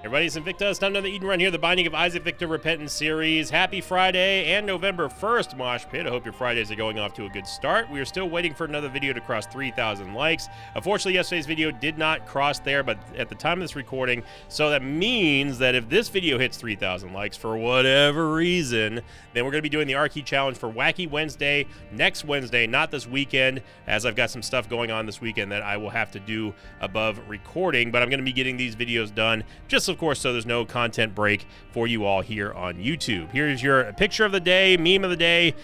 Everybody, it's Invictus. Time to the Eden Run here, the Binding of Isaac Victor Repentance series. Happy Friday and November 1st, Mosh Pit. I hope your Fridays are going off to a good start. We are still waiting for another video to cross 3,000 likes. Unfortunately, yesterday's video did not cross there, but at the time of this recording, so that means that if this video hits 3,000 likes for whatever reason, then we're going to be doing the R-Key Challenge for Wacky Wednesday next Wednesday, not this weekend, as I've got some stuff going on this weekend that I will have to do above recording, but I'm going to be getting these videos done just of course, so there's no content break for you all here on YouTube. Here's your picture of the day, meme of the day,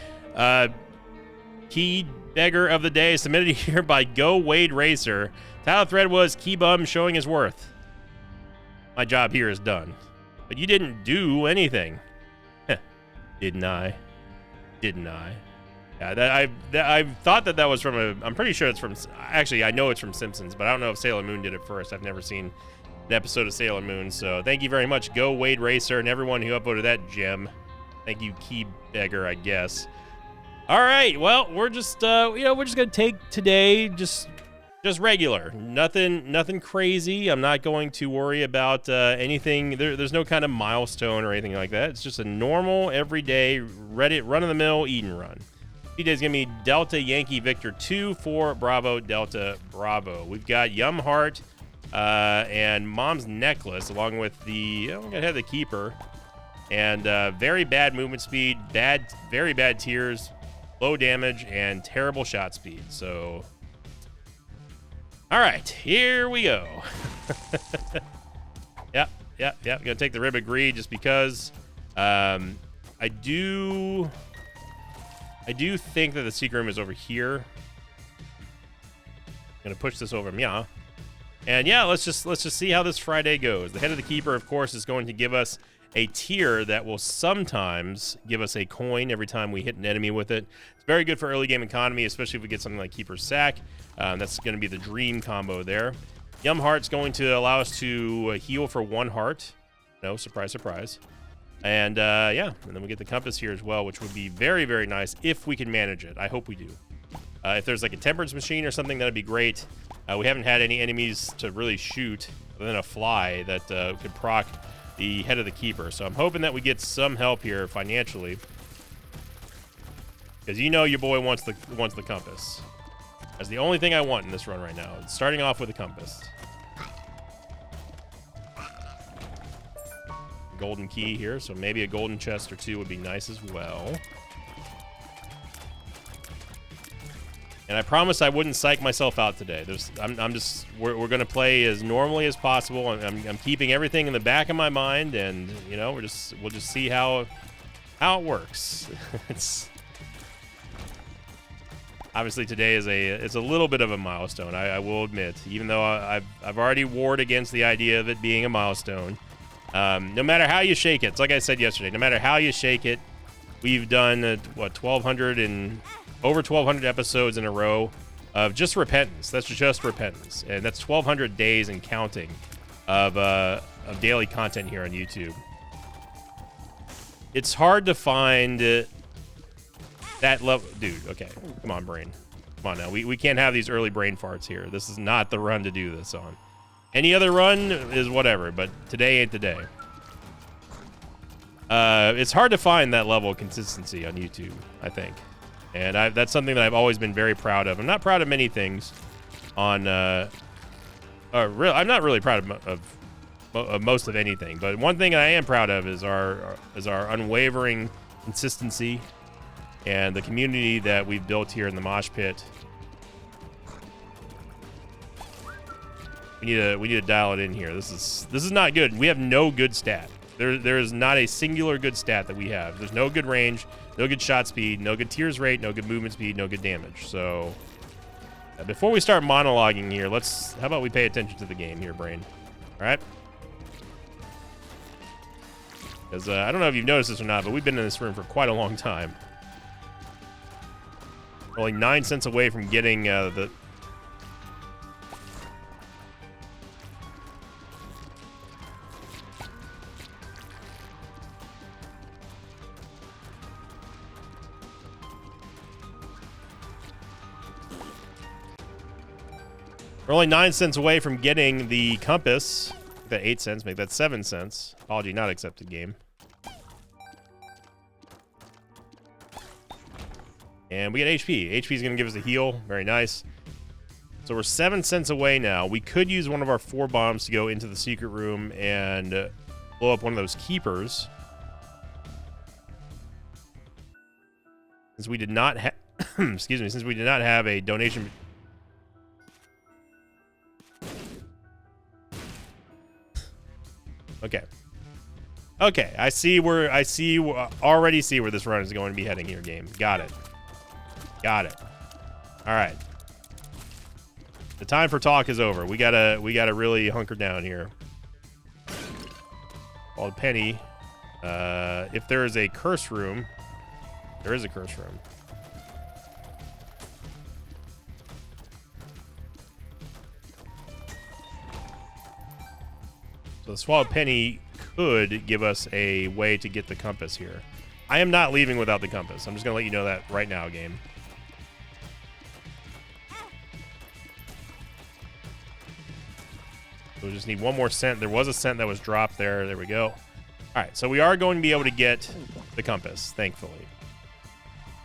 key beggar of the day, submitted here by Go Wade Racer. Title thread was Key Bum showing his worth. My job here is done. But you didn't do anything. Didn't I? Didn't I? Yeah, I thought that was from a, I'm pretty sure it's from, actually I know it's from Simpsons, but I don't know if Sailor Moon did it first. I've never seen an episode of Sailor Moon, so thank you very much, Go Wade Racer, and everyone who uploaded that gem. Thank you, Key Beggar, I guess. All right, well, we're just we're just gonna take today just regular, nothing crazy. I'm not going to worry about anything. There's no kind of milestone or anything like that. It's just a normal, everyday, run-of-the-mill Eden run. Today's gonna be Delta Yankee Victor 2 for Bravo Delta Bravo. We've got Yum Heart. And Mom's Necklace, along with the, we gotta have the Keeper, and very bad movement speed, very bad tears, low damage, and terrible shot speed. So, all right, here we go. Yep. Gonna take the Rib of Greed just because. I do think that the secret room is over here. Gonna push this over, yeah. And yeah, let's just see how this Friday goes. The Head of the Keeper, of course, is going to give us a tier that will sometimes give us a coin every time we hit an enemy with it. It's very good for early game economy, especially if we get something like Keeper's Sack. That's going to be the dream combo there. Yum Heart's going to allow us to heal for 1 heart. No, surprise, surprise. And yeah, and then we get the Compass here as well, which would be very, very nice if we can manage it. I hope we do. If there's like a Temperance Machine or something, that'd be great. We haven't had any enemies to really shoot other than a fly that could proc the Head of the Keeper. So I'm hoping that we get some help here financially, because you know your boy wants the Compass. That's the only thing I want in this run right now. It's starting off with a Compass. Golden key here, so maybe a golden chest or 2 would be nice as well. And I promised I wouldn't psych myself out today. We're gonna play as normally as possible. I'm keeping everything in the back of my mind, and you know, we'll just see how it works. It's obviously today is a little bit of a milestone. I will admit, even though I've already warred against the idea of it being a milestone. No matter how you shake it, it's like I said yesterday. No matter how you shake it, we've done what 1,200 and over 1,200 episodes in a row of just repentance. That's just repentance, and that's 1,200 days and counting of daily content here on YouTube. It's hard to find that level, dude. Okay, come on, brain. Come on now. We can't have these early brain farts here. This is not the run to do this on. Any other run is whatever, but today ain't the day. It's hard to find that level of consistency on YouTube, I think. And that's something that I've always been very proud of. I'm not proud of many things on, I'm not really proud of most of anything, but one thing I am proud of is our unwavering consistency and the community that we've built here in the Mosh Pit. We need to dial it in here. This is not good. We have no good stat. There is not a singular good stat that we have. There's no good range, no good shot speed, no good tears rate, no good movement speed, no good damage. So before we start monologuing here, how about we pay attention to the game here, brain? All right? Because I don't know if you've noticed this or not, but we've been in this room for quite a long time. We're only 9 cents away from getting the... We're only 9 cents away from getting the Compass. that 8 cents, make that 7 cents. Apology not accepted game. And we get HP. HP is going to give us a heal. Very nice. So we're 7 cents away now. We could use one of our 4 bombs to go into the secret room and blow up one of those keepers. Since we did not have, excuse me, since we did not have a donation. Okay. Okay, already see where this run is going to be heading here, game. Got it. Got it. All right. The time for talk is over. We gotta really hunker down here. Called Penny. If there is a curse room, there is a curse room. So the Swallowed Penny could give us a way to get the compass here. I am not leaving without the compass. I'm just gonna let you know that right now, game. So we just need one more cent. There was a cent that was dropped there. There we go. All right, so we are going to be able to get the compass, thankfully.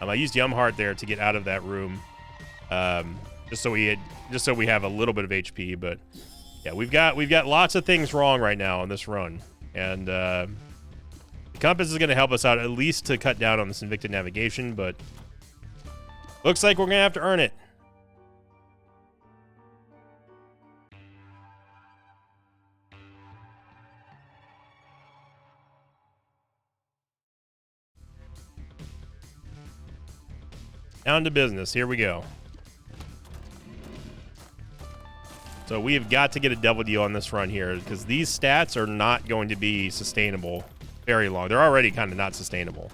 I used Yum Heart there to get out of that room, just so we have a little bit of HP. But yeah, we've got lots of things wrong right now on this run, and the compass is going to help us out at least to cut down on this Invicta navigation. But looks like we're going to have to earn it. Down to business. Here we go. So we have got to get a double deal on this run here because these stats are not going to be sustainable very long. They're already kind of not sustainable.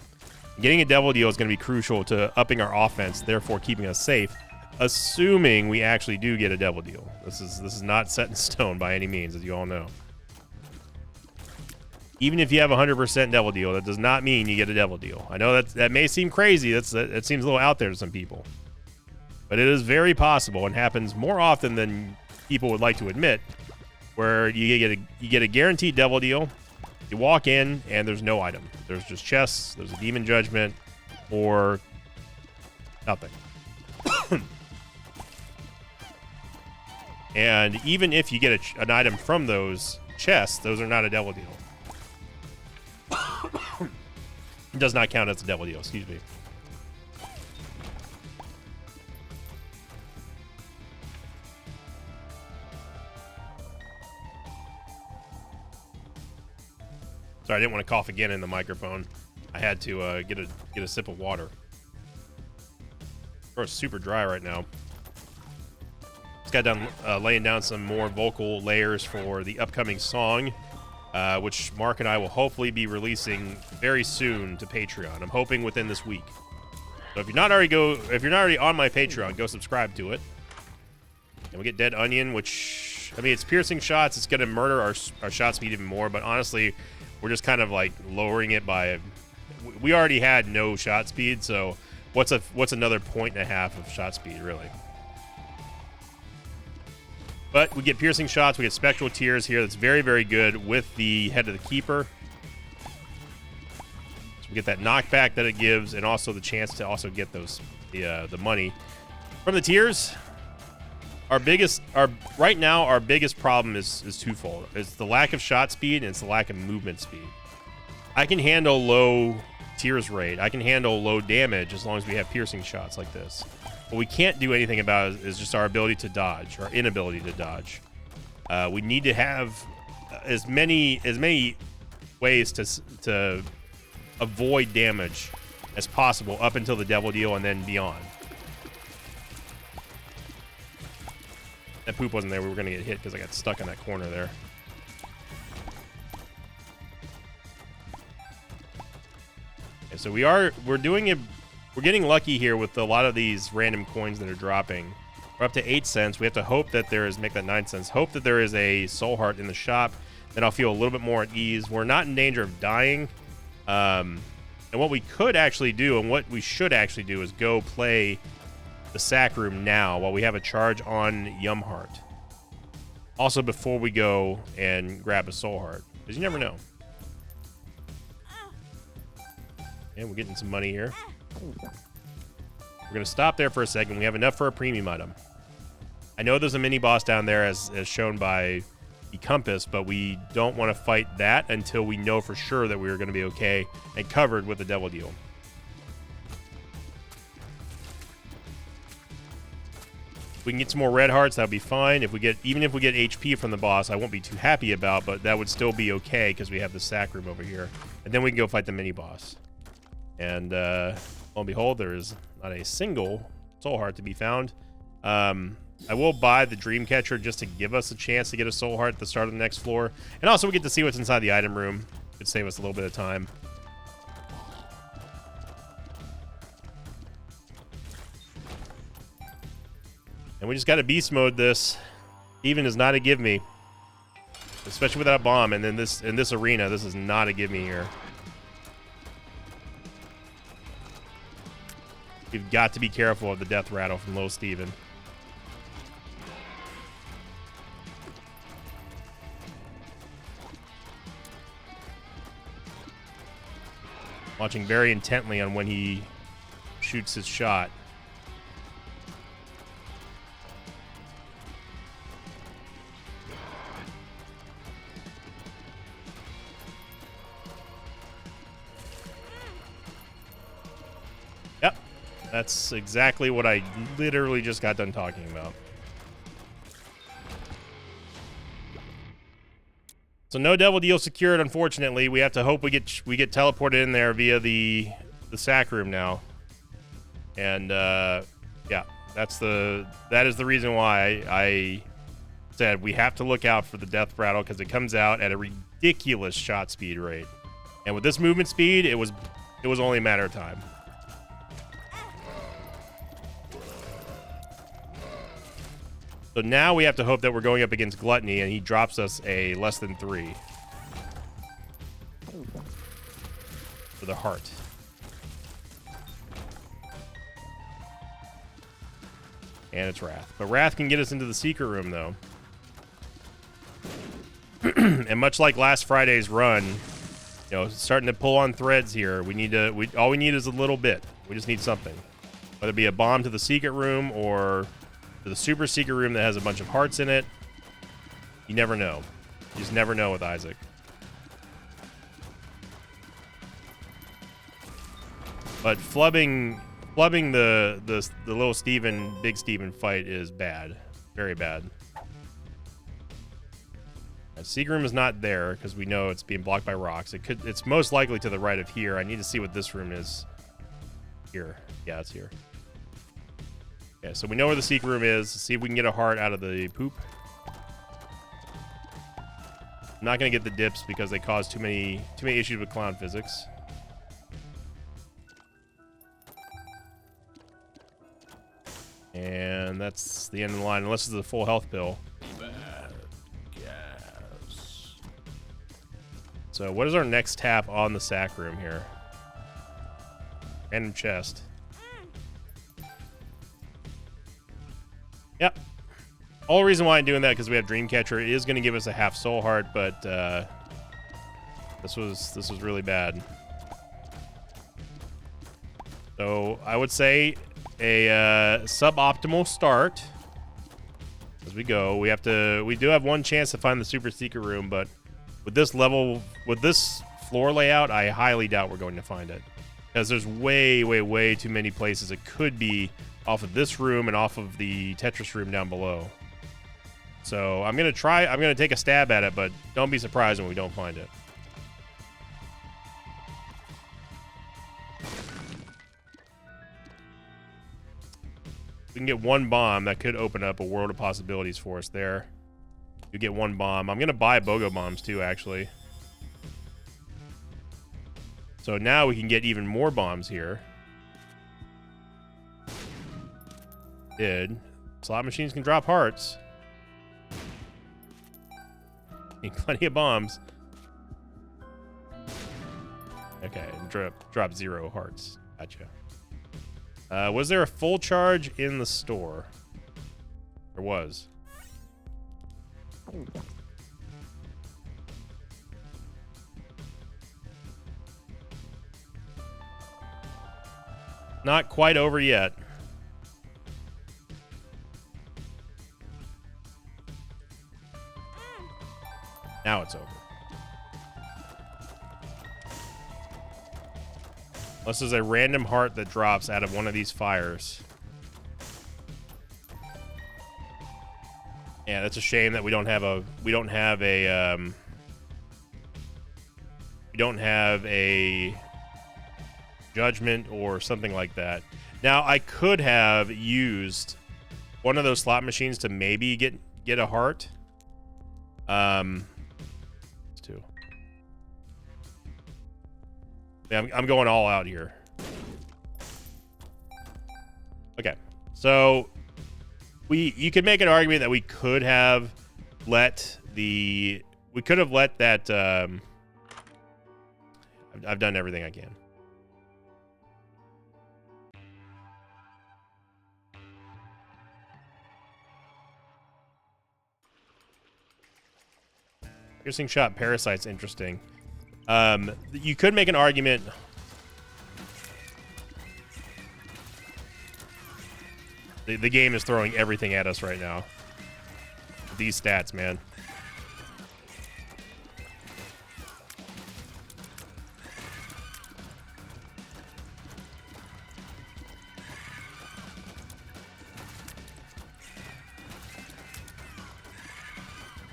Getting a double deal is going to be crucial to upping our offense, therefore keeping us safe, assuming we actually do get a double deal. This is not set in stone by any means, as you all know. Even if you have a 100% double deal, that does not mean you get a double deal. I know that may seem crazy. That seems a little out there to some people. But it is very possible and happens more often than people would like to admit, where you get a guaranteed double deal. You walk in and there's no item. There's just chests, there's a demon judgment, or nothing. And even if you get an item from those chests, those are not a double deal. It does not count as a double deal, excuse me. Sorry, I didn't want to cough again in the microphone. I had to get a sip of water. It's super dry right now. Just got done laying down some more vocal layers for the upcoming song, which Mark and I will hopefully be releasing very soon to Patreon. I'm hoping within this week. So if you're not already on my Patreon, go subscribe to it. And we get Dead Onion, which, I mean, it's piercing shots. It's going to murder our shot speed even more. But honestly, we're just kind of like lowering it by. We already had no shot speed, so what's another 1.5 points of shot speed, really? But we get piercing shots. We get spectral tears here. That's very, very good with the head of the keeper. So we get that knockback that it gives, and also the chance to also get the money from the tears. Right now our biggest problem is twofold. It's the lack of shot speed and it's the lack of movement speed. I can handle low tears rate. I can handle low damage as long as we have piercing shots like this. What we can't do anything about is just our ability to dodge, our inability to dodge. We need to have as many ways to avoid damage as possible up until the devil deal and then beyond. That poop wasn't there. We were going to get hit because I got stuck in that corner there. Okay, so we're getting lucky here with a lot of these random coins that are dropping. We're up to 8 cents. We have to hope that make that 9 cents. Hope that there is a soul heart in the shop. Then I'll feel a little bit more at ease. We're not in danger of dying. And what we could actually do, and what we should actually do, is go play the sack room now while we have a charge on Yum Heart. Also, before we go and grab a soul heart, because you never know. And we're getting some money here. We're going to stop there for a second. We have enough for a premium item. I know there's a mini boss down there as shown by the compass, but we don't want to fight that until we know for sure that we're going to be okay and covered with the devil deal. If we can get some more red hearts, that'll be fine. Even if we get HP from the boss, I won't be too happy about, but that would still be okay because we have the sack room over here. And then we can go fight the mini boss. And lo and behold, there is not a single soul heart to be found. I will buy the dream catcher just to give us a chance to get a soul heart at the start of the next floor. And also we get to see what's inside the item room. Could save us a little bit of time. And we just got to beast mode this. Even is not a give me. Especially without a bomb. And then in this arena, this is not a give me here. We've got to be careful of the death rattle from Little Steven. Watching very intently on when he shoots his shot. Yep, that's exactly what I literally just got done talking about. So no devil deal secured, unfortunately. We have to hope we get teleported in there via the sack room now. And yeah, that is the reason why I said we have to look out for the death rattle, because it comes out at a ridiculous shot speed rate. And with this movement speed, it was only a matter of time. So now we have to hope that we're going up against Gluttony and he drops us a less than 3 for the heart. And it's Wrath. But Wrath can get us into the secret room, though. And much like last Friday's run, you know, starting to pull on threads here. All we need is a little bit. We just need something. Whether it be a bomb to the secret room or to the super secret room that has a bunch of hearts in it. You never know. You just never know with Isaac. But flubbing the little Steven, big Steven fight is bad. Very bad. The secret room is not there because we know it's being blocked by rocks. It's most likely to the right of here. I need to see what this room is. Here. Yeah, it's here. Okay, so we know where the secret room is. See if we can get a heart out of the poop. I'm not going to get the dips because they cause too many issues with clown physics. And that's the end of the line, unless it's a full health pill. So what is our next tap on the sack room here? Random chest. Yep. All the reason why I'm doing that because we have Dreamcatcher. It is going to give us a half soul heart, but this was really bad. So I would say a suboptimal start as we go. We do have one chance to find the super secret room, but with this level, with this floor layout, I highly doubt we're going to find it because there's way too many places it could be off of this room and off of the Tetris room down below. So I'm going to take a stab at it, but don't be surprised when we don't find it. We can get one bomb. That could open up a world of possibilities for us there. You get one bomb. I'm going to buy BOGO bombs too, actually. So now we can get even more bombs here. Slot machines can drop hearts. Need plenty of bombs. Okay, drop 0 hearts. Gotcha. Was there a full charge in the store? There was. Not quite over yet. Now it's over. Unless there's a random heart that drops out of one of these fires. Yeah, that's a shame that we don't have a judgment or something like that. Now, I could have used one of those slot machines to maybe get a heart. It's two. Yeah, I'm going all out here. Okay, so you could make an argument that we could have let that. I've done everything I can. Piercing shot parasite's interesting. You could make an argument. The game is throwing everything at us right now. These stats, man.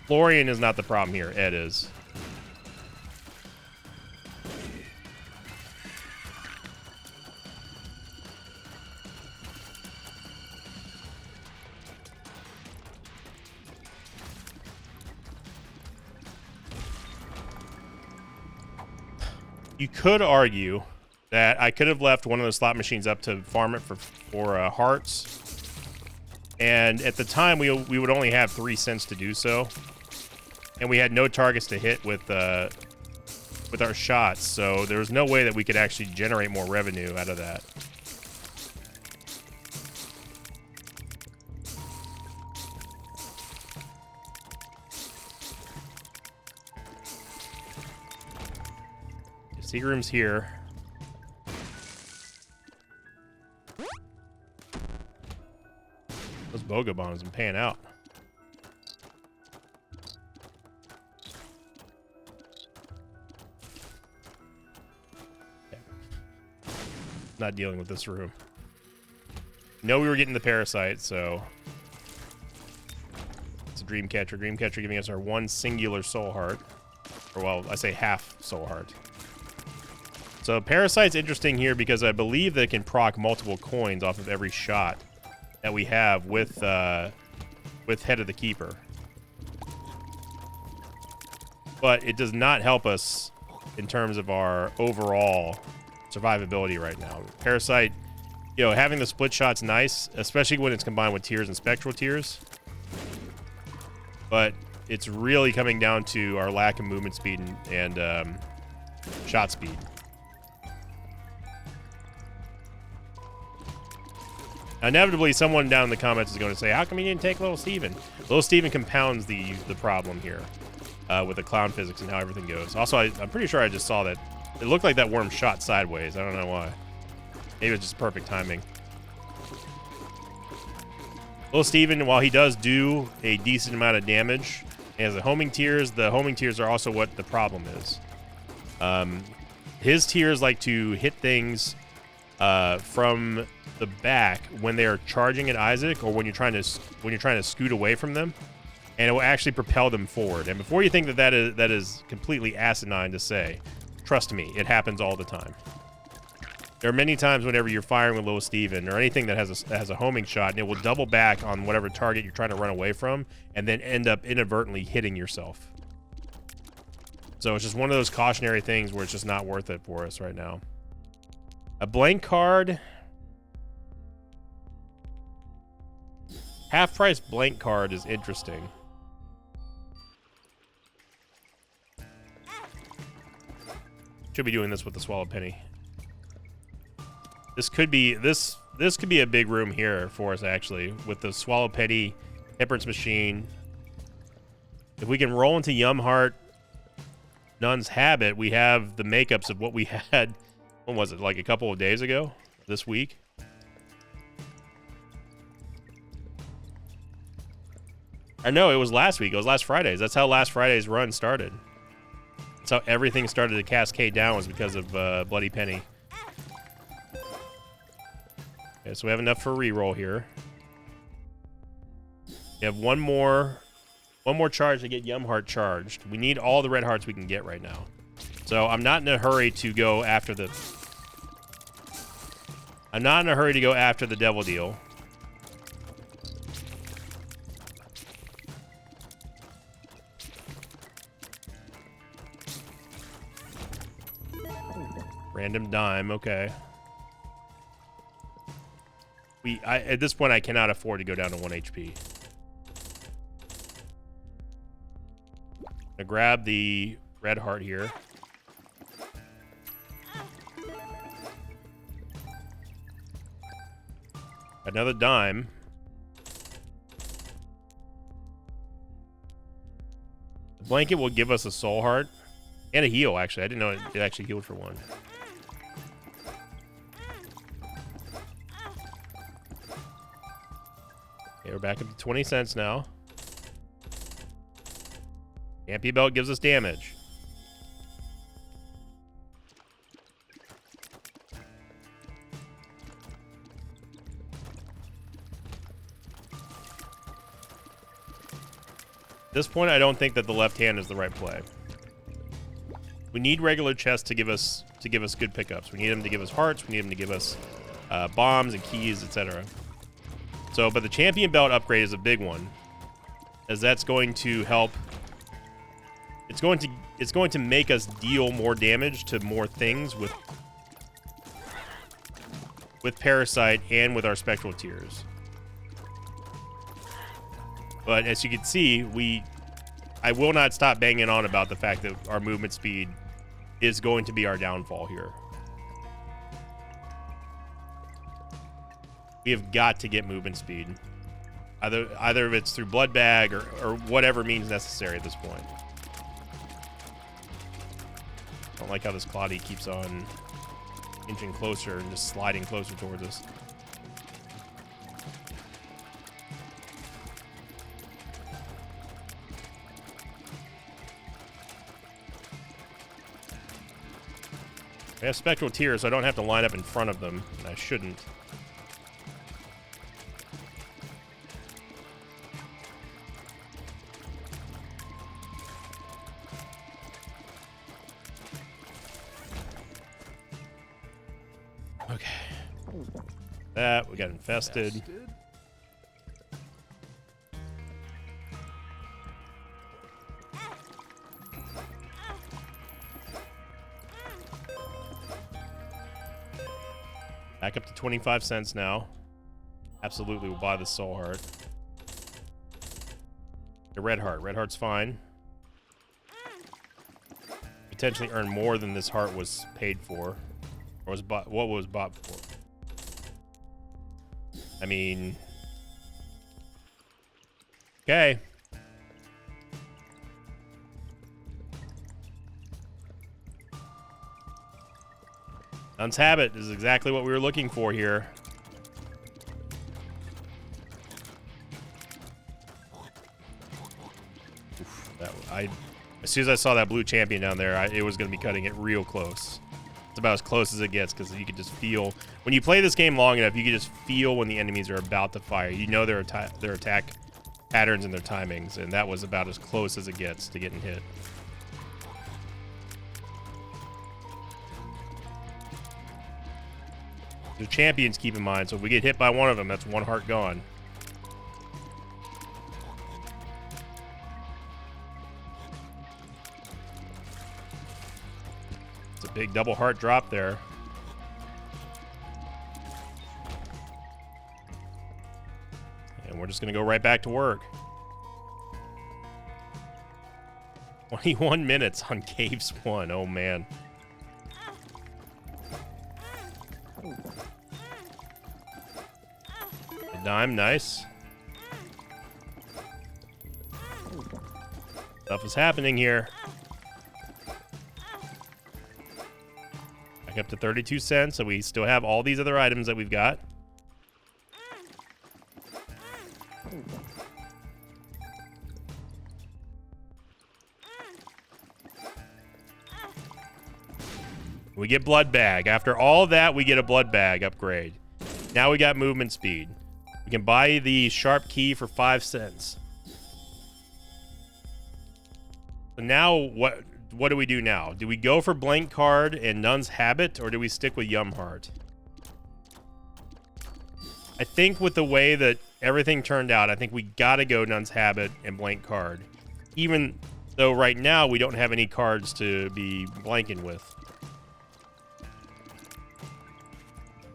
Florian is not the problem here. Ed is. You could argue that I could have left one of those slot machines up to farm it for hearts, and at the time we would only have 3 cents to do so, and we had no targets to hit with our shots, so there was no way that we could actually generate more revenue out of that. Secret room's here. Those BOGO bombs have been paying out. Okay. Not dealing with this room. No, we were getting the parasite, so it's a Dreamcatcher. Dreamcatcher giving us our one singular soul heart. Or, well, I say half soul heart. So Parasite's interesting here because I believe that it can proc multiple coins off of every shot that we have with Head of the Keeper. But it does not help us in terms of our overall survivability right now. Parasite, you know, having the split shot's nice, especially when it's combined with tears and spectral tears. But it's really coming down to our lack of movement speed and shot speed. Inevitably, someone down in the comments is going to say, how come you didn't take Little Steven? Little Steven compounds the problem here with the clown physics and how everything goes. Also, I'm pretty sure I just saw that. It looked like that worm shot sideways. I don't know why. Maybe it was just perfect timing. Little Steven, while he does do a decent amount of damage, he has the homing tears. The homing tears are also what the problem is. His tears like to hit things from the back when they are charging at Isaac, or when you're trying to scoot away from them, and it will actually propel them forward. And before you think that is completely asinine to say, trust me, it happens all the time. There are many times whenever you're firing with Little Steven or anything that has a homing shot, and it will double back on whatever target you're trying to run away from, and then end up inadvertently hitting yourself. So it's just one of those cautionary things where it's just not worth it for us right now. A blank card. Half-price blank card is interesting. Should be doing this with the Swallow Penny. This could be a big room here for us, actually, with the Swallow Penny, Hippert's Machine. If we can roll into Yumheart Nun's Habit, we have the makeups of what we had. When was it? Like a couple of days ago? This week? Or no, it was last week. It was last Friday's. That's how last Friday's run started. That's how everything started to cascade down, was because of Bloody Penny. Okay, so we have enough for reroll here. We have one more charge to get Yumheart charged. We need all the red hearts we can get right now. So I'm not in a hurry to go after the... I'm not in a hurry to go after the Devil Deal. Random dime, okay. At this point, I cannot afford to go down to 1 HP. Gonna grab the red heart here. Another dime. The blanket will give us a soul heart and a heal, actually. I didn't know it actually healed for one. Okay, we're back up to 20 cents now. Champion Belt gives us damage. At this point, I don't think that the left hand is the right play. We need regular chests to give us good pickups. We need them to give us hearts. We need them to give us bombs and keys, etc. So, but the champion belt upgrade is a big one, as that's going to help. It's going to make us deal more damage to more things with Parasite and with our spectral tiers. But as you can see, I will not stop banging on about the fact that our movement speed is going to be our downfall here. We have got to get movement speed. Either if it's through blood bag or whatever means necessary at this point. I don't like how this Claudie keeps on inching closer and just sliding closer towards us. I have spectral tiers, so I don't have to line up in front of them, and I shouldn't. Okay. That, we got infested. Back up to 25 cents now. Absolutely, we'll buy the soul heart. The red heart. Red heart's fine. Potentially earn more than this heart was paid for. Or was bought, what was bought for? I mean... Okay. Nun's Habit is exactly what we were looking for here. Oof, as soon as I saw that blue champion down there, it was going to be cutting it real close. It's about as close as it gets, because you can just feel... When you play this game long enough, you can just feel when the enemies are about to fire. You know their attack patterns and their timings, and that was about as close as it gets to getting hit. The champions, keep in mind, so if we get hit by one of them, that's one heart gone. It's a big double heart drop there. And we're just going to go right back to work. 21 minutes on Caves 1. Oh, man. A dime, nice. Stuff is happening here. Back up to 32 cents, so we still have all these other items that we've got. We get blood bag. After all of that, we get a blood bag upgrade. Now we got movement speed. We can buy the sharp key for 5 cents. So now what do we do now? Do we go for blank card and Nun's Habit, or do we stick with Yum Heart? I think with the way that everything turned out, I think we gotta go Nun's Habit and blank card. Even though right now we don't have any cards to be blanking with.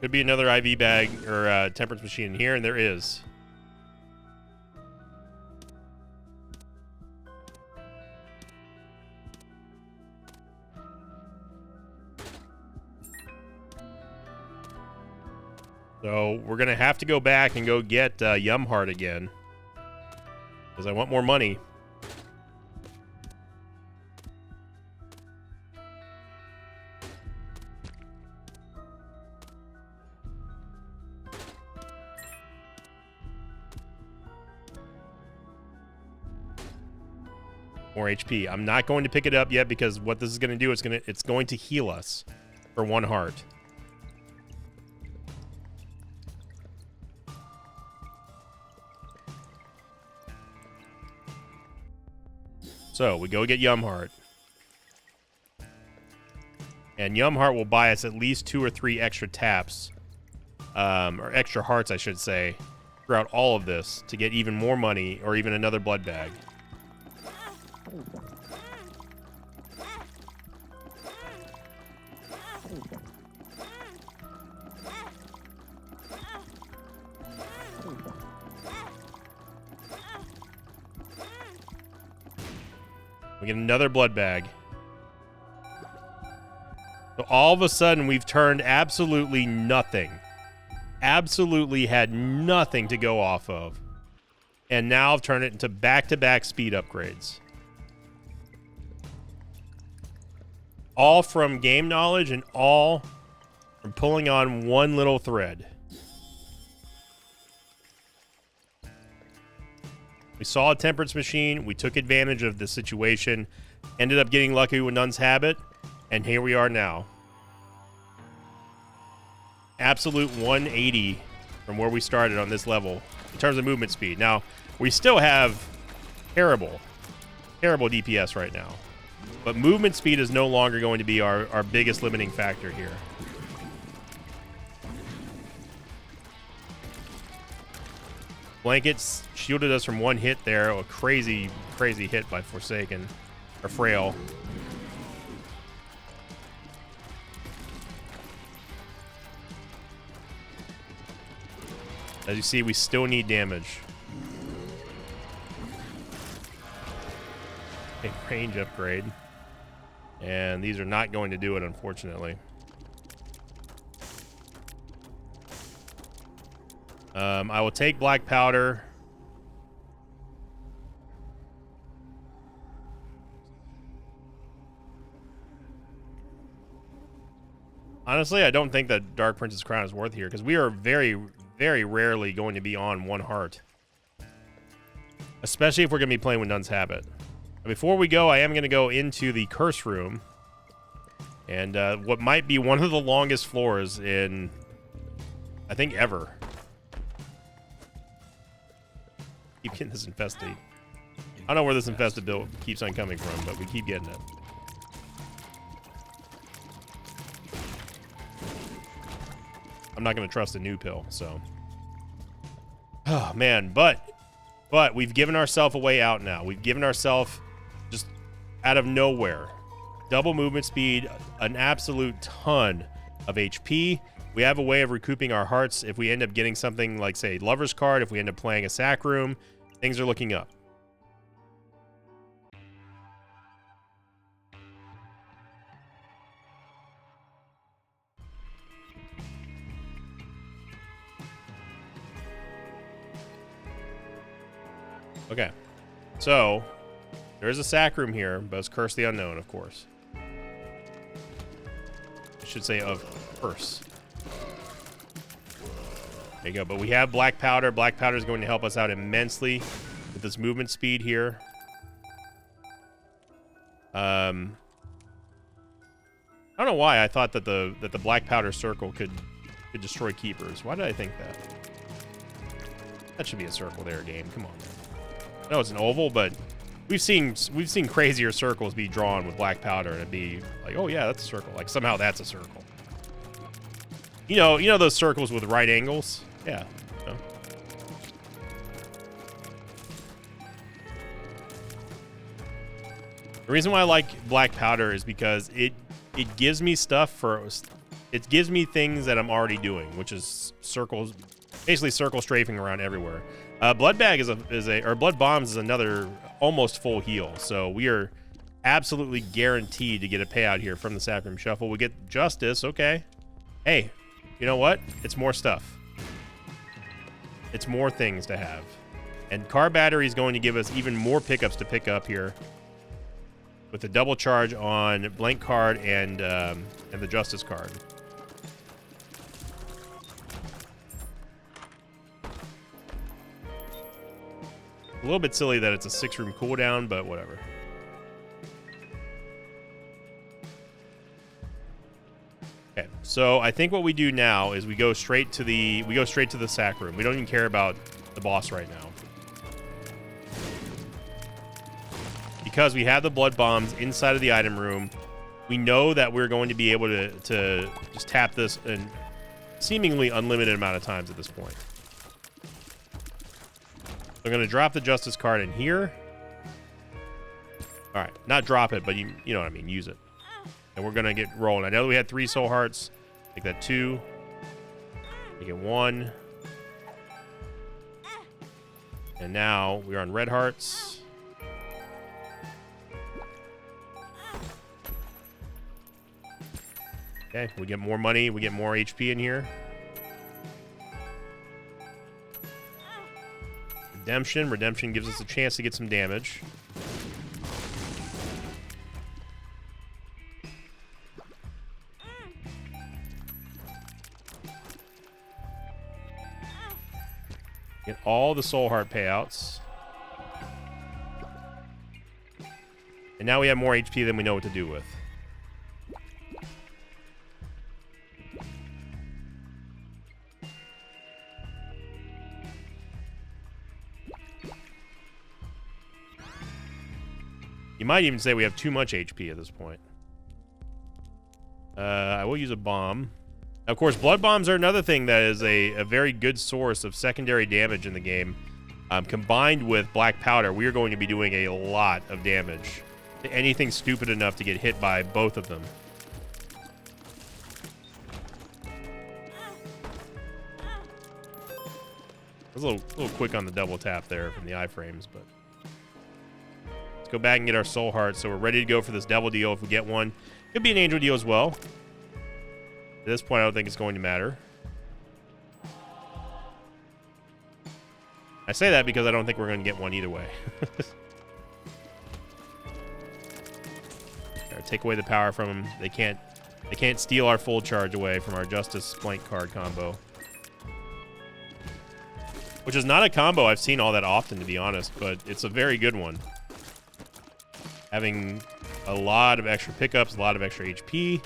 Could be another IV bag or temperance machine in here, and there is. So we're going to have to go back and go get Yum Heart again. Because I want more money. More HP. I'm not going to pick it up yet because what this is going to do is it's going to heal us for 1 heart. So we go get Yum Heart. And Yum Heart will buy us at least 2 or 3 extra taps. Or extra hearts, I should say, throughout all of this to get even more money or even another blood bag. We get another blood bag. So all of a sudden, we've turned absolutely nothing. Absolutely had nothing to go off of. And now I've turned it into back-to-back speed upgrades. All from game knowledge and all from pulling on one little thread. We saw a temperance machine. We took advantage of the situation. Ended up getting lucky with Nun's Habit. And here we are now. Absolute 180 from where we started on this level in terms of movement speed. Now, we still have terrible DPS right now. But movement speed is no longer going to be our biggest limiting factor here. Blankets shielded us from 1 hit there. A crazy hit by Forsaken. Or Frail. As you see, we still need damage. A range upgrade. And these are not going to do it, unfortunately. I will take black powder. Honestly, I don't think that Dark Prince's Crown is worth here because we are very, very rarely going to be on 1 heart. Especially if we're going to be playing with Nun's Habit. Before we go, I am going to go into the Curse Room. And what might be one of the longest floors in, I think, ever. Keep getting this infested. I don't know where this infested bill keeps on coming from, but we keep getting it. I'm not going to trust a new pill, so. Oh, man. But we've given ourselves a way out now. We've given ourselves just out of nowhere. Double movement speed, an absolute ton of HP. We have a way of recouping our hearts if we end up getting something like, say, Lover's Card, if we end up playing a sack room. Things are looking up. Okay. So, There is a sack room here, but it's Curse the Unknown, of course. I should say of course. There you go. But we have Black Powder. Black Powder is going to help us out immensely with this movement speed here. I don't know why I thought that the Black Powder circle could destroy keepers. Why did I think that? That should be a circle there, game. Come on, man. I know it's an oval, but we've seen crazier circles be drawn with Black Powder and it'd be like, oh yeah, that's a circle. Like somehow that's a circle. You know those circles with right angles? Yeah. You know. The reason why I like Black Powder is because it gives me it gives me things that I'm already doing, which is circles, basically circle strafing around everywhere. Blood Bag or Blood Bombs is another almost full heal, so we are absolutely guaranteed to get a payout here from the Sack Room Shuffle. We get Justice, okay. Hey, you know what? It's more stuff. It's more things to have. And Car Battery is going to give us even more pickups to pick up here with the double charge on Blank Card and the Justice card. A little bit silly that it's a 6-room cooldown, but whatever. Okay, so I think what we do now is we go straight to the sack room. We don't even care about the boss right now, because we have the blood bombs inside of the item room. We know that we're going to be able to just tap this in seemingly unlimited amount of times at this point. I'm going to drop the Justice card in here. All right, not drop it, but you know what I mean. Use it. And we're going to get rolling. I know we had 3 soul hearts. Make that 2. Make it 1. And now we're on red hearts. Okay, we get more money. We get more HP in here. Redemption. Redemption gives us a chance to get some damage. Get all the soul heart payouts. And now we have more HP than we know what to do with. You might even say we have too much HP at this point. I will use a bomb. Of course, blood bombs are another thing that is a very good source of secondary damage in the game. Combined with black powder, we are going to be doing a lot of damage to anything stupid enough to get hit by both of them. I was a little quick on the double tap there from the iframes, but let's go back and get our soul heart, so we're ready to go for this devil deal if we get one. Could be an angel deal as well. At this point, I don't think it's going to matter. I say that because I don't think we're going to get one either way. Right, take away the power from them. They can't steal our full charge away from our Justice Blank card combo. Which is not a combo I've seen all that often, to be honest, but it's a very good one. Having a lot of extra pickups, a lot of extra HP.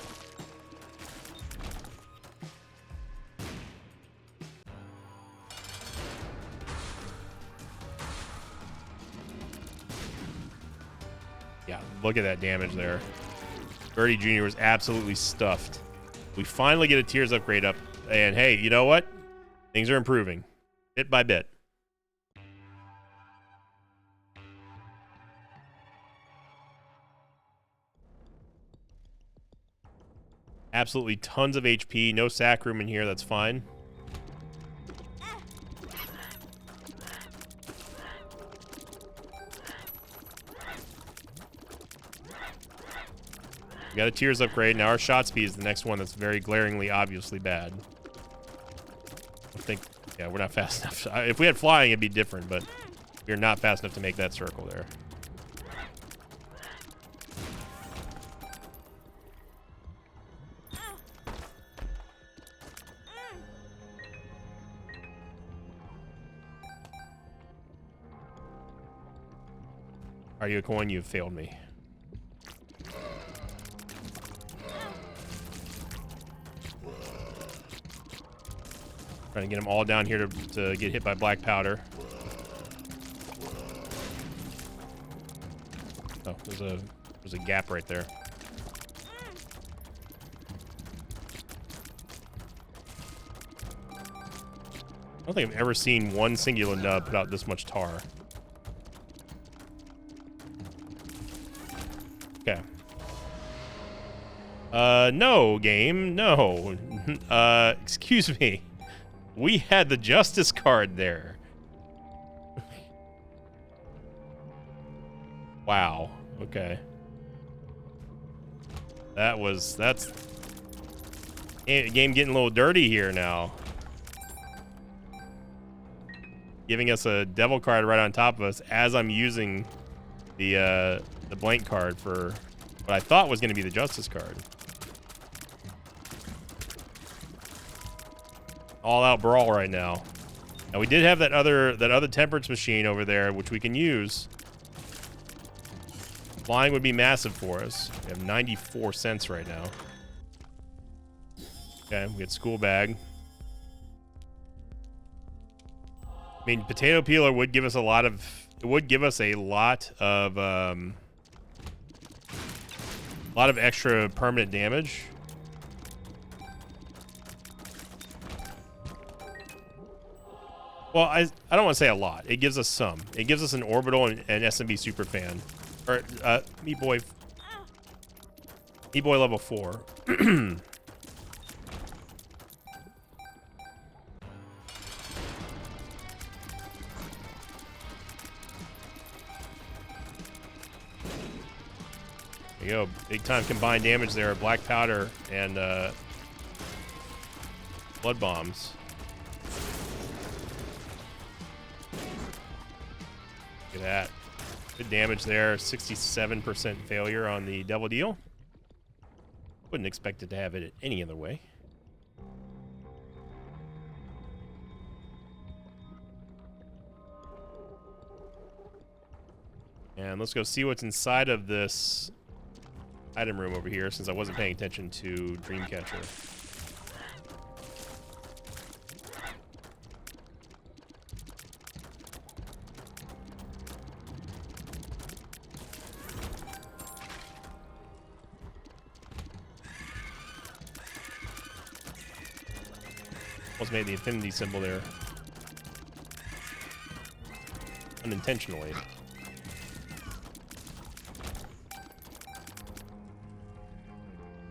Yeah, look at that damage there. Birdie Jr. was absolutely stuffed. We finally get a Tears upgrade up, and hey, you know what? Things are improving. Bit by bit. Absolutely tons of HP. No sack room in here. That's fine. We got a Tears upgrade. Now our shot speed is the next one that's very glaringly, obviously bad. I think, yeah, we're not fast enough. If we had flying, it'd be different, but we're not fast enough to make that circle there. Are you a coin? You've failed me. Trying to get them all down here to get hit by black powder. Oh, there's a gap right there. I don't think I've ever seen one singular nub put out this much tar. Okay. No, game. No. Excuse me. We had the justice card there. Wow. Okay. That's game getting a little dirty here now. Giving us a devil card right on top of us as I'm using the blank card for what I thought was going to be the justice card. All out brawl right now. Now we did have that other temperance machine over there, which we can use. Flying would be massive for us. We have 94 cents right now. Okay, we get school bag. I mean, potato peeler would give us a lot of. It would give us a lot of extra permanent damage. Well, I don't want to say a lot. It gives us some. It gives us an orbital and an SMB Superfan. Or, Meat Boy level 4. There you go. Big time combined damage there. Black powder and blood bombs. Look at that. Good damage there. 67% failure on the Devil Deal. Wouldn't expect it to have it any other way. And let's go see what's inside of this item room over here, since I wasn't paying attention to Dreamcatcher. Almost made the infinity symbol there. Unintentionally.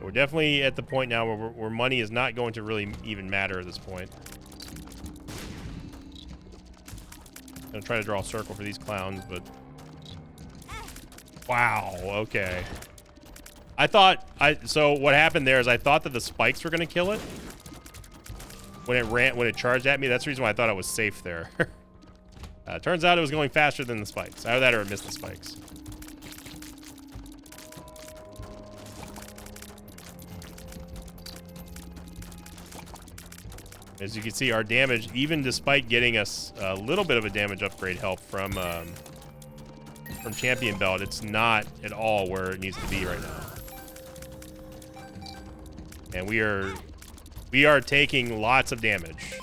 We're definitely at the point now where money is not going to really even matter at this point. I'm gonna try to draw a circle for these clowns, but... Wow, okay. So what happened there is I thought that the spikes were gonna kill it. When it charged at me, that's the reason why I thought it was safe there. Turns out it was going faster than the spikes. Either that or it missed the spikes. As you can see, our damage, even despite getting us a little bit of a damage upgrade help from Champion Belt, it's not at all where it needs to be right now. And we are taking lots of damage.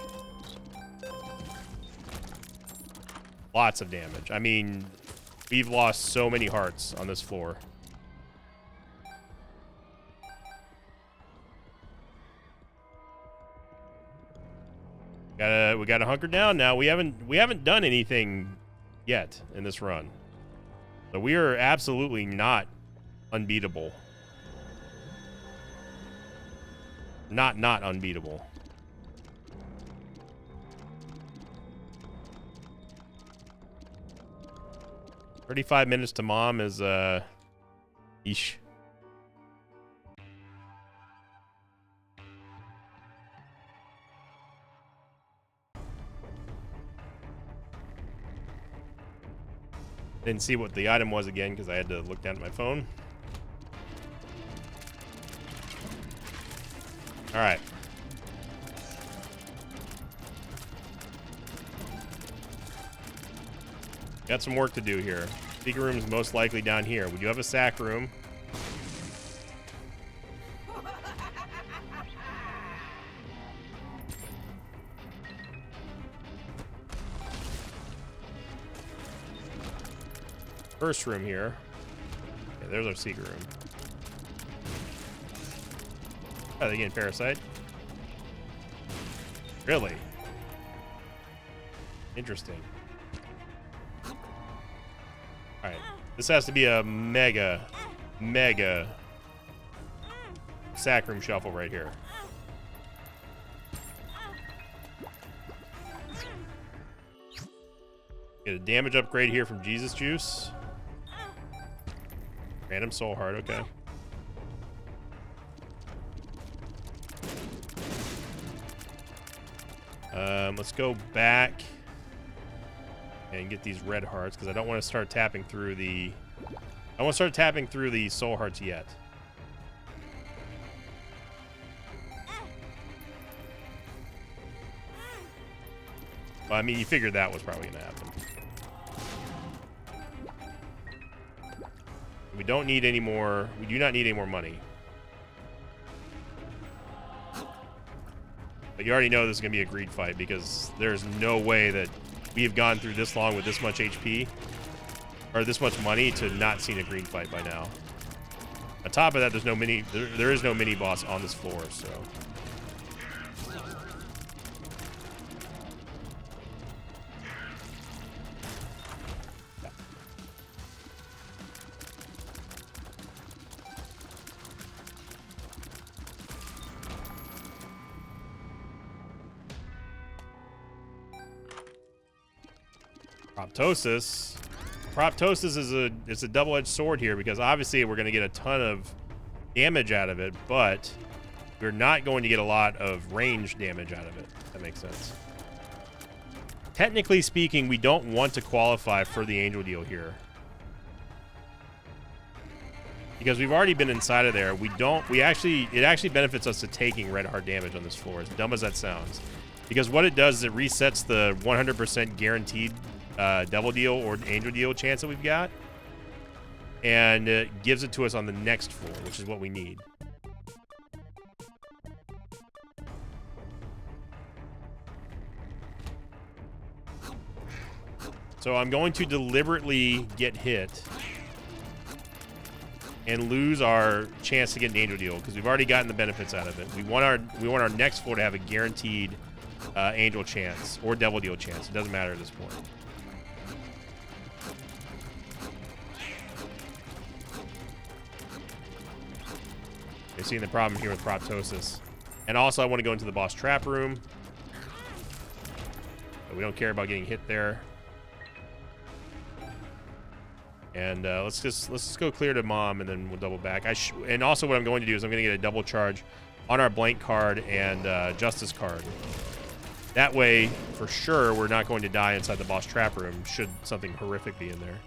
Lots of damage. I mean, we've lost so many hearts on this floor. We gotta hunker down now. We haven't done anything yet in this run. So we are absolutely not unbeatable. Not unbeatable. "35 minutes to mom" is eesh. Didn't see what the item was again because I had to look down at my phone. All right. Got some work to do here. Secret room is most likely down here. We do have a sack room. First room here. Okay, there's our secret room. Oh, they getting parasite? Really? Interesting. Alright. This has to be a mega sack room shuffle right here. Get a damage upgrade here from Jesus Juice. Random soul heart, okay. Let's go back and get these red hearts because I don't want to start tapping through the. I want to start tapping through the soul hearts yet. Well, I mean, you figured that was probably going to happen. We don't need any more. We do not need any more money. But you already know this is going to be a greed fight because there's no way that we have gone through this long with this much HP or this much money to not seen a greed fight by now. On top of that, there's no mini. There is no mini boss on this floor, so. Proptosis. Proptosis is a double-edged sword here because obviously we're going to get a ton of damage out of it, but we're not going to get a lot of range damage out of it. If that makes sense. Technically speaking, we don't want to qualify for the angel deal here. Because we've already been inside of there. It actually benefits us to taking red heart damage on this floor, as dumb as that sounds. Because what it does is it resets the 100% guaranteed double deal or angel deal chance that we've got, and it gives it to us on the next floor, which is what we need. So I'm going to deliberately get hit and lose our chance to get an angel deal because we've already gotten the benefits out of it. We want our next floor to have a guaranteed angel chance or devil deal chance. It doesn't matter at this point. You're seeing the problem here with Proptosis. And also, I want to go into the boss trap room. But we don't care about getting hit there. And let's just go clear to Mom, and then we'll double back. And also, what I'm going to do is I'm going to get a double charge on our blank card and Justice card. That way, for sure, we're not going to die inside the boss trap room should something horrific be in there.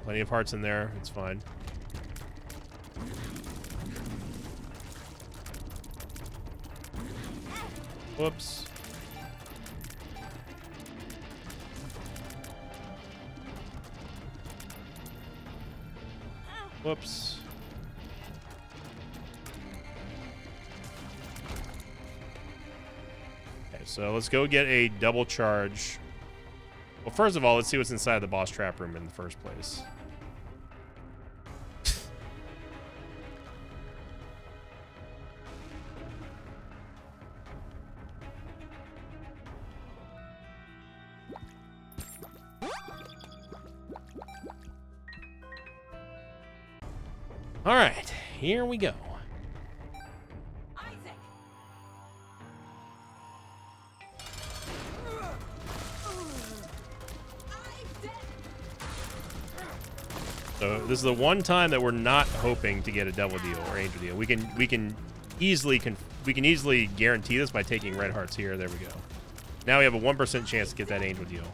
Plenty of hearts in there. It's fine. Whoops. Whoops. Okay, so let's go get a double charge. Well, first of all, let's see what's inside the boss trap room in the first place. All right, here we go. So this is the one time that we're not hoping to get a double deal or angel deal. We can easily guarantee this by taking red hearts here. There we go. Now we have a 1% chance to get that angel deal.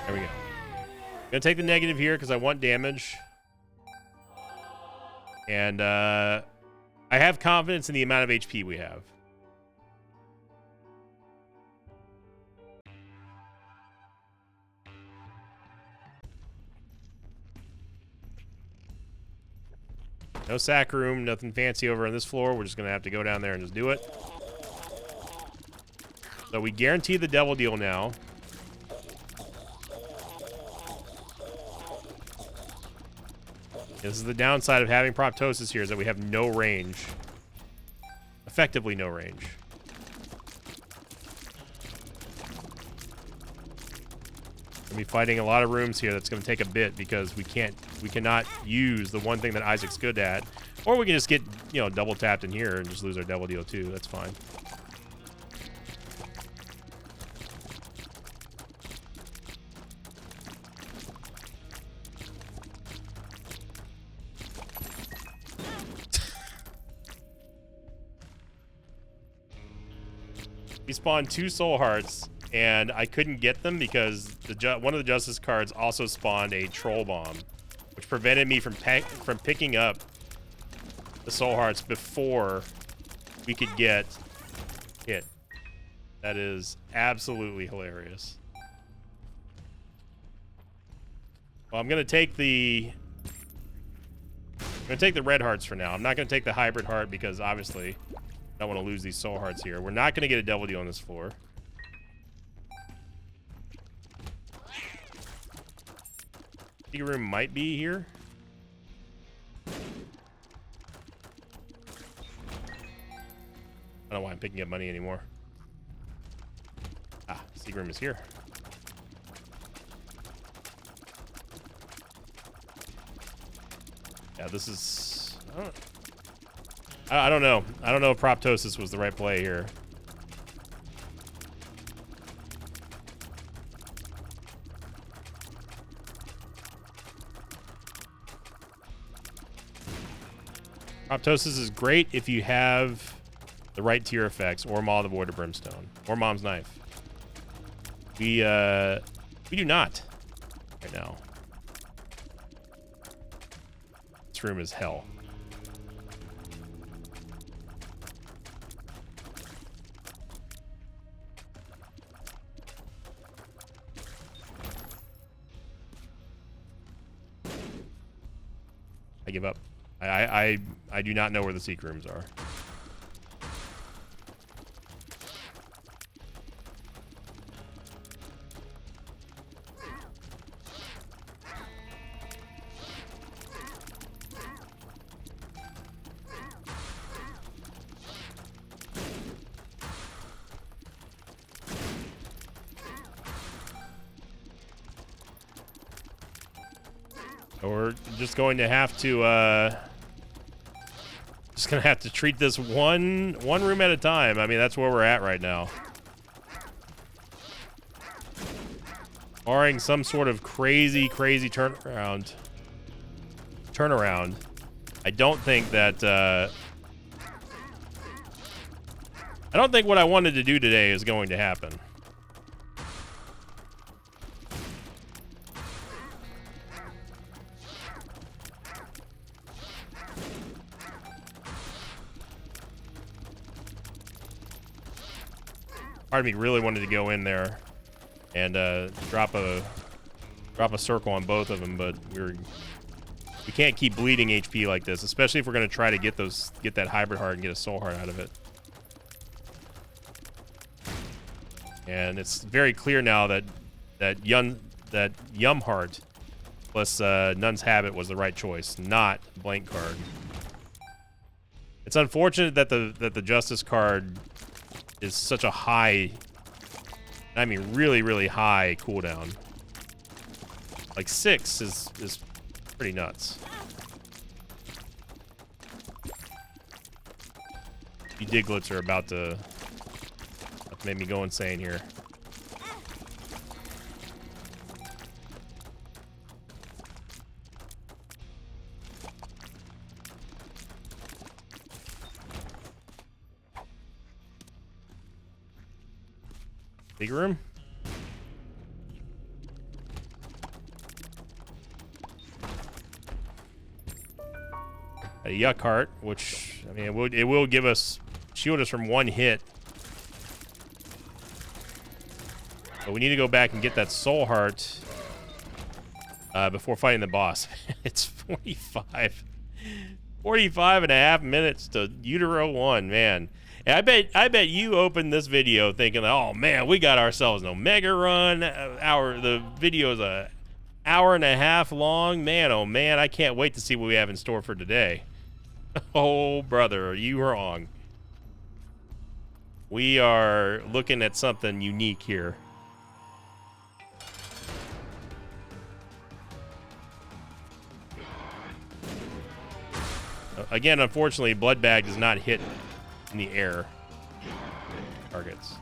There we go. I'm gonna take the negative here because I want damage. And I have confidence in the amount of HP we have. No sack room, nothing fancy over on this floor. We're just going to have to go down there and just do it. So we guarantee the devil deal now. This is the downside of having Proptosis here, is that we have no range. Effectively no range. We'll be fighting a lot of rooms here. That's going to take a bit because we cannot use the one thing that Isaac's good at. Or we can just get, you know, double tapped in here and just lose our devil deal too. That's fine. We spawned 2 soul hearts, and I couldn't get them because one of the justice cards also spawned a troll bomb, which prevented me from picking up the soul hearts before we could get hit. That is absolutely hilarious. Well, I'm gonna take the red hearts for now. I'm not gonna take the hybrid heart because obviously I don't want to lose these soul hearts here. We're not gonna get a devil deal on this floor. The room might be here. I don't know why I'm picking up money anymore. Ah, secret room is here. Yeah, this is... I don't know. I don't know if Proptosis was the right play here. Proptosis is great if you have the right tier effects, or Maw of the Void of Brimstone, or Mom's Knife. We do not right now. This room is hell. I give up. I do not know where the secret rooms are. We're just going to have to treat this one room at a time. I mean, that's where we're at right now. Barring some sort of crazy turnaround, I don't think that I don't think what I wanted to do today is going to happen. Part of me really wanted to go in there and drop a circle on both of them, but we can't keep bleeding HP like this, especially if we're going to try to get that hybrid heart and get a soul heart out of it. And it's very clear now that Yum Heart plus Nun's Habit was the right choice, not blank card. It's unfortunate that the Justice card is such a high, I mean really high cooldown. Like 6 is pretty nuts. You Diglets are about to make me go insane here. Big room. A Yuck Heart, which, I mean, it will give us, shield us from one hit. But we need to go back and get that Soul Heart before fighting the boss. It's 45 and a half minutes to Utero 1, man. And I bet you opened this video thinking, oh man, we got ourselves an Omega run. The video is a hour and a half long. Man, oh man, I can't wait to see what we have in store for today. Oh brother, are you wrong? We are looking at something unique here. Again, unfortunately, Blood Bag does not hit in the air targets.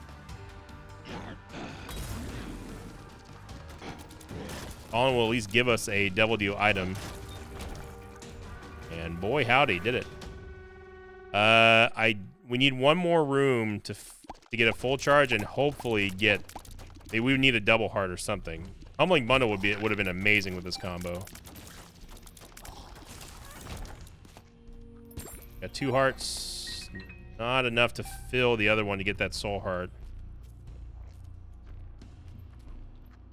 Colin will at least give us a Devil Deal item. And boy, howdy, did it. We need one more room to get a full charge and hopefully get... Maybe we would need a double heart or something. Humbling Bundle would have been amazing with this combo. Got 2 hearts. Not enough to fill the other one to get that soul heart.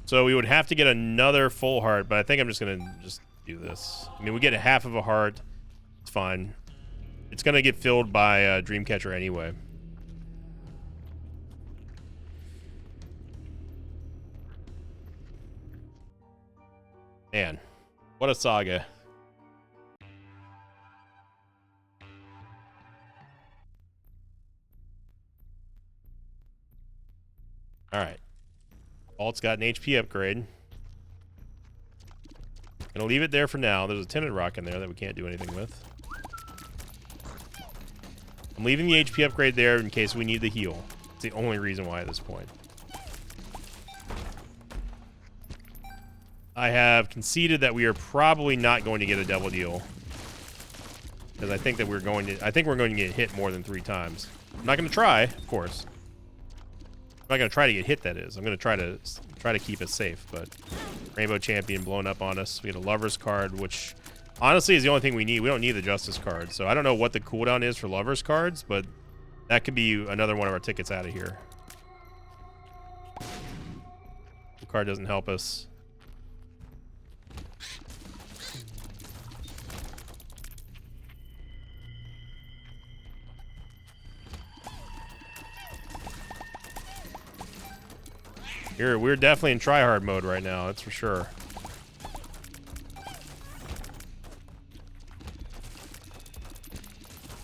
So we would have to get another full heart, but I think I'm just going to do this. I mean, we get a half of a heart. It's fine. It's going to get filled by Dreamcatcher anyway. Man, what a saga. Alright. Alt's got an HP upgrade. Gonna leave it there for now. There's a Tinted Rock in there that we can't do anything with. I'm leaving the HP upgrade there in case we need the heal. It's the only reason why at this point. I have conceded that we are probably not going to get a Devil Deal. Because I think that we're going to get hit more than 3 times. I'm not going to try, of course. I'm not going to try to get hit, that is. I'm going to try to keep it safe, but Rainbow Champion blowing up on us. We get a Lover's card, which honestly is the only thing we need. We don't need the Justice card, so I don't know what the cooldown is for Lover's cards, but that could be another one of our tickets out of here. The card doesn't help us. Here, we're definitely in tryhard mode right now, that's for sure.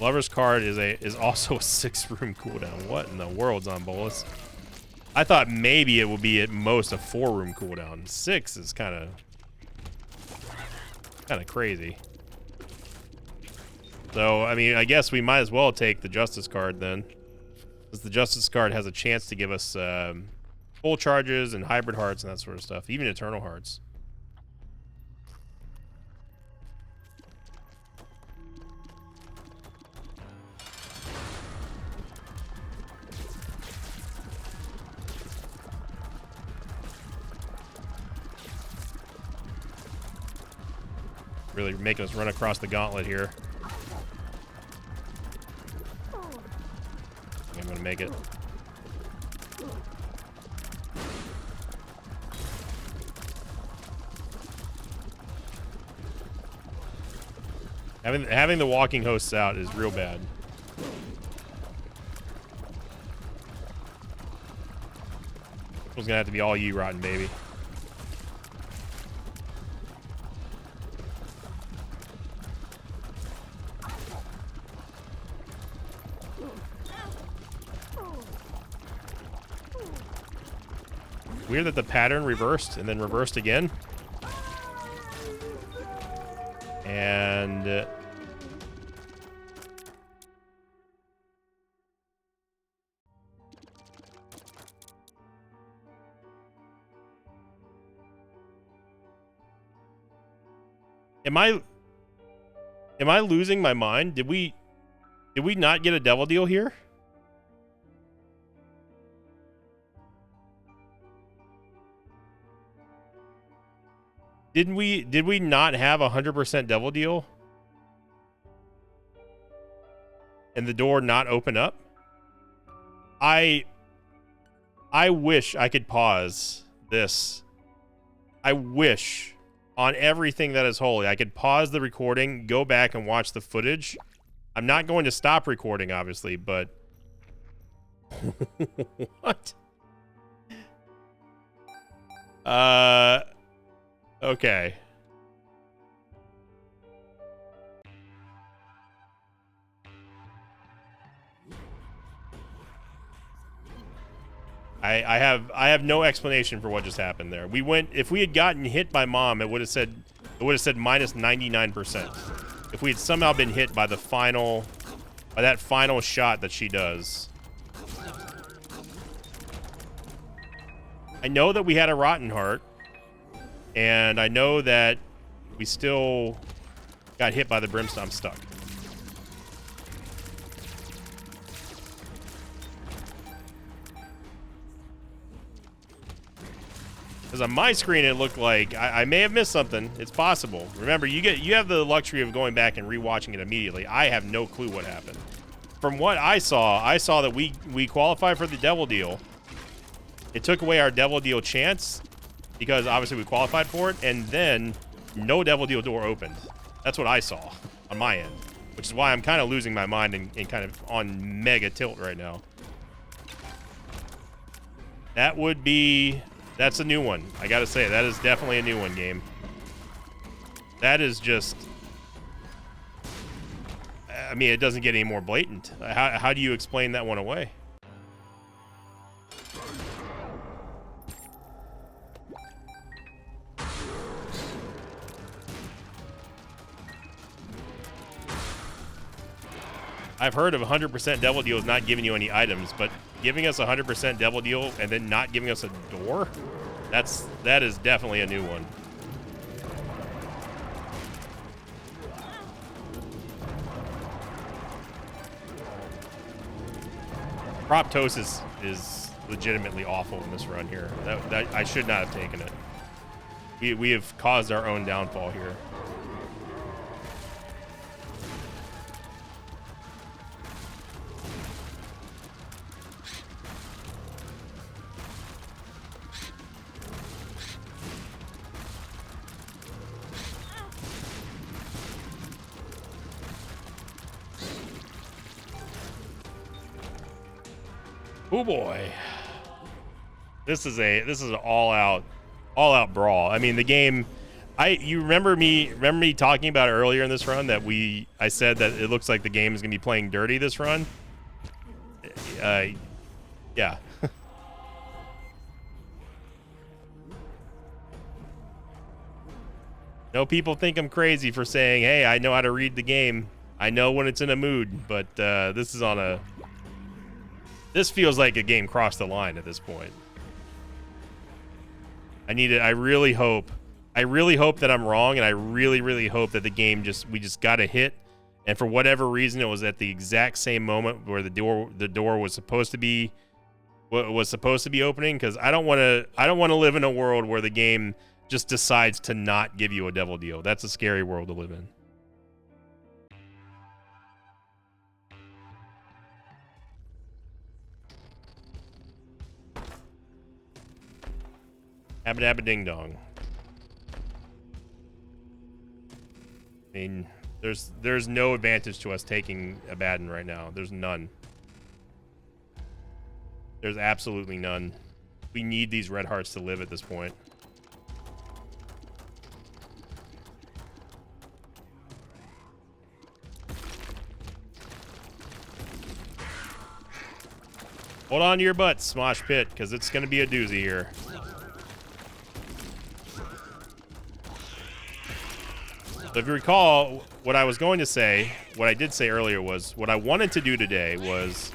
Lover's card is also a 6-room cooldown. What in the world's on Bolas? I thought maybe it would be at most a 4-room cooldown. 6 is kind of crazy. So, I mean, I guess we might as well take the Justice card then, because the Justice card has a chance to give us full charges and hybrid hearts and that sort of stuff, even eternal hearts. Really making us run across the gauntlet here. I'm gonna make it. Having the walking hosts out is real bad. This one's gonna have to be all you, Rotten Baby. Weird that the pattern reversed and then reversed again. And am I losing my mind? Did we not get a Devil Deal here? Did we not have 100% Devil Deal? and the door not open up. I wish I could pause this. I wish on everything that is holy I could pause the recording, go back and watch the footage. I'm not going to stop recording, obviously, but what? Okay. I have no explanation for what just happened there. We went, if we had gotten hit by Mom, it would have said minus 99%. If we had somehow been hit by that final shot that she does. I know that we had a rotten heart, and I know that we still got hit by the brimstone. I'm stuck. Because on my screen, it looked like I may have missed something. It's possible. Remember, you have the luxury of going back and rewatching it immediately. I have no clue what happened. From what I saw that we qualified for the Devil Deal. It took away our Devil Deal chance because obviously we qualified for it, and then no Devil Deal door opened. That's what I saw on my end, which is why I'm kind of losing my mind and kind of on mega tilt right now. That's a new one. I gotta say, that is definitely a new one, game. That is just... I mean, it doesn't get any more blatant. How do you explain that one away? I've heard of 100% Devil Deals not giving you any items, but giving us 100% Devil Deal and then not giving us a door? That is definitely a new one. Proptosis is legitimately awful in this run here. That I should not have taken it. We have caused our own downfall here. Oh boy, this is an all out brawl. I mean, the game. You remember me talking about earlier in this run that I said that it looks like the game is gonna be playing dirty this run. Yeah. No, people think I'm crazy for saying, "Hey, I know how to read the game. I know when it's in a mood," but this is on a. This feels like a game crossed the line at this point. I really hope that I'm wrong, and I really hope that the game we just got a hit, and for whatever reason, it was at the exact same moment where the door was supposed to be opening. Because I don't want to live in a world where the game just decides to not give you a Devil Deal. That's a scary world to live in. Abba dabba ding dong. I mean, there's no advantage to us taking Abaddon right now. There's none. There's absolutely none. We need these red hearts to live at this point. Hold on to your butts, Smosh Pit, because it's going to be a doozy here. So if you recall, what I was going to say, what I did say earlier was, what I wanted to do today was,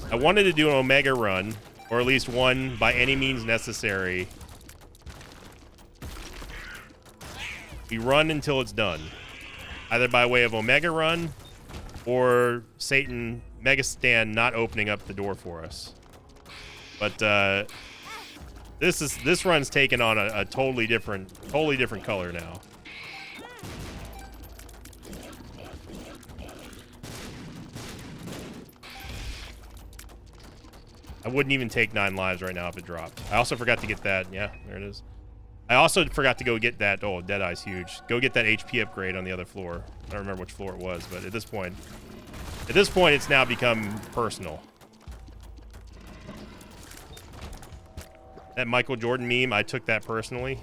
I wanted to do an Omega run, or at least one by any means necessary. We run until it's done. Either by way of Omega run, or Satan Mega Stand not opening up the door for us. But this run's taken on a totally different color now. I wouldn't even take 9 lives right now if it dropped. I also forgot to get that. Yeah, there it is. I also forgot to go get that. Oh, Deadeye's huge. Go get that HP upgrade on the other floor. I don't remember which floor it was, but at this point, it's now become personal. That Michael Jordan meme, I took that personally.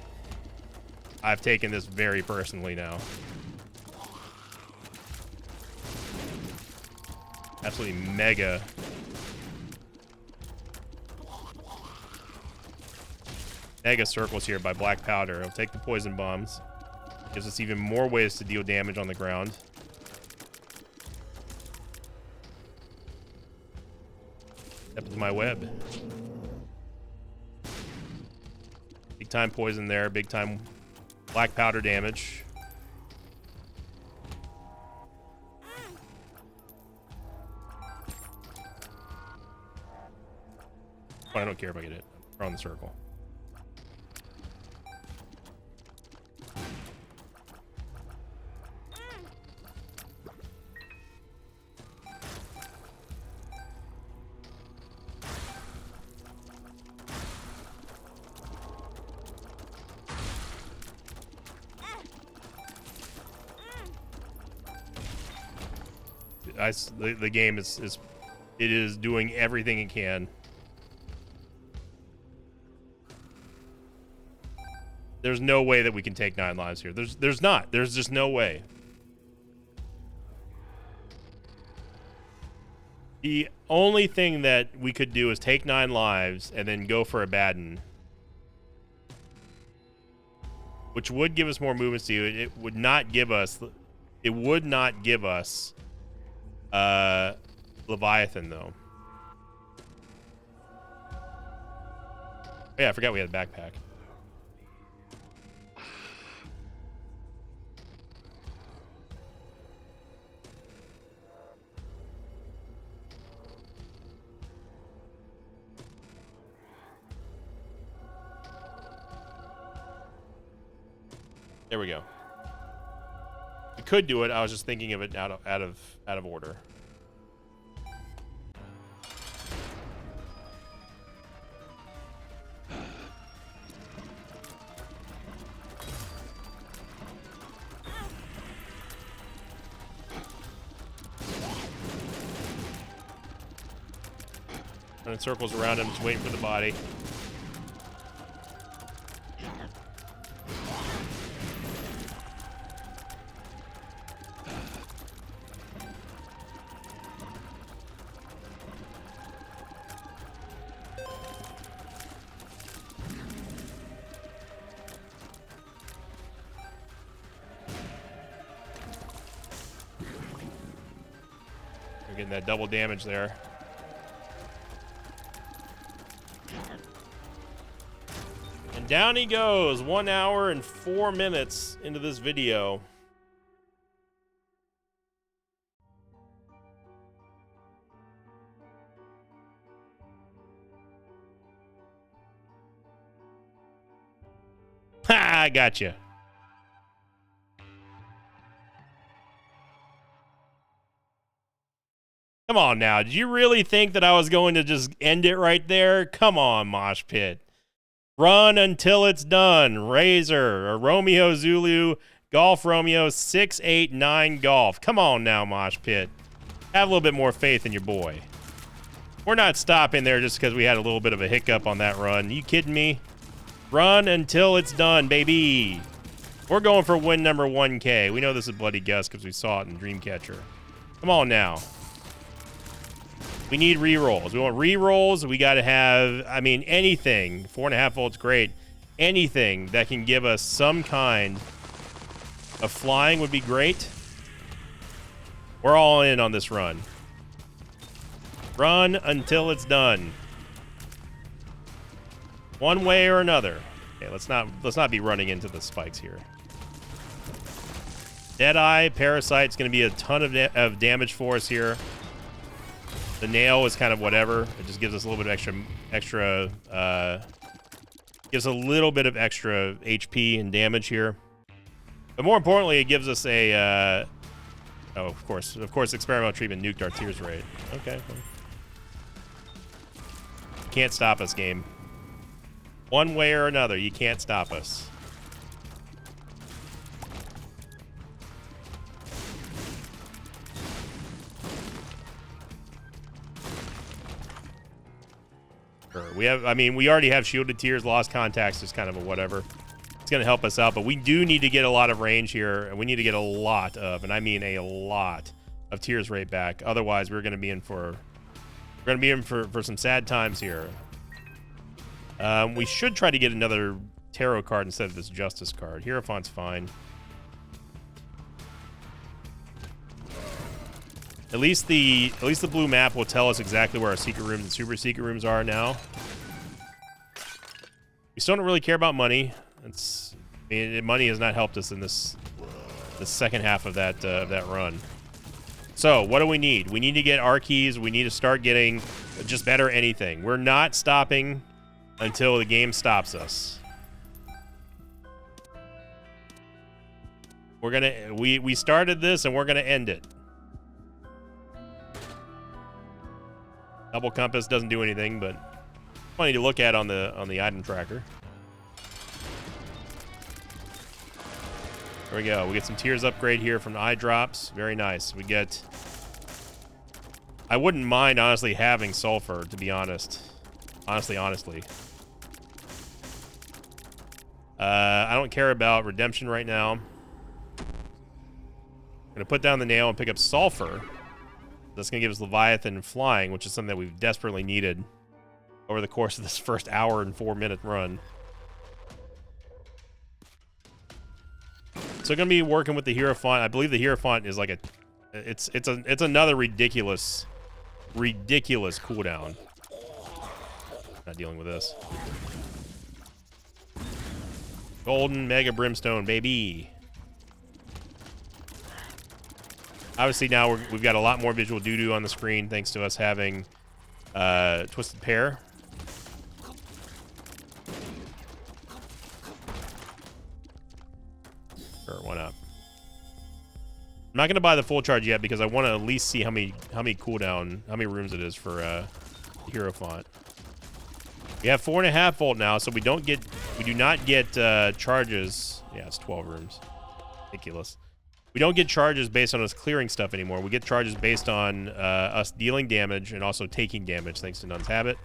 I've taken this very personally now. Absolutely mega. Mega circles here by Black Powder. It'll take the poison bombs. Gives us even more ways to deal damage on the ground. Step into my web. Big time poison there. Big time Black Powder damage. I don't care if I get it. Around the circle. The game is doing everything it can. There's no way that we can take 9 lives here. There's just no way. The only thing that we could do is take 9 lives and then go for Abaddon, which would give us more movement speed. It would not give us. It would not give us Leviathan though. Yeah, I forgot we had a backpack. There we go. We could do it. I was just thinking of it out of order. Running circles around him, just waiting for the body. We're getting that double damage there. And down he goes, 1 hour and 4 minutes into this video. Ha, I gotcha. Come on now. Did you really think that I was going to just end it right there? Come on, Mosh Pit. Run until it's done. Razor or Romeo Zulu, Golf Romeo 689 Golf. Come on now, Mosh Pit. Have a little bit more faith in your boy. We're not stopping there just because we had a little bit of a hiccup on that run. You kidding me? Run until it's done, baby. We're going for win number 1K. We know this is Bloody Gus because we saw it in Dreamcatcher. Come on now. We need rerolls. We want rerolls. We got to have, I mean, anything. 4.5 volts, great. Anything that can give us some kind of flying would be great. We're all in on this run. Run until it's done. One way or another. Okay, let's not be running into the spikes here. Deadeye, Parasite's going to be a ton of damage for us here. The nail is kind of whatever. It just gives us a little bit of extra gives a little bit of extra HP and damage here. But more importantly, it gives us a oh, of course, experimental treatment nuked our tears rate. Okay. can't stop us, game. One way or another, you can't stop us. We already have shielded tiers, lost contacts, just kind of a whatever. It's going to help us out, but we do need to get a lot of range here, and we need to get a lot of, and I mean a lot of tiers right back. Otherwise, we're going to be in for some sad times here. We should try to get another tarot card instead of this justice card. Hierophant's fine. At least the blue map will tell us exactly where our secret rooms and super secret rooms are now. We still don't really care about money. Money has not helped us in the second half of that run. So what do we need? We need to get our keys. We need to start getting just better anything. We're not stopping until the game stops us. We started this and we're gonna end it. Double compass doesn't do anything, but funny to look at on the item tracker. There we go. We get some tiers upgrade here from the eye drops. Very nice. We get. I wouldn't mind honestly having sulfur, to be honest. Honestly. I don't care about redemption right now. I'm gonna put down the nail and pick up sulfur. That's going to give us Leviathan and flying, which is something that we've desperately needed over the course of this first hour and 4-minute run. So going to be working with the Hierophant. I believe the Hierophant is like it's another ridiculous cooldown. Not dealing with this. Golden Mega Brimstone, baby. Obviously now we've got a lot more visual doo-doo on the screen thanks to us having Twisted Pair. Sure, why not? I'm not gonna buy the full charge yet because I want to at least see how many rooms it is for Hierophant. We have 4.5 volt now, so we do not get charges. Yeah, it's 12 rooms. Ridiculous. We don't get charges based on us clearing stuff anymore. We get charges based on us dealing damage and also taking damage, thanks to Nun's Habit.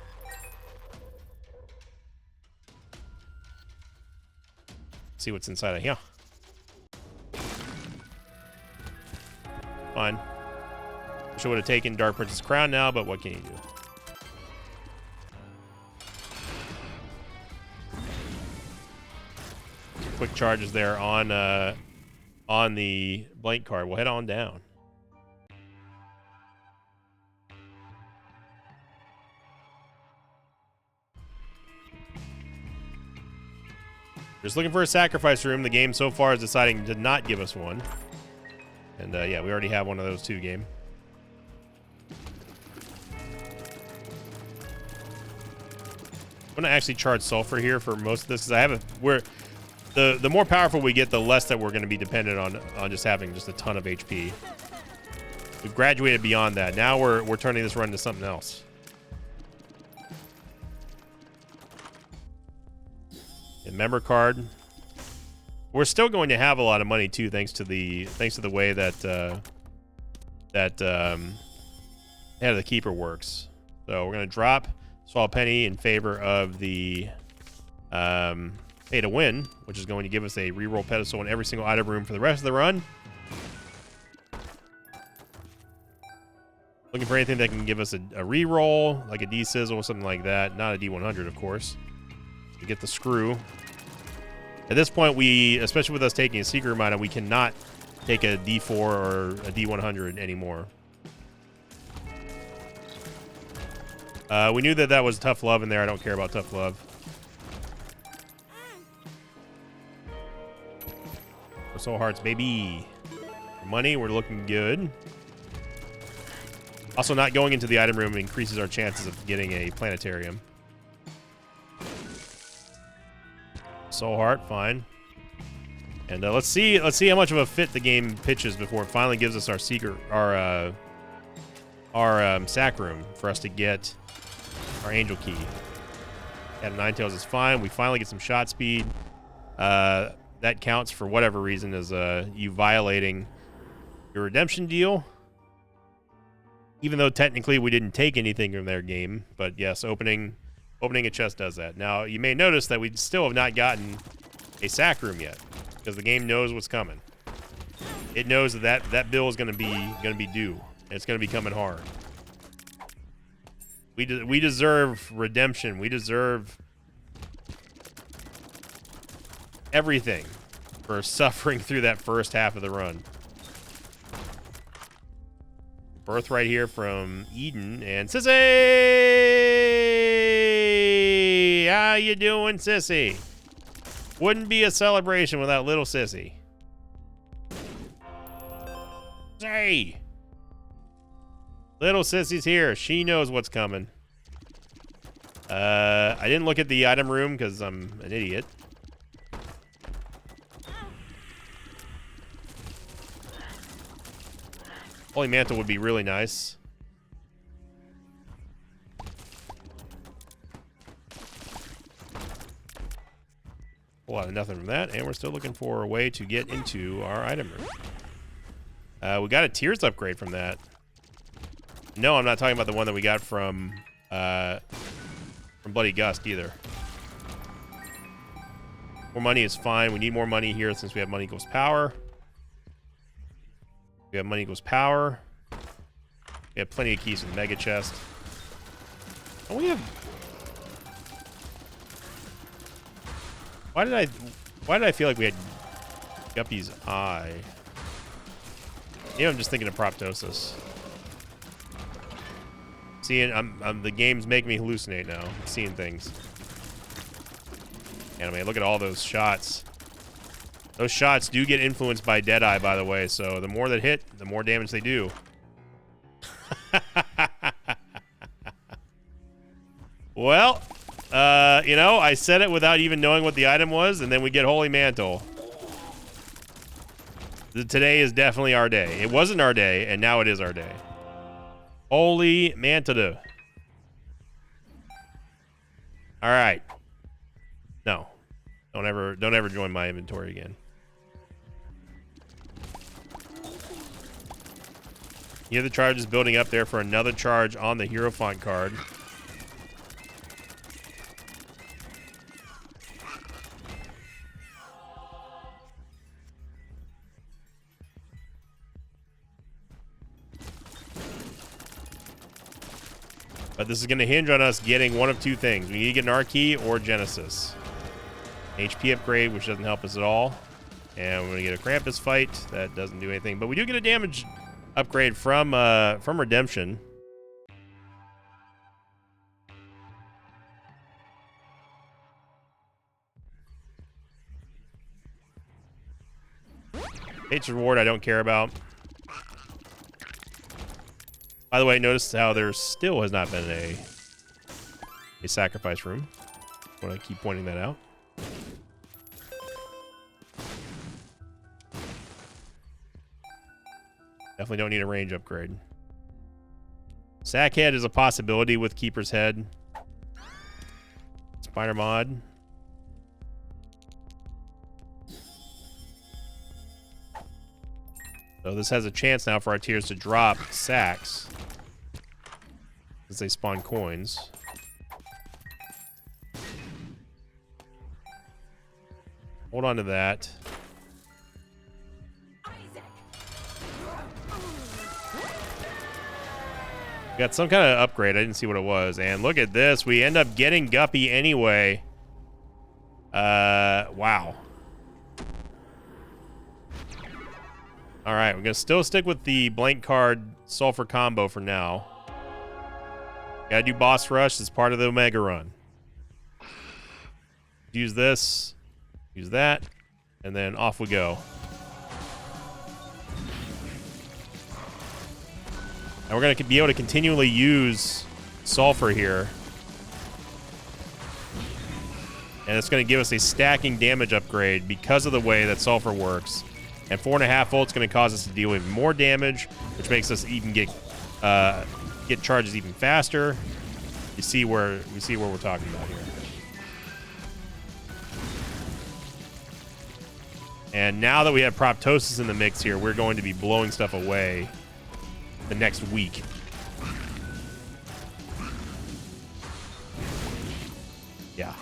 Let's see what's inside of here. Fine. Wish I would have taken Dark Princess Crown now, but what can you do? Quick charges there on the blank card. We'll head on down. Just looking for a sacrifice room. The game so far is deciding to not give us one. And yeah, we already have one of those 2 game. I'm gonna actually charge sulfur here for most of this because the more powerful we get, the less that we're going to be dependent on just having just a ton of HP. We've graduated beyond that. Now we're turning this run into something else. And member card. We're still going to have a lot of money too, thanks to the way that Head of the Keeper works. So we're going to drop Swallow Penny in favor of the Pay to Win, which is going to give us a reroll pedestal in every single item room for the rest of the run. Looking for anything that can give us a reroll, like a D-Sizzle or something like that. Not a D100, of course. We get the screw. At this point, especially with us taking a secret room item, we cannot take a D4 or a D100 anymore. We knew that was tough love in there. I don't care about tough love. Soul Hearts, baby. For money, we're looking good. Also, not going into the item room increases our chances of getting a planetarium. Soul Heart, fine. And let's see how much of a fit the game pitches before it finally gives us our secret, our sack room for us to get our Angel Key. Cat of Ninetales is fine. We finally get some shot speed. That counts for whatever reason as you violating your redemption deal. Even though technically we didn't take anything from their game. But yes, opening a chest does that. Now, you may notice that we still have not gotten a sack room yet. Because the game knows what's coming. It knows that bill is going to be due. It's going to be coming hard. We deserve redemption. We deserve everything for suffering through that first half of the run. Birthright here from Eden and Sissy. How you doing, Sissy? Wouldn't be a celebration without little Sissy. Hey. Little Sissy's here. She knows what's coming. I didn't look at the item room because I'm an idiot. Holy Mantle would be really nice. A lot of nothing from that, and we're still looking for a way to get into our item room. We got a Tears upgrade from that. No, I'm not talking about the one that we got from Bloody Gust either. More money is fine. We need more money here since we have money equals power. We have money equals power. We have plenty of keys in the mega chest. Oh, we have. Why did I feel like we had Guppy's eye? Maybe I'm just thinking of Proptosis. Seeing, the game's making me hallucinate now. I'm seeing things. And I mean, look at all those shots. Those shots do get influenced by Deadeye, by the way. So the more that hit, the more damage they do. Well, you know, I said it without even knowing what the item was, and then we get Holy Mantle. Today is definitely our day. It wasn't our day, and now it is our day. Holy Mantle. All right. No. Don't ever join my inventory again. You have the charges building up there for another charge on the Hierophant card. But this is going to hinge on us getting one of two things. We need to get an R-Key or Genesis. HP upgrade, which doesn't help us at all. And we're going to get a Krampus fight. That doesn't do anything. But we do get a damage upgrade from Redemption. Fate's Reward I don't care about. By the way, notice how there still has not been a sacrifice room. I want to keep pointing that out. Definitely don't need a range upgrade. Sackhead is a possibility with Keeper's Head. Spider Mod. So this has a chance now for our tiers to drop sacks. As they spawn coins. Hold on to that. Got some kind of upgrade. I didn't see what it was. And look at this. We end up getting Guppy anyway. Wow. Alright, we're going to still stick with the blank card Sulfur combo for now. Gotta do Boss Rush as part of the Omega run. Use this. Use that. And then off we go. And we're going to be able to continually use Sulfur here. And it's going to give us a stacking damage upgrade because of the way that Sulfur works. And 4.5 volts going to cause us to deal with more damage, which makes us even get charges even faster. You see where we're talking about here. And now that we have Proptosis in the mix here, we're going to be blowing stuff away the next week. Yeah.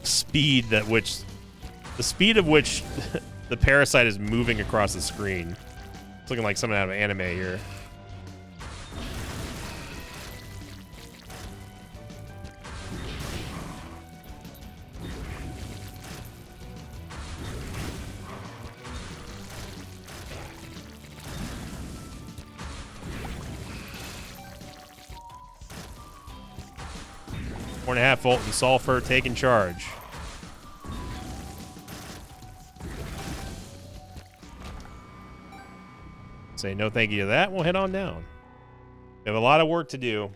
The speed of which the parasite is moving across the screen. It's looking like something out of anime here. Four and a half volt and sulfur taking charge. Say no thank you to that. We'll head on down. We have a lot of work to do.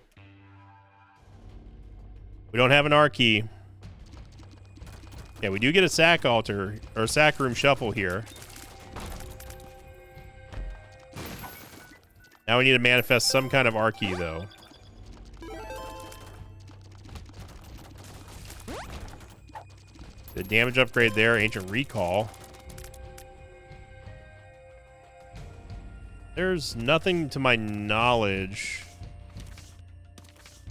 We don't have an R key. Yeah, we do get a sack altar or sack room shuffle here. Now we need to manifest some kind of R key though. The damage upgrade there, Ancient Recall. There's nothing to my knowledge.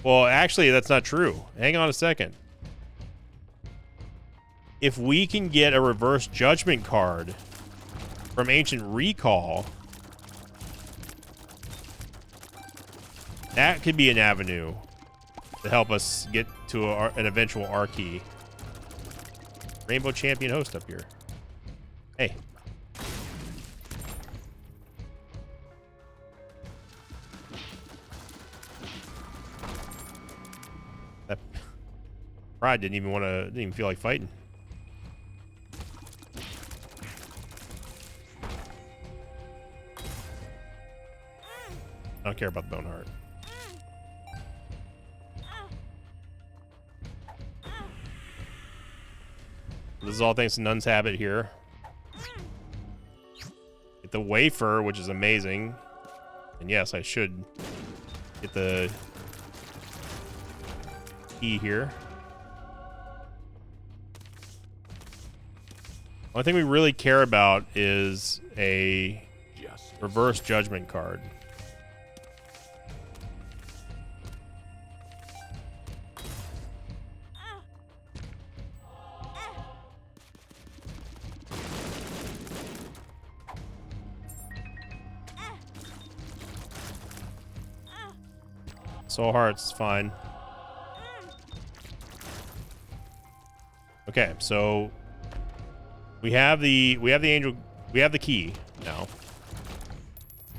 Well, actually, that's not true. Hang on a second. If we can get a Reverse Judgment card from Ancient Recall, that could be an avenue to help us get to an eventual R key. Rainbow Champion host up here. Hey. That Pride didn't even feel like fighting. I don't care about the Bone Heart. This is all thanks to Nun's Habit here. Get the wafer, which is amazing. And yes, I should get the key here. Only thing we really care about is a Reverse Judgment card. Soul Heart's fine. Okay, so we have the key now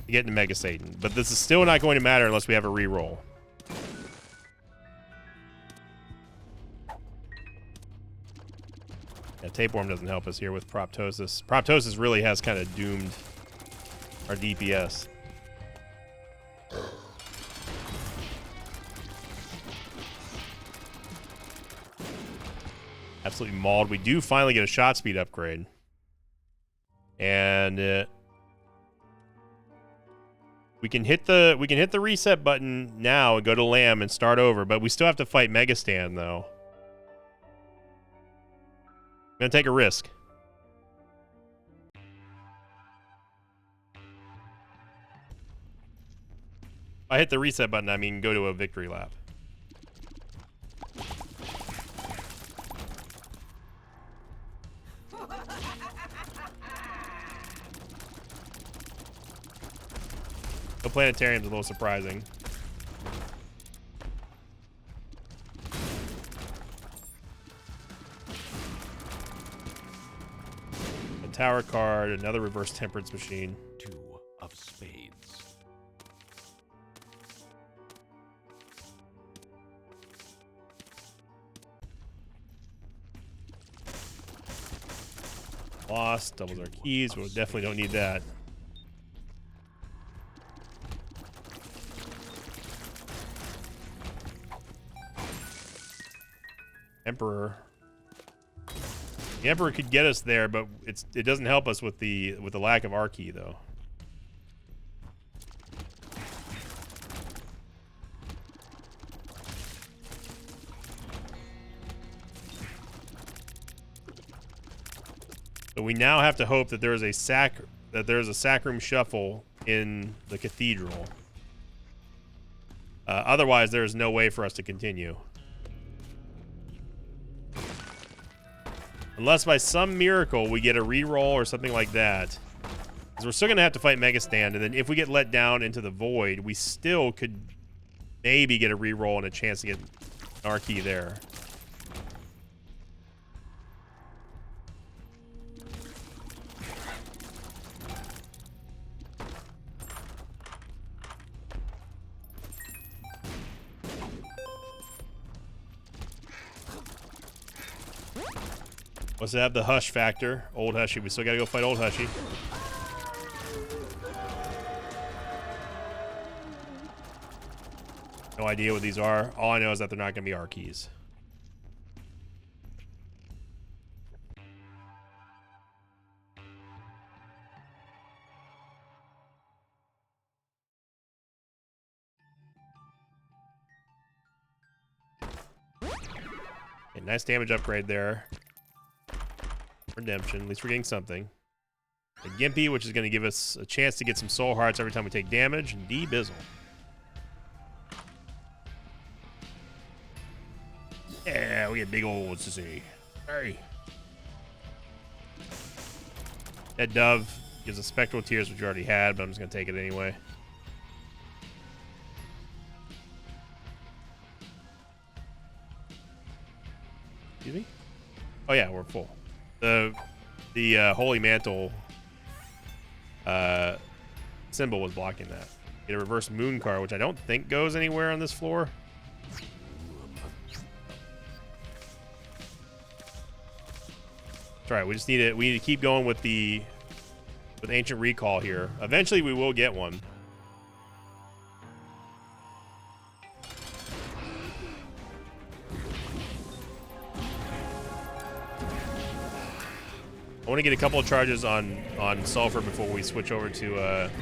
to get into Mega Satan, but this is still not going to matter unless we have a reroll. Yeah, Tapeworm doesn't help us here with Proptosis. Proptosis really has kind of doomed our DPS. Absolutely mauled. We do finally get a shot speed upgrade. And we can hit the reset button now and go to Lamb and start over, but we still have to fight Megastan though. I'm gonna take a risk. If I hit the reset button, I mean go to a victory lap. The planetarium's a little surprising. A tower card, another reverse temperance machine. 2 of spades. Lost, doubles our keys. We definitely don't need that. Emperor. The Emperor could get us there, but it doesn't help us with the lack of R key though. So we now have to hope that there is a sack room shuffle in the cathedral. Otherwise, there is no way for us to continue. Unless by some miracle we get a reroll or something like that. Because we're still going to have to fight Mega Stand, and then if we get let down into the void, we still could maybe get a reroll and a chance to get an R-key there. Let's have the Hush factor. Old Hushy. We still gotta go fight Old Hushy. No idea what these are. All I know is that they're not gonna be our keys. Okay, nice damage upgrade there. Redemption. At least we're getting something. A Gimpy, which is going to give us a chance to get some soul hearts every time we take damage. And D-Bizzle. Yeah, we get big old sissy. Hey. That Dove gives us Spectral Tears, which you already had, but I'm just going to take it anyway. Excuse me? Oh yeah, we're full. The Holy Mantle symbol was blocking that. Get a reverse moon card, which I don't think goes anywhere on this floor. That's right. We just need it. We need to keep going with Ancient Recall here. Eventually, we will get one. I want to get a couple of charges on Sulfur before we switch over to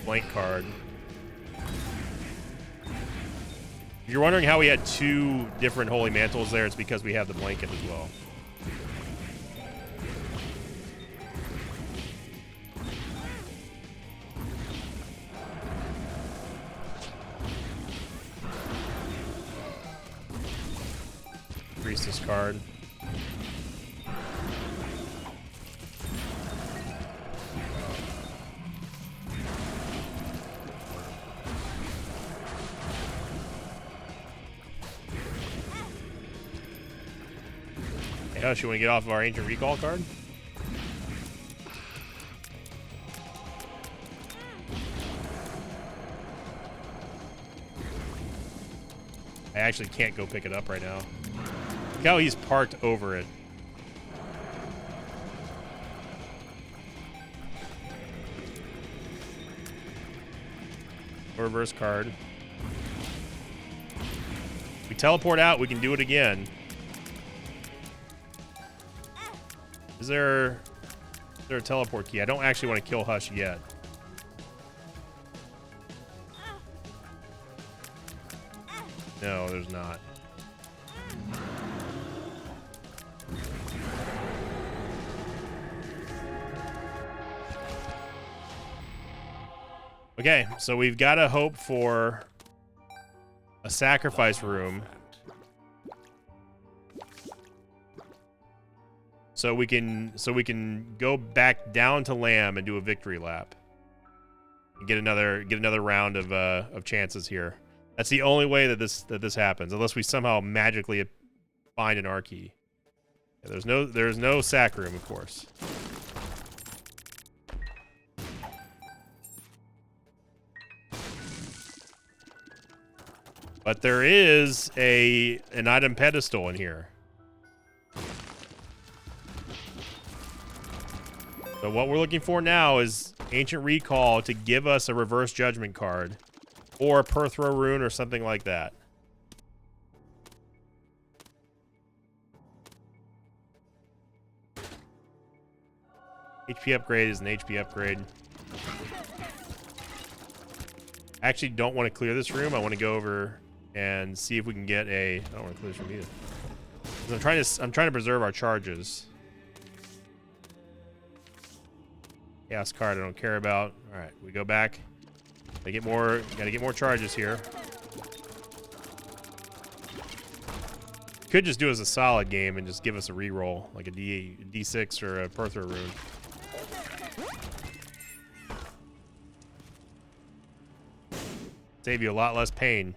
Blank Card. If you're wondering how we had two different Holy Mantles there, it's because we have the Blanket as well. Priestess card. Should we want to get off of our Ancient Recall card? I actually can't go pick it up right now. Look how he's parked over it. Reverse card. We teleport out, we can do it again. Is there a teleport key? I don't actually want to kill Hush yet. No, there's not. Okay, so we've got to hope for a sacrifice room. So we can go back down to Lamb and do a victory lap. And get another round of chances here. That's the only way that this happens, unless we somehow magically find an R key. Yeah, there's no sack room, of course. But there is an item pedestal in here. So what we're looking for now is Ancient Recall to give us a Reverse Judgment card. Or a Perthro Rune or something like that. HP upgrade is an HP upgrade. I actually don't want to clear this room. I want to go over and see if we can get a... I don't want to clear this room either. I'm trying to preserve our charges. Chaos card I don't care about. All right, we go back. Gotta get more charges here. Could just do as a solid game and just give us a reroll, like a D6 or a Perthra rune. Save you a lot less pain.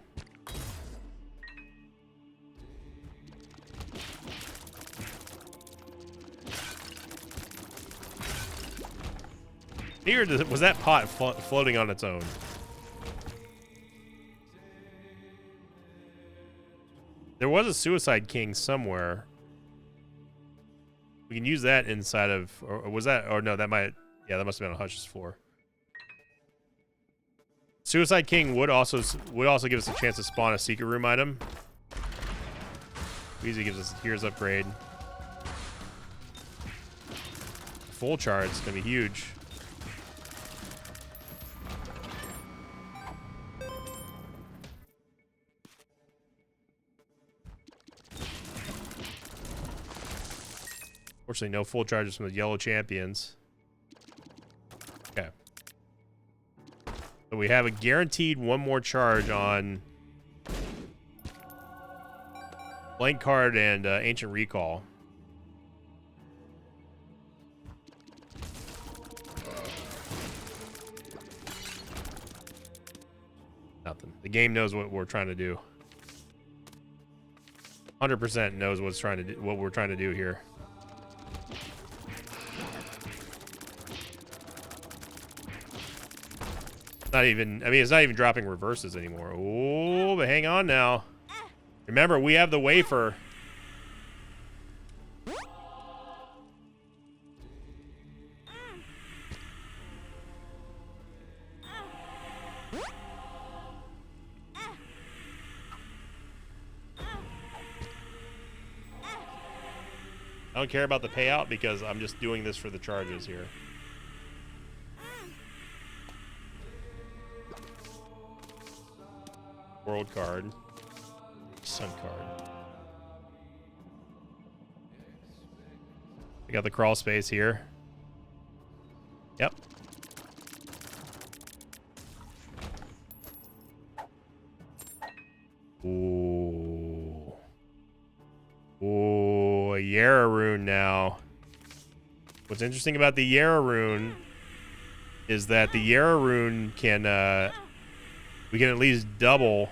Here, was that pot floating on its own? There was a Suicide King somewhere. We can use that inside of, or was that? Or no, that might. Yeah, that must have been on Hush's floor. Suicide King would also give us a chance to spawn a secret room item. Easy gives us a Tears upgrade. Full charge is gonna be huge. Fortunately, no full charges from the yellow champions. Okay. So we have a guaranteed one more charge on Blank Card and Ancient Recall. Nothing. The game knows what we're trying to do. 100% knows what we're trying to do here. Not even, I mean, it's not even dropping reverses anymore. Oh, but hang on now. Remember, we have the wafer. I don't care about the payout because I'm just doing this for the charges here. World card. Sun card. We got the crawl space here. Yep. Ooh. Ooh, a Yara rune now. What's interesting about the Yara rune is that the Yara rune can, we can at least double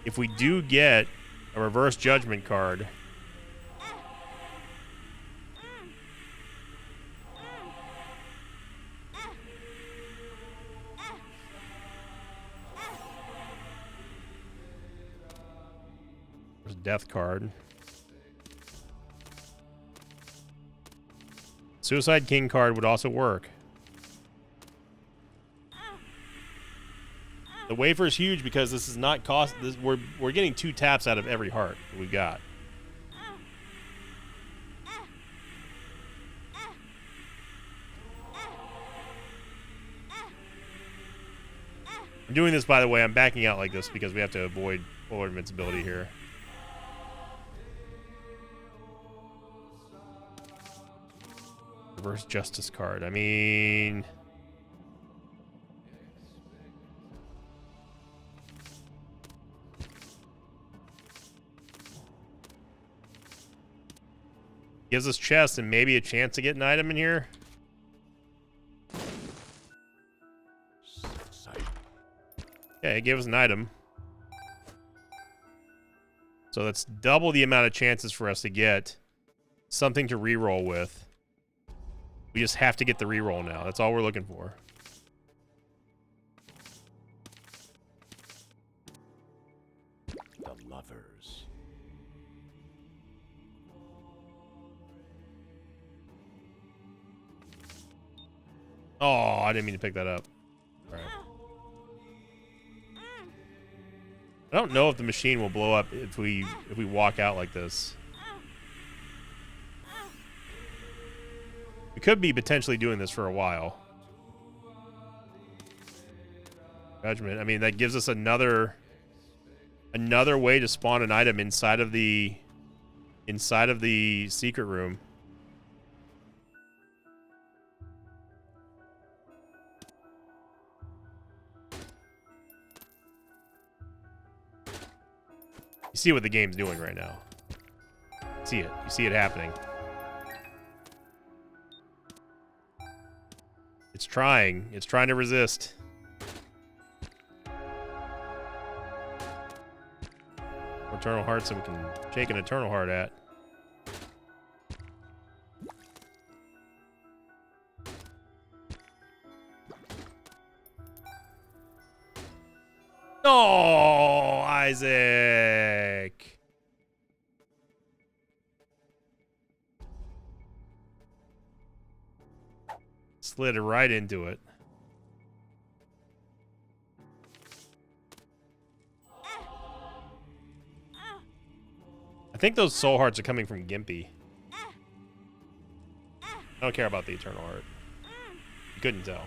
if we do get a reverse judgment card. There's a death card. Suicide King card would also work. The wafer is huge because this is not cost. We're getting 2 taps out of every heart that we've got. I'm doing this, by the way. I'm backing out like this because we have to avoid full invincibility here. Reverse Justice card. I mean, gives us chest and maybe a chance to get an item in here. Okay, it gave us an item. So that's double the amount of chances for us to get something to reroll with. We just have to get the reroll now. That's all we're looking for. The lovers. Oh, I didn't mean to pick that up. All right. I don't know if the machine will blow up if we walk out like this. We could be potentially doing this for a while. Judgment. I mean, that gives us another way to spawn an item inside of the secret room. You see what the game's doing right now. See it. You see it happening. It's trying. It's trying to resist. Eternal Heart, so we can shake an Eternal Heart at. Oh, Isaac. Slid right into it. I think those soul hearts are coming from Gimpy. I don't care about the Eternal Heart. You couldn't tell.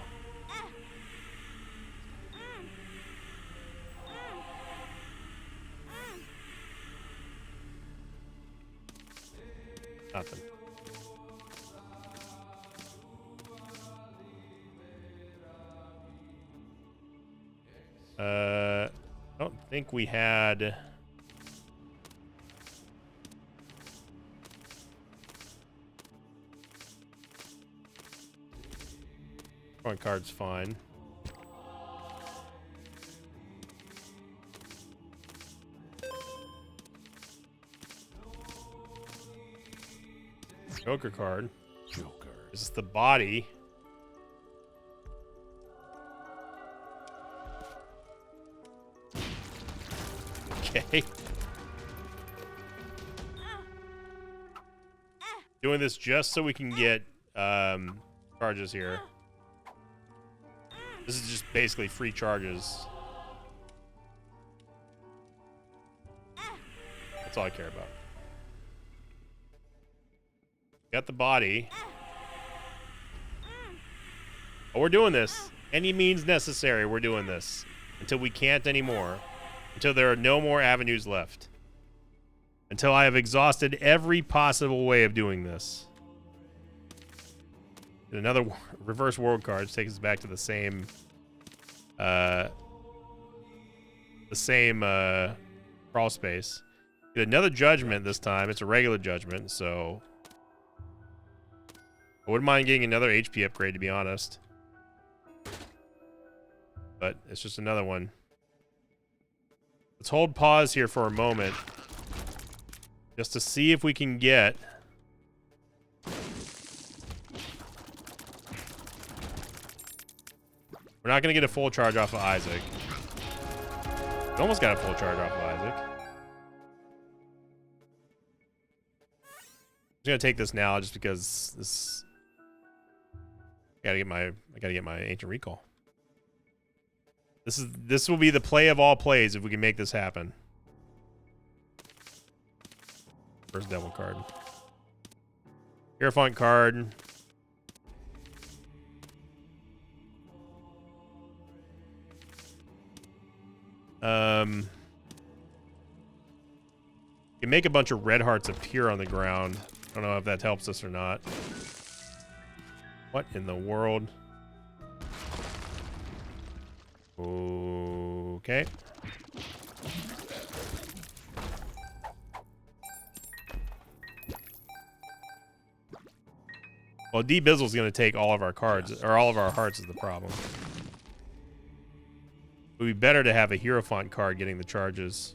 Nothing. I don't think we had... Front card's fine. Joker card. Joker. This is the body. Okay. Doing this just so we can get charges here. This is just basically free charges. That's all I care about. Got the body. Oh, we're doing this. Any means necessary, we're doing this. Until we can't anymore. Until there are no more avenues left. Until I have exhausted every possible way of doing this. And another reverse world card takes us back to the same crawl space. Get another judgment this time. It's a regular judgment, so I wouldn't mind getting another HP upgrade, to be honest. But it's just another one. Let's hold pause here for a moment. Just to see if we can get... We're not going to get a full charge off of Isaac. We almost got a full charge off of Isaac. I'm going to take this now just because this... I gotta get my Ancient Recall. This will be the play of all plays if we can make this happen. First devil card. Hierophant card. You can make a bunch of red hearts appear on the ground. I don't know if that helps us or not. What in the world? Okay. Well, D Bizzle's gonna take all of our cards, or all of our hearts is the problem. It would be better to have a Hierophant card getting the charges.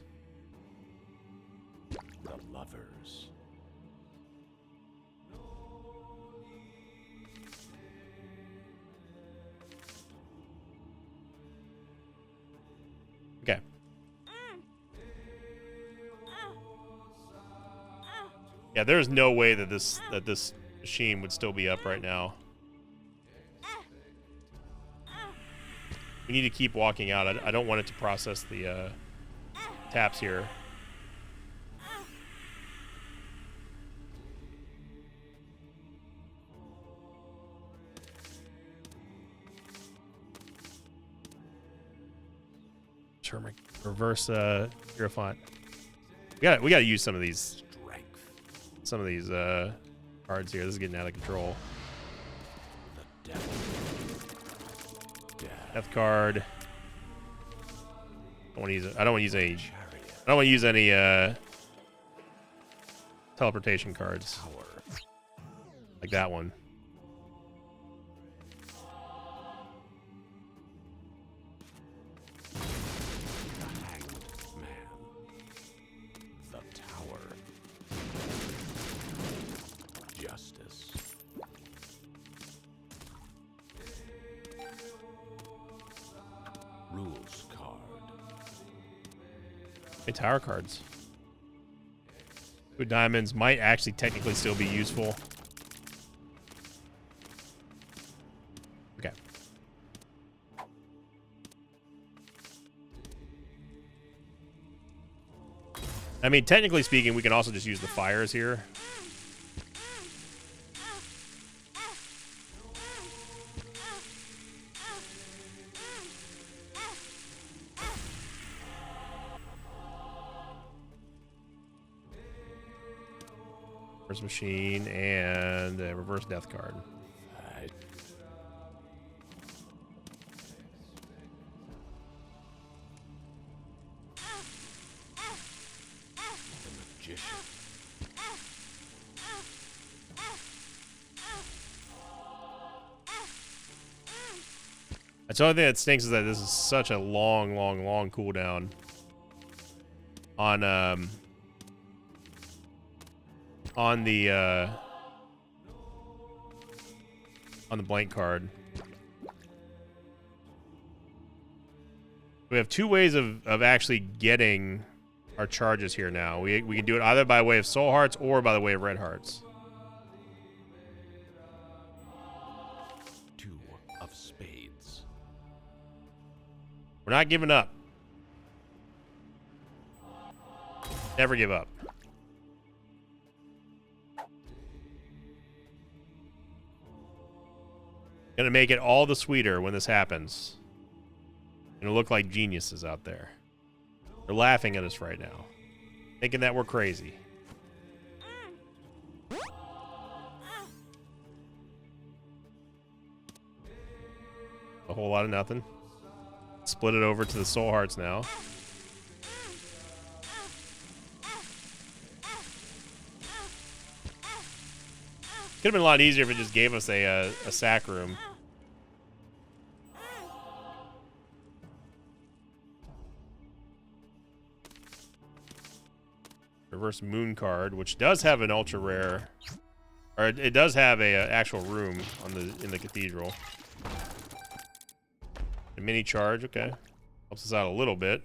The lovers. Okay. Yeah, there's no way that this machine would still be up right now. We need to keep walking out. I don't want it to process the taps here. Turmeric. Reverse Hierophant. We gotta use some of these cards here. This is getting out of control. The devil. Death card. I don't want to use any Chariot. I don't want to use any teleportation cards. Like that one. The tower. Justice. Rules card. Hey, tower cards. Two diamonds might actually technically still be useful. Okay. I mean, technically speaking, we can also just use the fires here. Reverse machine and a reverse death card. I the magician. That's the only thing that stinks is that this is such a long cooldown on the blank card. We have two ways of actually getting our charges here now. We can do it either by way of soul hearts or by the way of red hearts. Two of spades. We're not giving up. Never give up. Gonna make it all the sweeter when this happens. Gonna look like geniuses out there. They're laughing at us right now, thinking that we're crazy. A whole lot of nothing. Split it over to the soul hearts now. Could have been a lot easier if it just gave us a sack room. Reverse moon card, which does have an ultra rare, or it does have a actual room on in the cathedral. A mini charge, okay, helps us out a little bit.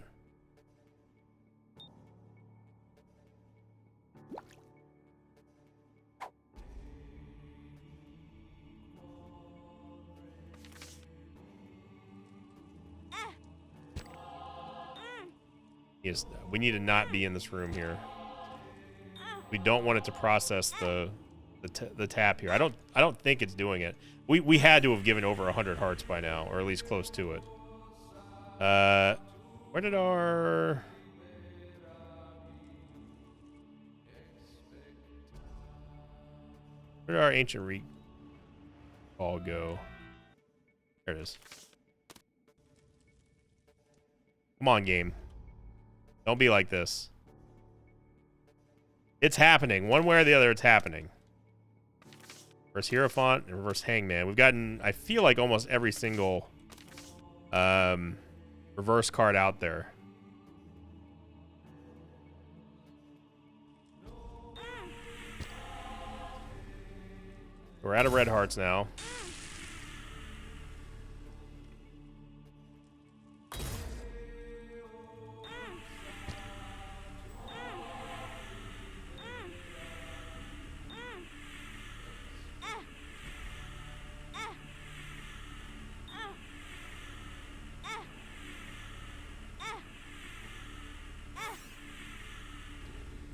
Yes, we need to not be in this room here. We don't want it to process the tap here. I don't think it's doing it. We had to have given over 100 hearts by now, or at least close to it. Where did our ancient recall go? There it is. Come on, game. Don't be like this. It's happening. One way or the other, it's happening. Reverse Hierophant and reverse Hangman. We've gotten, I feel like, almost every single reverse card out there. We're out of red hearts now.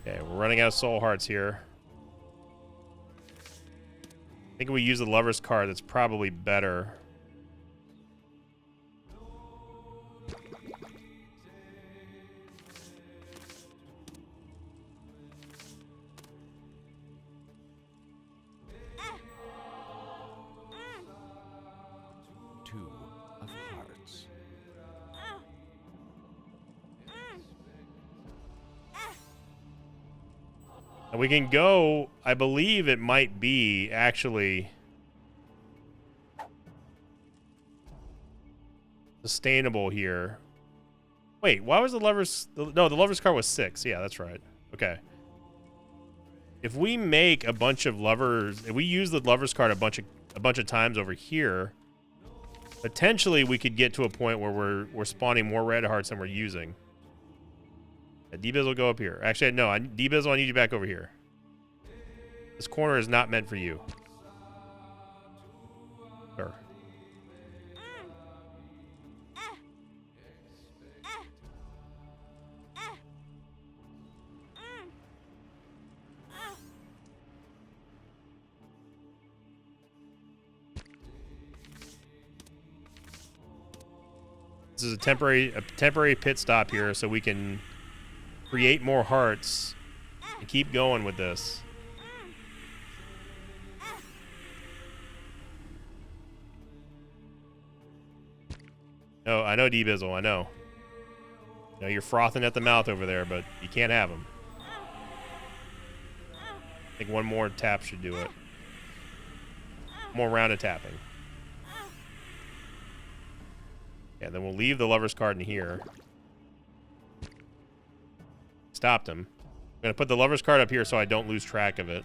Okay, we're running out of soul hearts here. I think if we use the lover's card, that's probably better. Two of hearts. And we can go, I believe it might be actually sustainable here. Wait, why was the lovers? No, the lovers card was 6. Yeah, that's right. Okay. If we make a bunch of lovers, if we use the lovers card a bunch of times over here, potentially we could get to a point where we're spawning more red hearts than we're using. Yeah, D-Biz will go up here. Actually, no, D-Biz, I need you back over here. This corner is not meant for you. Sure. This is a temporary pit stop here, so we can create more hearts and keep going with this. Oh, I know, D-Bizzle, I know. You know, you're frothing at the mouth over there, but you can't have them. I think one more tap should do it. More round of tapping. Yeah, then we'll leave the lover's card in here. Stopped him. I'm going to put the lover's card up here so I don't lose track of it.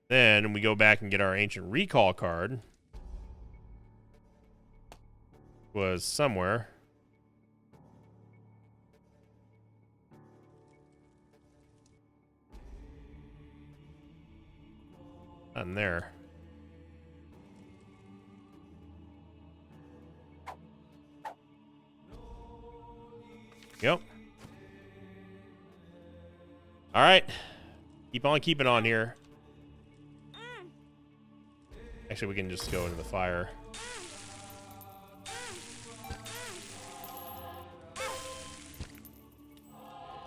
Then we go back and get our ancient recall card. Was somewhere. Not in there. Yep. All right. Keep on keeping on here. Actually, we can just go into the fire.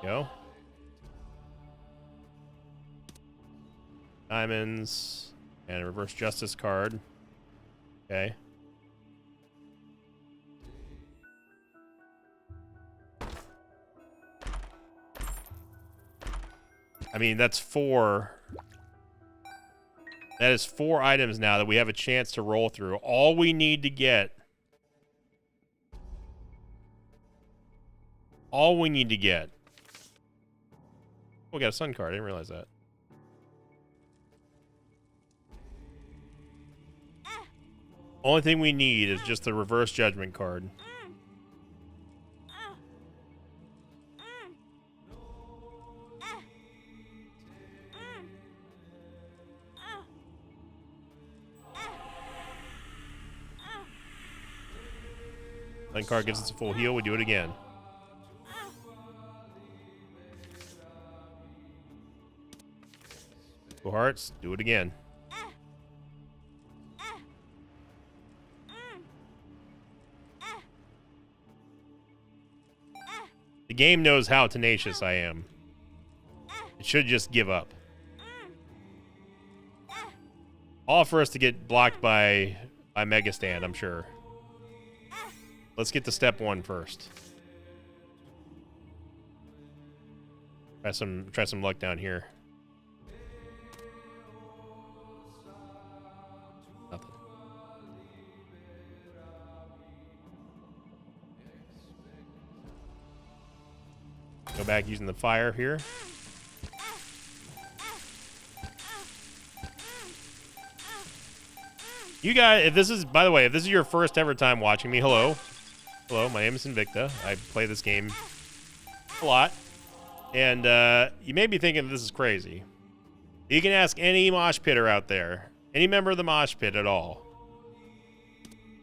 Go. Diamonds and a reverse justice card. Okay. I mean, that's 4. That is 4 items now that we have a chance to roll through. All we need to get. All we need to get. Oh, we got a sun card. I didn't realize that. Only thing we need is just the reverse judgment card. Sun card gives us a full heal. We do it again. Two hearts. Do it again. The game knows how tenacious I am. It should just give up. All for us to get blocked by Mega Stand, I'm sure. Let's get to step 1 first. Try some luck down here. Nothing. Go back using the fire here. You guys, if this is, by the way, if this is your first ever time watching me, hello. Hello, my name is Invicta. I play this game a lot. And you may be thinking this is crazy. You can ask any mosh pitter out there, any member of the mosh pit at all.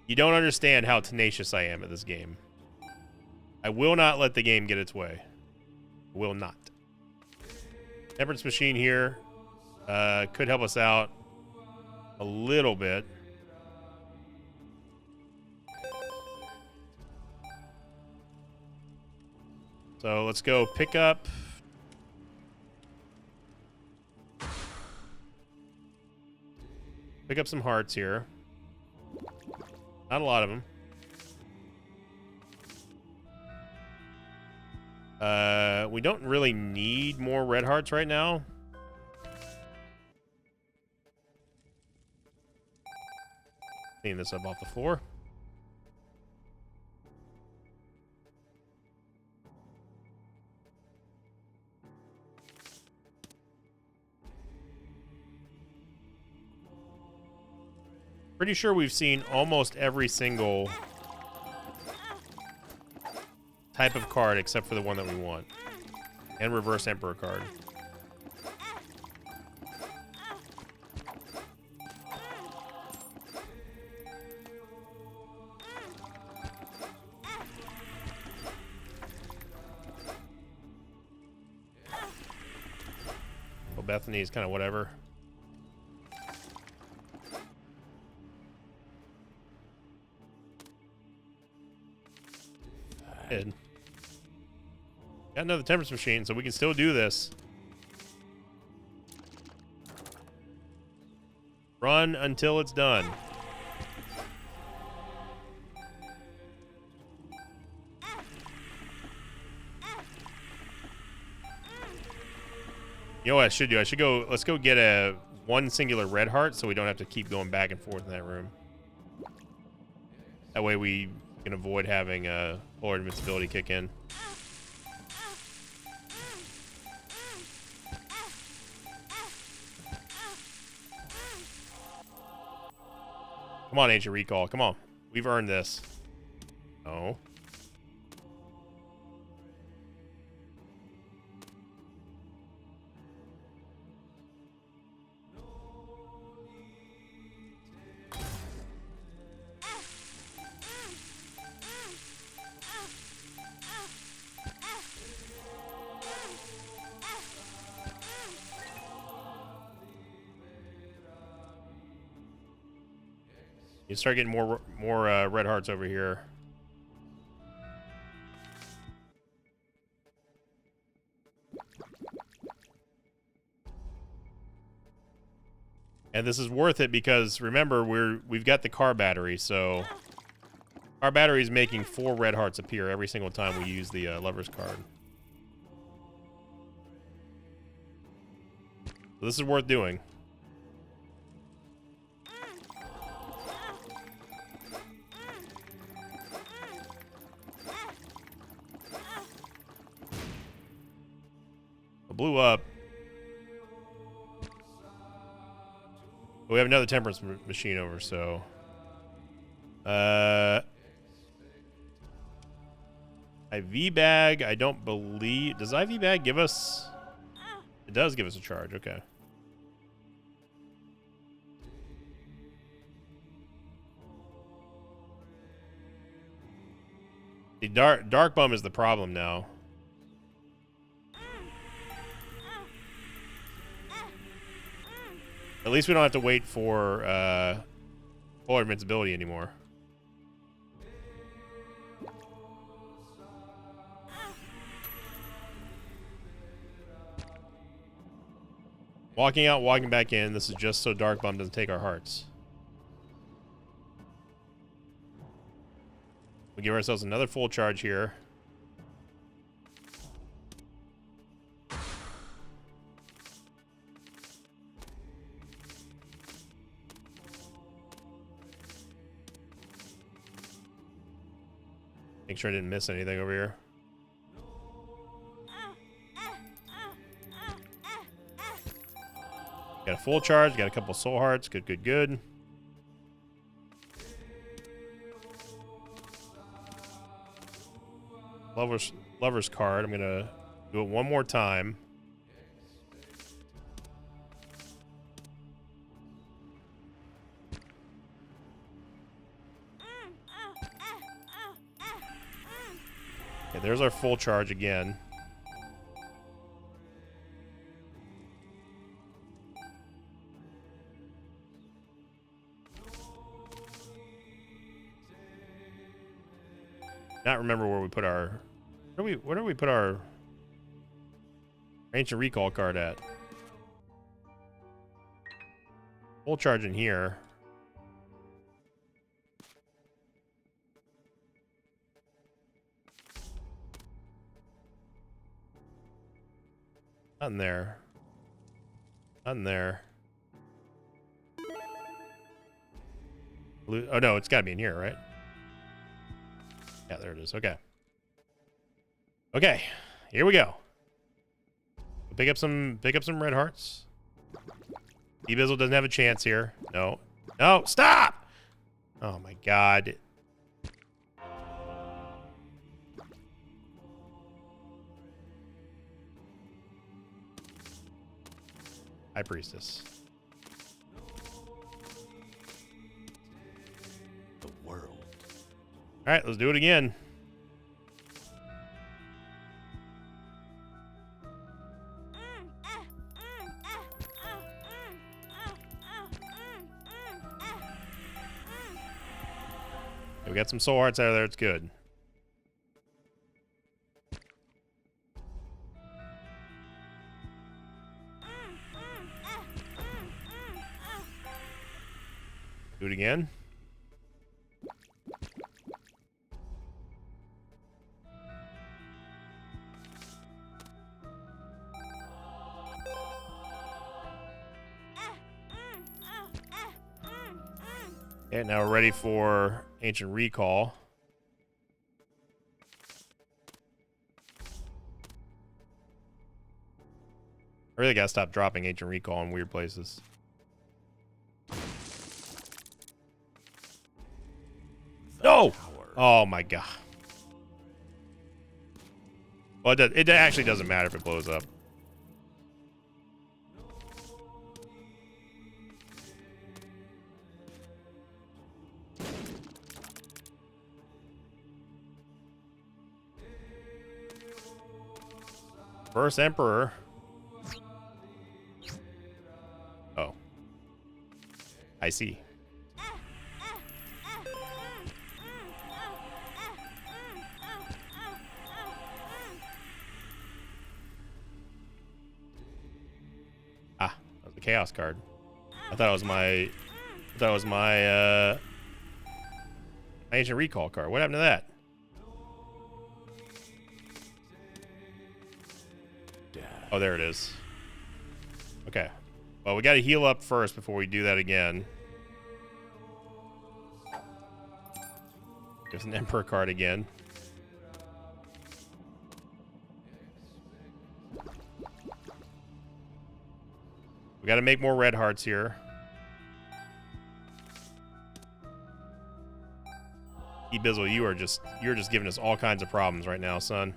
You don't understand how tenacious I am at this game. I will not let the game get its way. Will not. Temperance Machine here could help us out a little bit. So let's go pick up. Pick up some hearts here. Not a lot of them. We don't really need more red hearts right now. Clean this up off the floor. Pretty sure we've seen almost every single type of card except for the one that we want. And reverse Emperor card. Well, Bethany's kind of whatever. Got another Temperance Machine, so we can still do this. Run until it's done. You know what I should do? I should go. Let's go get one singular red heart so we don't have to keep going back and forth in that room. That way we can avoid having Polar Invincibility kick in. Come on, Ancient Recall. Come on. We've earned this. No. You start getting more red hearts over here. And this is worth it because remember we've got the car battery, so our battery is making 4 red hearts appear every single time we use the Lover's card. So this is worth doing. Blew up. But we have another Temperance Machine over, so IV bag, I don't believe. Does IV bag give us? It does give us a charge. Okay. The dark bum is the problem now. At least we don't have to wait for Polar Invincibility anymore. Walking out, walking back in. This is just so Dark Bum doesn't take our hearts. We give ourselves another full charge here. Make sure I didn't miss anything over here. Got a full charge, got a couple soul hearts. Good, good, good. Lover's card. I'm gonna do it one more time. Okay, there's our full charge again. Not remember where we put our. Where do we put our Ancient Recall card at? Full charge in here. Not in there. Not in there. Blue, oh no, it's gotta be in here, right? Yeah, there it is. Okay. Okay, here we go. Pick up some red hearts. D-Bizzle doesn't have a chance here. No. No, stop! Oh my god. High Priestess. The world. Alright, let's do it again. We got some soul hearts out of there. It's good. Do it again. Okay, now we're ready for Ancient Recall. I really gotta stop dropping Ancient Recall in weird places. No! Oh my god. Well, it actually doesn't matter if it blows up. First Emperor. Oh. I see. Ah, that was the Chaos card. I thought it was my Ancient Recall card. What happened to that? Oh, there it is. Okay. Well, we got to heal up first before we do that again. There's an Emperor card again. We got to make more red hearts here. D-Bizzle, you're just giving us all kinds of problems right now, son.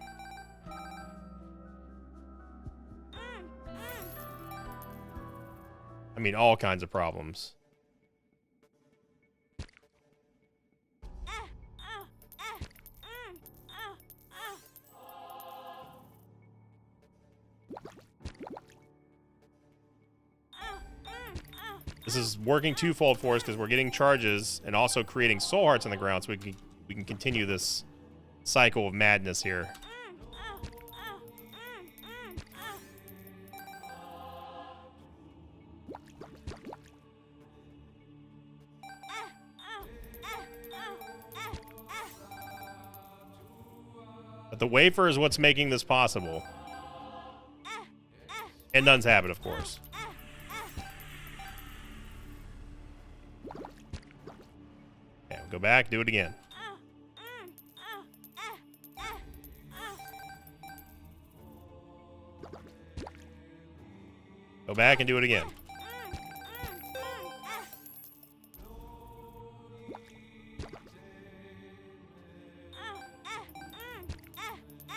I mean, all kinds of problems. This is working twofold for us because we're getting charges and also creating soul hearts on the ground, so we can continue this cycle of madness here. But the wafer is what's making this possible. And Nun's Habit, of course. Okay, we'll go back, do it again. Go back and do it again.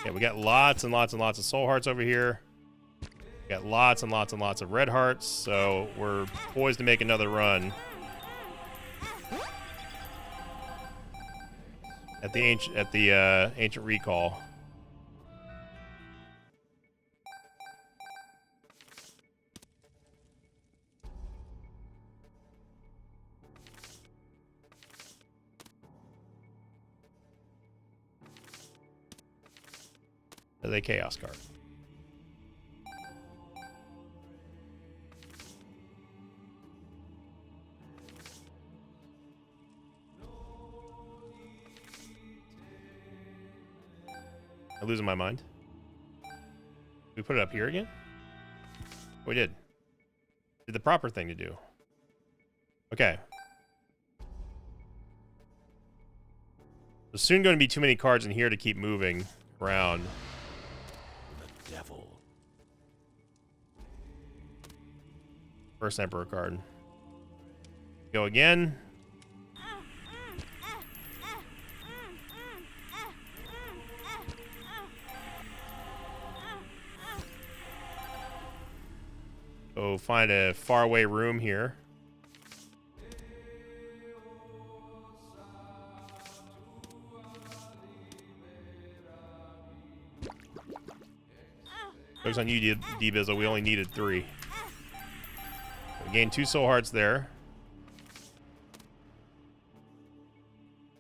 Okay, we got lots and lots and lots of soul hearts over here. We got lots and lots and lots of red hearts, so we're poised to make another run at the ancient recall. As a chaos card. I'm losing my mind. We put it up here again? We did. Did the proper thing to do. Okay. There's soon going to be too many cards in here to keep moving around. The devil. First Emperor card. Go again. Go find a faraway room here. Joke's on you, D-Bizzle. We only needed 3. We gained 2 soul hearts there.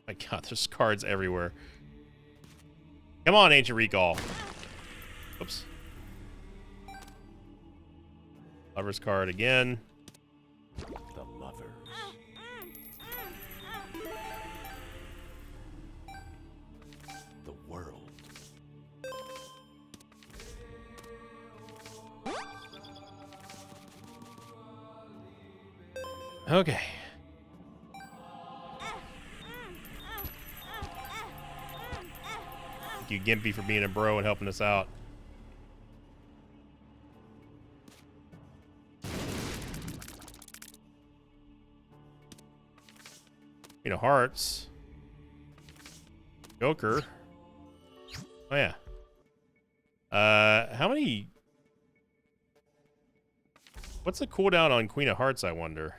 My god, there's cards everywhere. Come on, Ancient Recall. Oops. Lover's card again. The lovers. The world. Okay. Thank you, Gimpy, for being a bro and helping us out. Queen of Hearts. Joker. Oh, yeah. How many... What's the cooldown on Queen of Hearts, I wonder?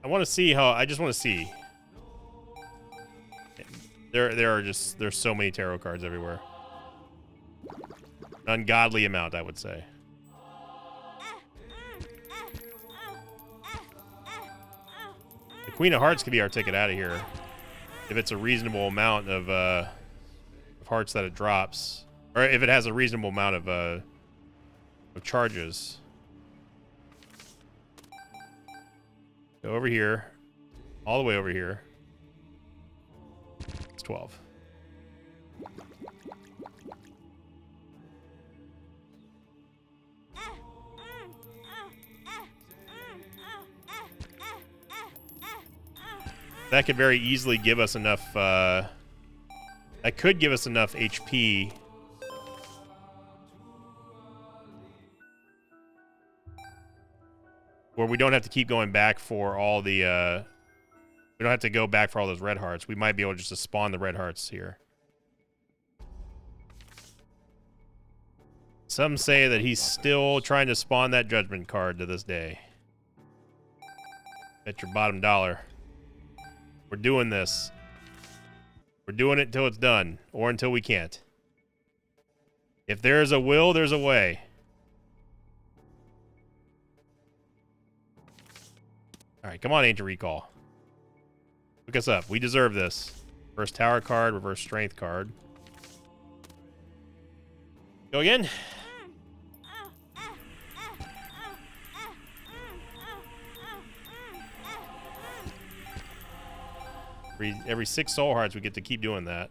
I want to see how... I just want to see. There's so many tarot cards everywhere. An ungodly amount, I would say. The Queen of Hearts could be our ticket out of here. If it's a reasonable amount of hearts that it drops. Or if it has a reasonable amount of charges. Go over here. All the way over here. It's 12. That could very easily give us enough, that could give us enough HP. Where we don't have to keep going back for all the, we don't have to go back for all those red hearts. We might be able just to spawn the red hearts here. Some say that he's still trying to spawn that judgment card to this day. Bet your bottom dollar. We're doing this. We're doing it until it's done, or until we can't. If there's a will, there's a way. All right, come on, Ancient Recall. Look us up. We deserve this. Reverse Tower card, reverse Strength card. Go again. Every 6 soul hearts, we get to keep doing that.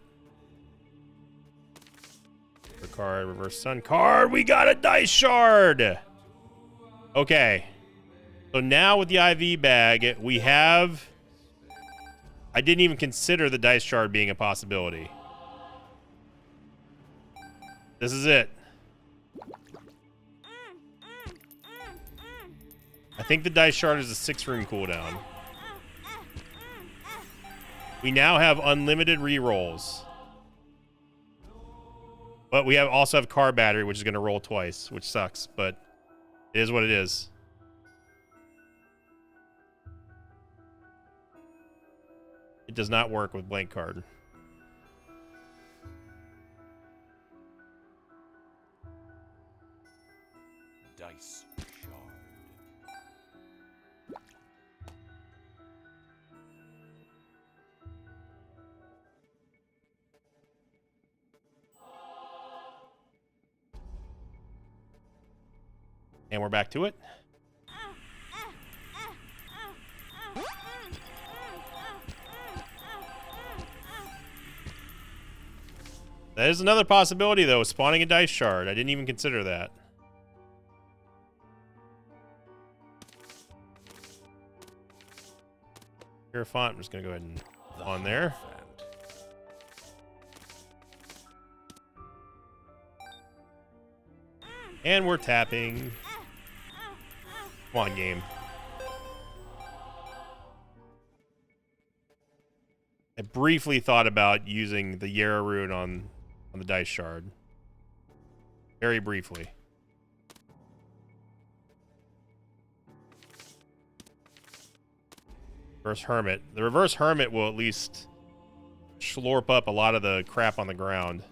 Card, reverse Sun card. We got a dice shard. Okay. So now with the IV bag, we have... I didn't even consider the dice shard being a possibility. This is it. I think the dice shard is a 6-room cooldown. We now have unlimited rerolls. But we also have car battery, which is going to roll twice, which sucks, but it is what it is. It does not work with blank card. Dice shard. And we're back to it. That is another possibility, though, spawning a dice shard. I didn't even consider that. Hierophant, I'm just going to go ahead and on there. And we're tapping. Come on, game. I briefly thought about using the Yara rune on the dice shard. Very briefly. Reverse Hermit. The Reverse Hermit will at least slurp up a lot of the crap on the ground.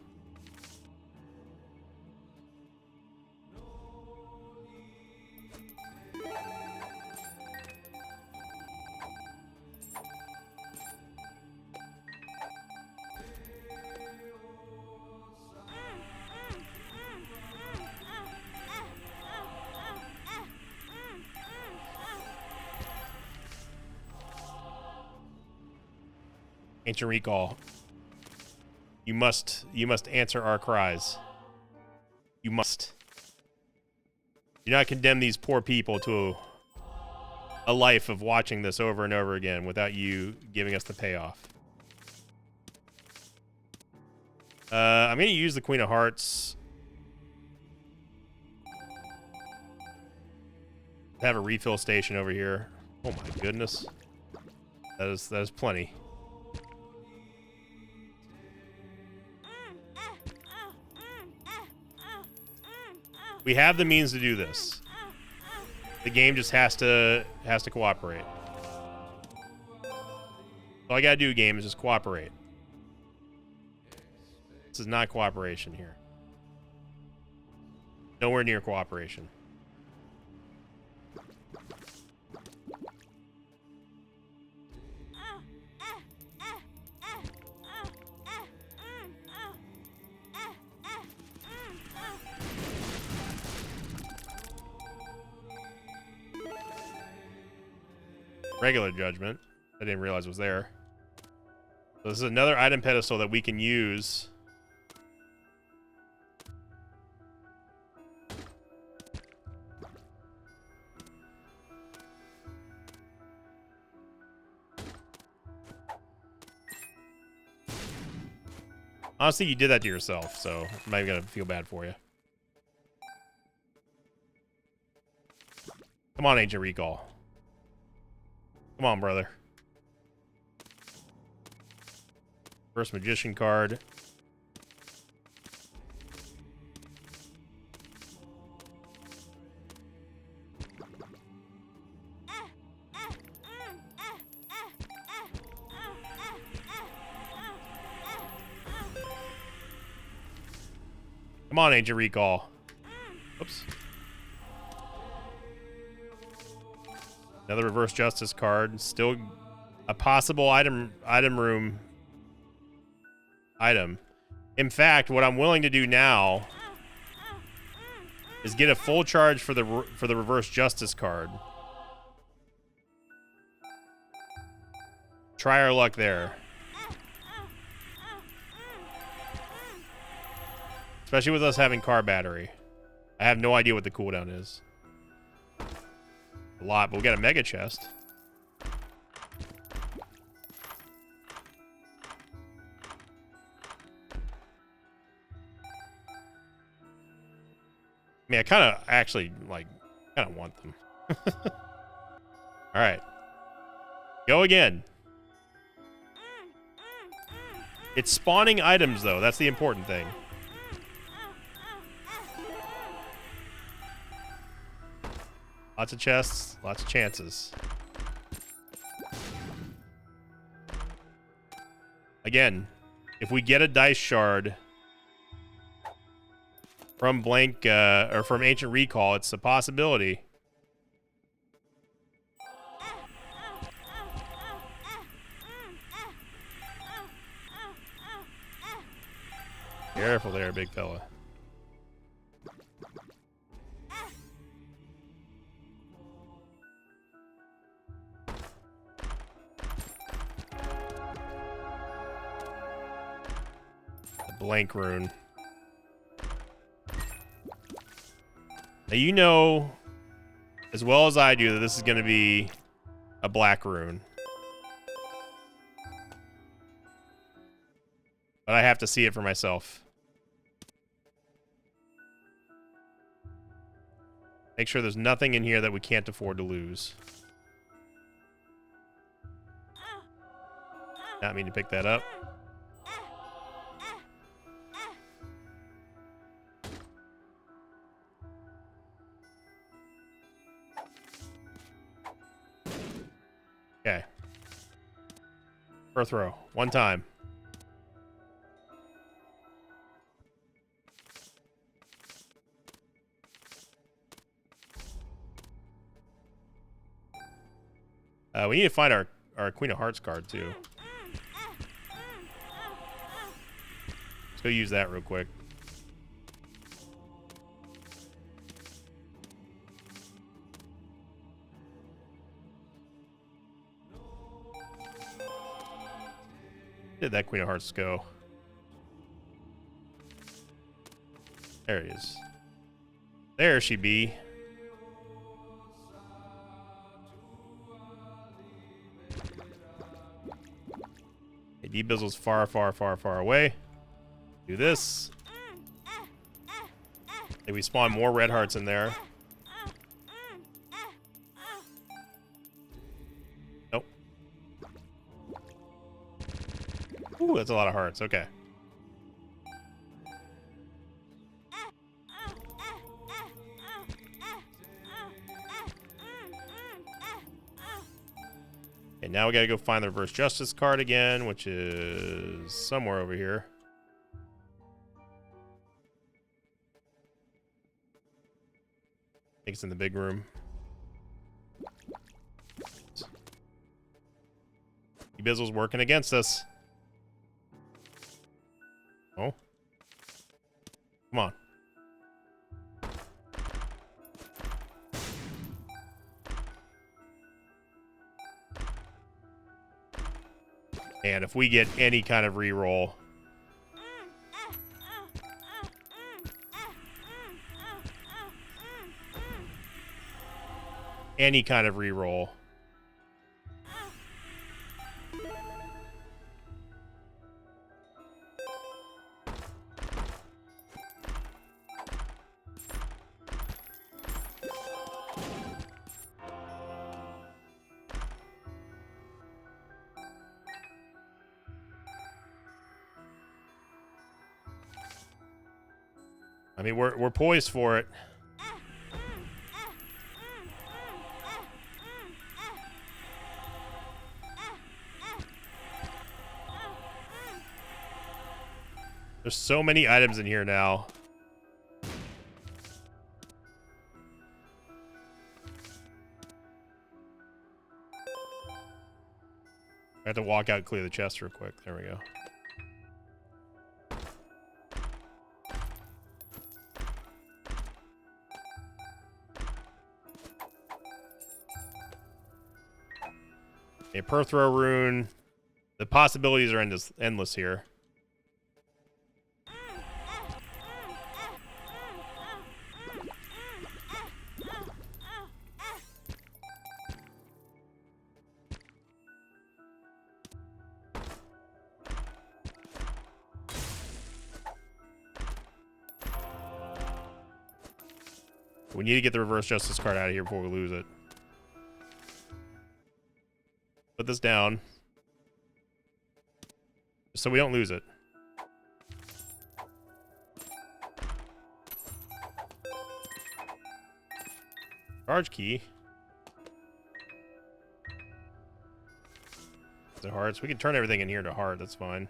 Ancient Recall. You must answer our cries. You must. Do not condemn these poor people to a life of watching this over and over again without you giving us the payoff. I'm going to use the Queen of Hearts. Have a refill station over here. Oh my goodness. That is plenty. We have the means to do this. The game just has to cooperate. All I gotta do, game, is just cooperate. This is not cooperation here. Nowhere near cooperation. Regular Judgment. I didn't realize it was there. So this is another item pedestal that we can use. Honestly, you did that to yourself, so I'm not even gonna feel bad for you. Come on, Ancient Recall. Come on, brother. First Magician card. Come on, Ancient Recall. Oops. Another Reverse Justice card. Still a possible item room item. In fact, what I'm willing to do now is get a full charge for the Reverse Justice card. Try our luck there. Especially with us having car battery. I have no idea what the cooldown is. A lot, but we'll get a mega chest. I mean, I kind of actually, like, kind of want them. All right. Go again. It's spawning items, though. That's the important thing. Lots of chests, lots of chances. Again, if we get a dice shard from blank or from Ancient Recall, it's a possibility. Careful there, big fella. blank rune. Now you know as well as I do that this is going to be a black rune. But I have to see it for myself. Make sure there's nothing in here that we can't afford to lose. Not mean to pick that up. Okay. Earth row. One time. We need to find our Queen of Hearts card, too. Let's go use that real quick. Did that Queen of Hearts go? There it is. There she be. Okay, D-Bizzle's far, far, far, far away. Do this. Maybe we spawn more red hearts in there. Nope. Ooh, that's a lot of hearts. Okay. Okay, now we gotta go find the Reverse Justice card again, which is somewhere over here. I think it's in the big room. D-Bizzle's working against us. Oh. Come on. And if we get any kind of reroll, any kind of reroll, I mean, we're poised for it. There's so many items in here now. I have to walk out and clear the chest real quick. There we go. A Perth Row rune. The possibilities are endless here. We need to get the Reverse Justice card out of here before we lose it. Put this down. So we don't lose it. Charge key. The hearts. We can turn everything in here to heart. That's fine.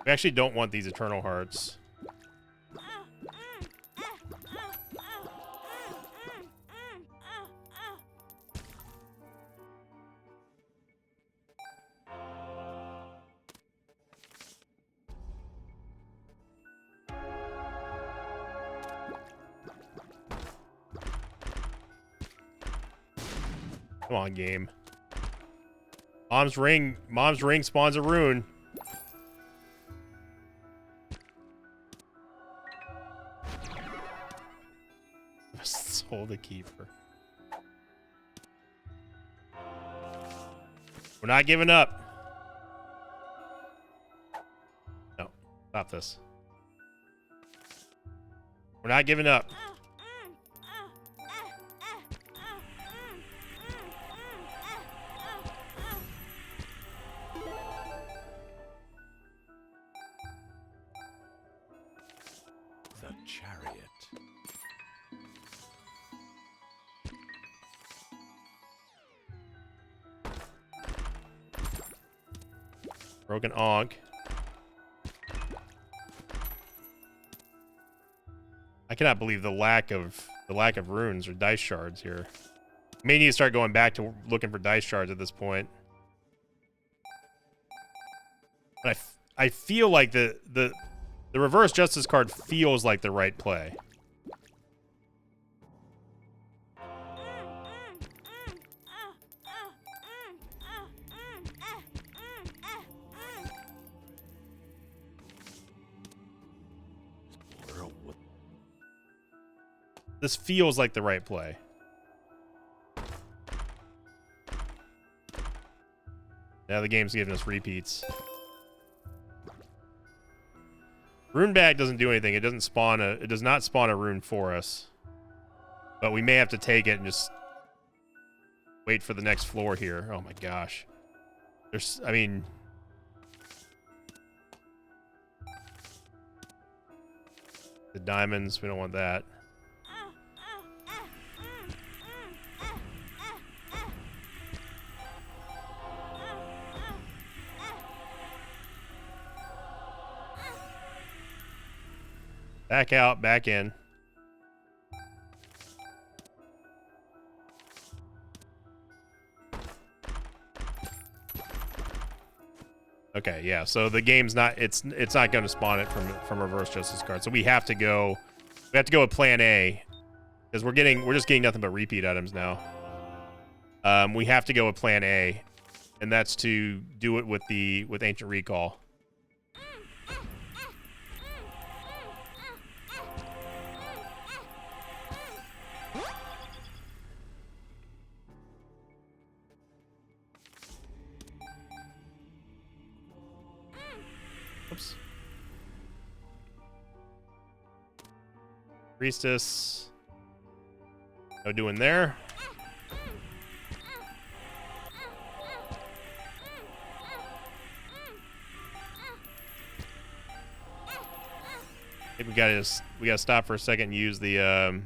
We actually don't want these eternal hearts. Come on, game. Mom's ring spawns a rune. Soul the keeper. We're not giving up. No, stop this. We're not giving up. The chariot. Broken Ankh. I cannot believe the lack of runes or dice shards here. May need to start going back to looking for dice shards at this point. But I feel like the reverse justice card feels like the right play. This feels like the right play. Now the game's giving us repeats. Rune bag doesn't do anything. It does not spawn a rune for us. But we may have to take it and just wait for the next floor here. Oh my gosh. I mean, the diamonds, we don't want that. Back out, back in. Okay, yeah. So the game's not it's not going to spawn it from reverse justice card. So we have to go with plan A because we're just getting nothing but repeat items now. We have to go with plan A, and that's to do it with Ancient Recall. Oops. Priestess. No doing there. I think we gotta stop for a second and use the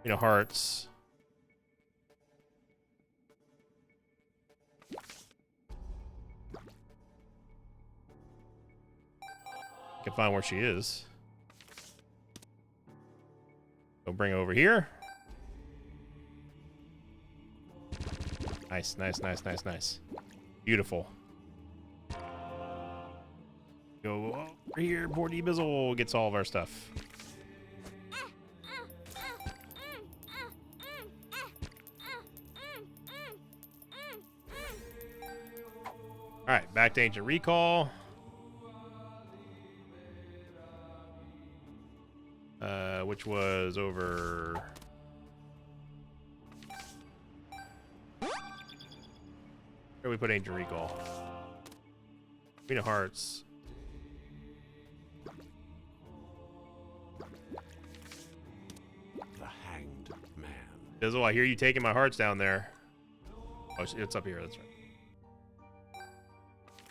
hearts. Can find where she is. So bring her over here. Nice, nice, nice, nice, nice. Beautiful. Go over here. Bordy Bizzle gets all of our stuff. All right, back to Ancient Recall. Which was over. Where we put Ancient Recall? Queen of Hearts. The Hanged Man. Bizzle, I hear you taking my hearts down there. Oh, it's up here. That's right.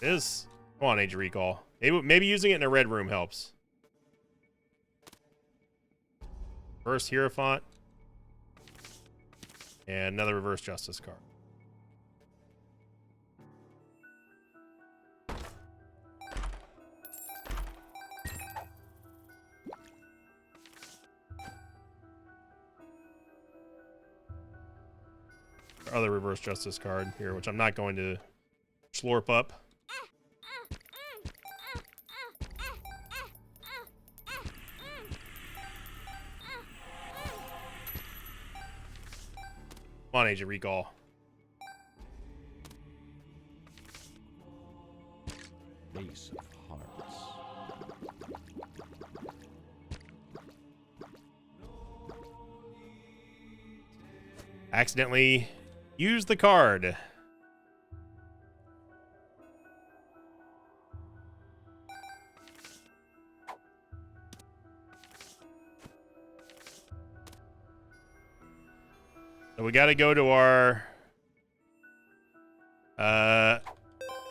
It is. Come on, Ancient Recall. Maybe using it in a red room helps. Reverse Hierophant. And another reverse justice card. Other reverse justice card here, which I'm not going to slurp up. Come on, Ancient Recall. Ace of hearts. Accidentally use the card. So we got to go to our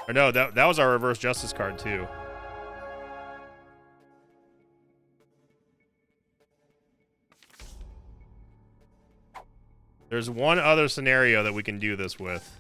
or no, that was our reverse justice card too. There's one other scenario that we can do this with.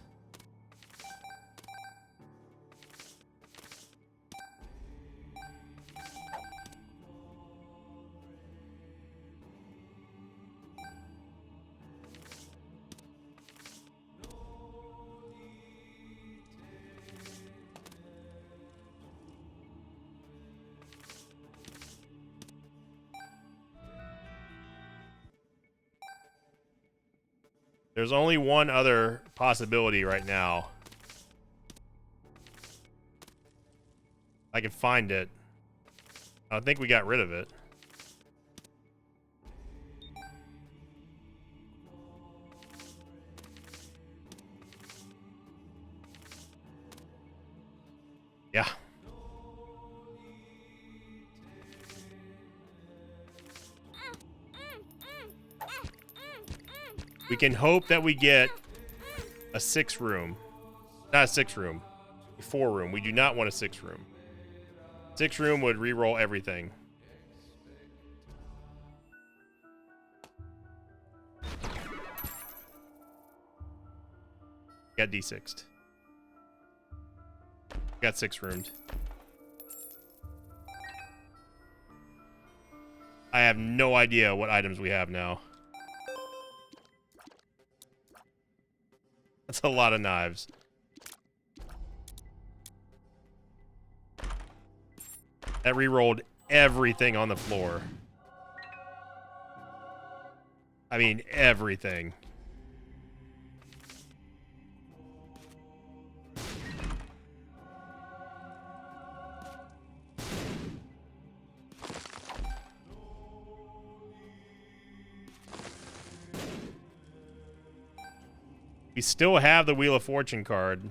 There's only one other possibility right now. I can find it. I think we got rid of it. Yeah. We can hope that we get a 6 room. Not a 6 room. A 4 room. We do not want a 6 room. 6 room would re-roll everything. Got D6'd. Got 6 roomed. I have no idea what items we have now. That's a lot of knives. That re-rolled everything on the floor. I mean, everything. We still have the Wheel of Fortune card.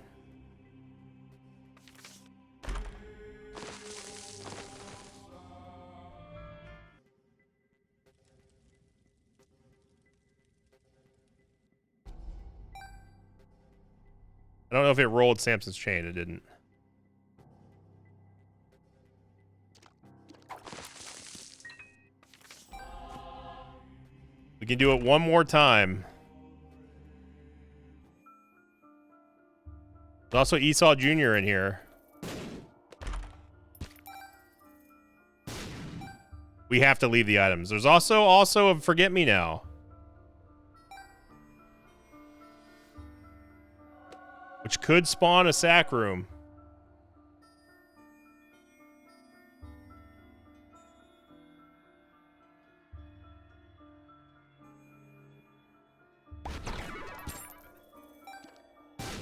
I don't know if it rolled Samson's Chain. It didn't. We can do it one more time. There's also Esau Jr. in here. We have to leave the items. There's also a Forget Me Now. Which could spawn a sack room.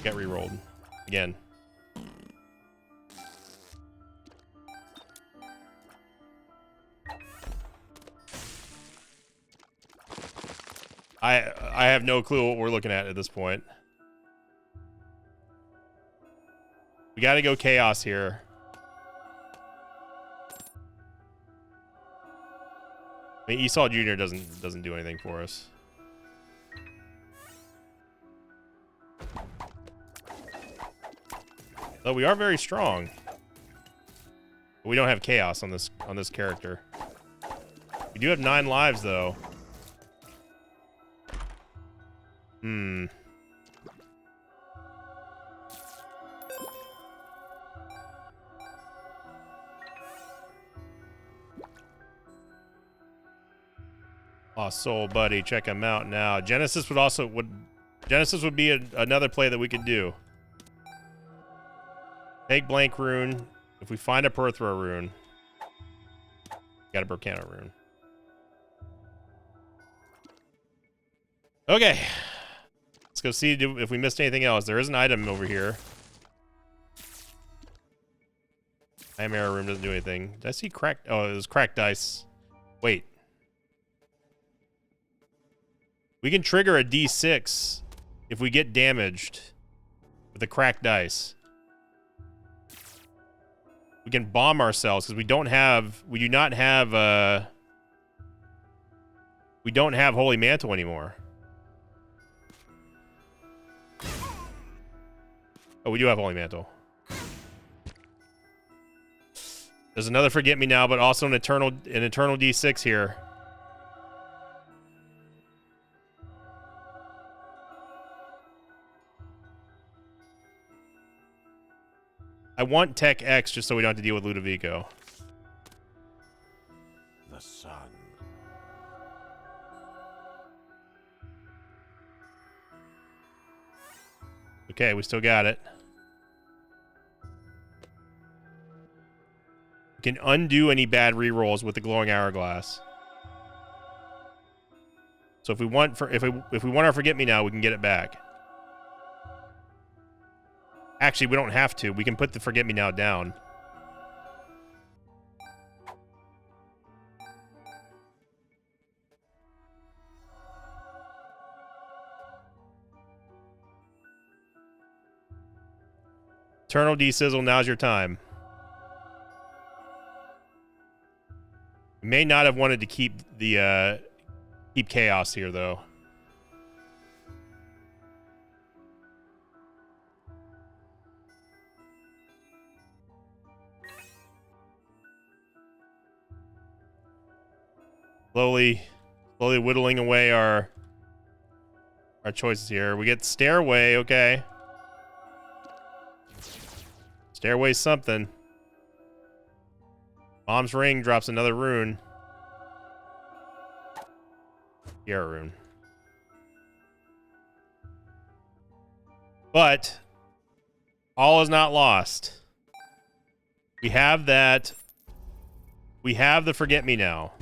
Get re-rolled. Again. I have no clue what we're looking at this point. We got to go chaos here. I mean, Esau Jr. doesn't do anything for us. Though we are very strong. But we don't have chaos on this character. We do have 9 lives though. Lost Soul Buddy, check him out now. Genesis would be another play that we could do. Take Blank Rune. If we find a Perthra rune, got a Berkana rune. Okay. Let's go see if we missed anything else. There is an item over here. Nightmare room doesn't do anything. Did I see cracked? Oh, it was cracked dice. Wait. We can trigger a D6 if we get damaged with the cracked dice. We can bomb ourselves because we don't have Holy Mantle anymore. Oh, we do have Holy Mantle. There's another Forget Me Now, but also an eternal D6 here. I want Tech X just so we don't have to deal with Ludovico. The sun. Okay, we still got it. We can undo any bad rerolls with the glowing hourglass. So if we want our Forget Me Now, we can get it back. Actually, we don't have to. We can put the Forget Me Now down. Eternal D-Sizzle, now's your time. We may not have wanted to keep the keep Chaos here though. Slowly whittling away our choices here. We get Stairway, okay. Stairway's something. Mom's Ring drops another rune. Sierra rune. But all is not lost. We have that. We have the Forget Me Now.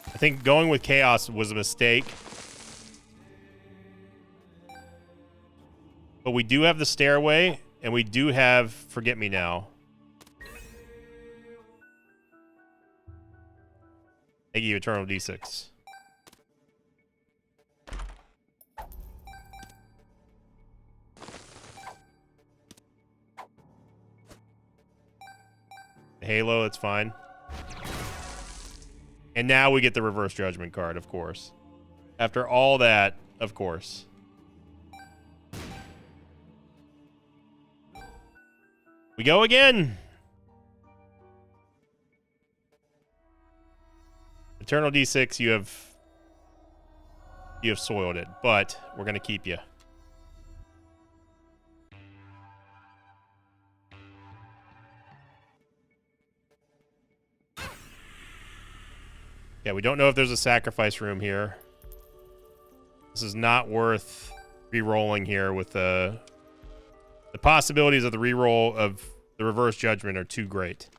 I think going with Chaos was a mistake. But we do have the Stairway, and we do have Forget Me Now. Thank you, Eternal D6. Halo, it's fine. And now we get the Reverse Judgment card, of course. After all that, of course. We go again! Eternal D6, you have soiled it, but we're going to keep you. Yeah, we don't know if there's a sacrifice room here. This is not worth re-rolling here with the possibilities of the re-roll of the Reverse Judgment are too great.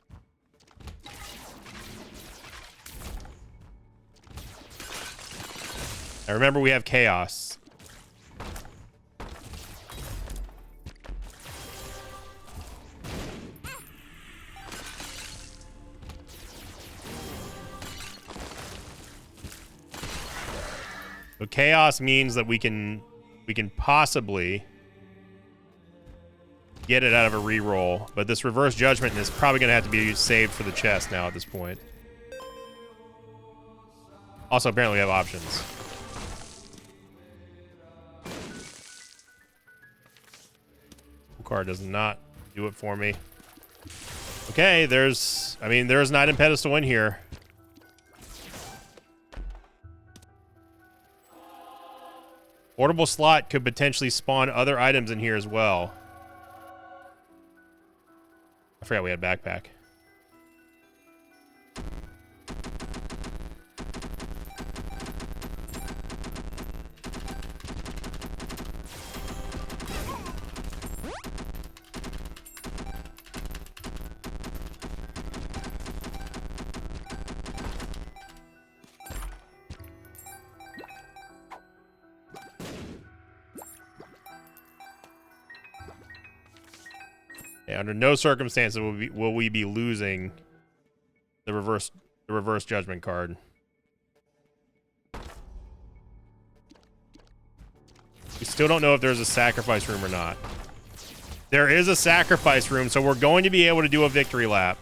Now remember, we have Chaos. So Chaos means that we can possibly get it out of a reroll, but this Reverse Judgment is probably going to have to be saved for the chest now at this point. Also, apparently we have options. Card does not do it for me. Okay, there's an item pedestal in here. Portable slot could potentially spawn other items in here as well. I forgot we had backpack. Okay, under no circumstances will we be losing the reverse judgment card. We still don't know if there's a sacrifice room or not. There is a sacrifice room, so we're going to be able to do a victory lap.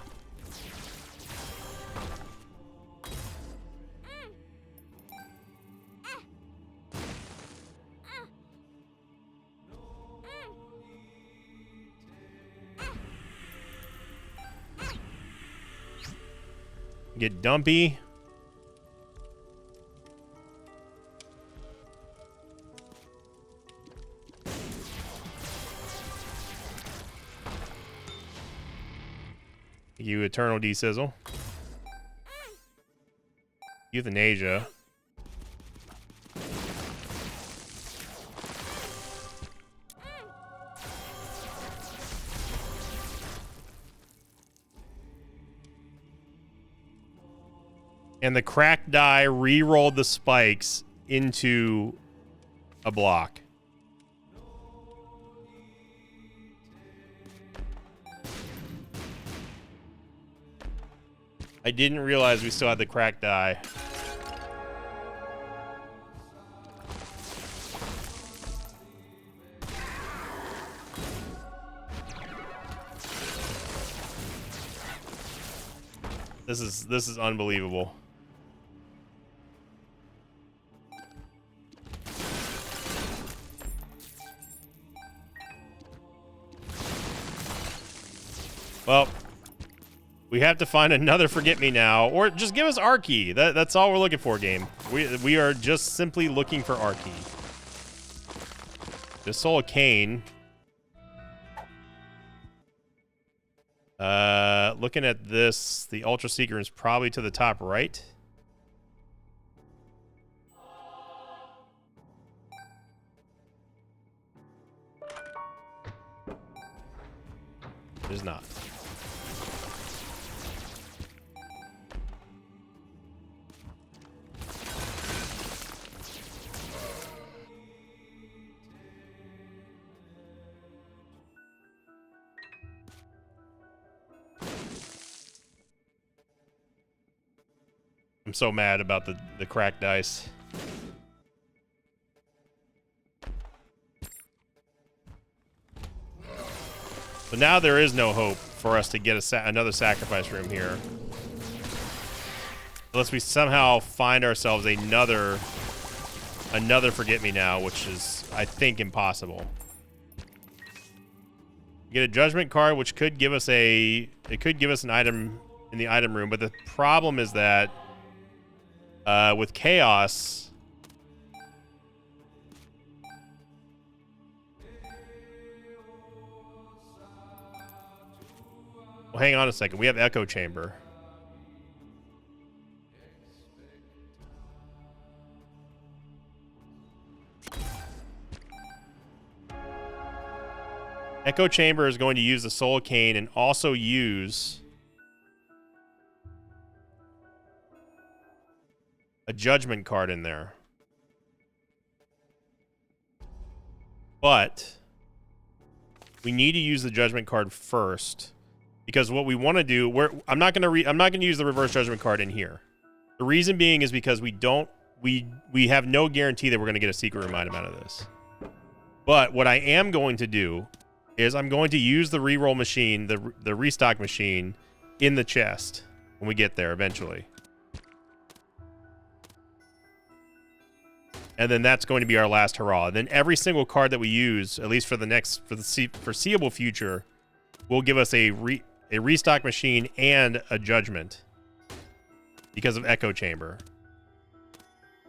Get dumpy. You eternal desizzle. Euthanasia. And the cracked die re-rolled the spikes into a block. I didn't realize we still had the cracked die. This is unbelievable. Well, we have to find another Forget-Me-Now, or just give us Arky. That's all we're looking for, game. We are just simply looking for Arky. The Soul of Cain. Looking at this, the Ultra Seeker is probably to the top right. It is not. I'm so mad about the cracked dice. But now there is no hope for us to get another sacrifice room here. Unless we somehow find ourselves another Forget-Me-Now, which is, I think, impossible. Get a judgment card, which could give us an item in the item room, but the problem is that with chaos, well, hang on a second. We have Echo Chamber. Echo Chamber is going to use the Soul of Cain and also use a judgment card in there. But we need to use the judgment card first, because what we want to do, I'm not going to use the reverse judgment card in here. The reason being is because we have no guarantee that we're going to get a secret room item out of this. But what I am going to do is I'm going to use the reroll machine, the restock machine, in the chest when we get there eventually. And then that's going to be our last hurrah. And then every single card that we use, at least for the foreseeable future, will give us a restock machine and a judgment because of Echo Chamber.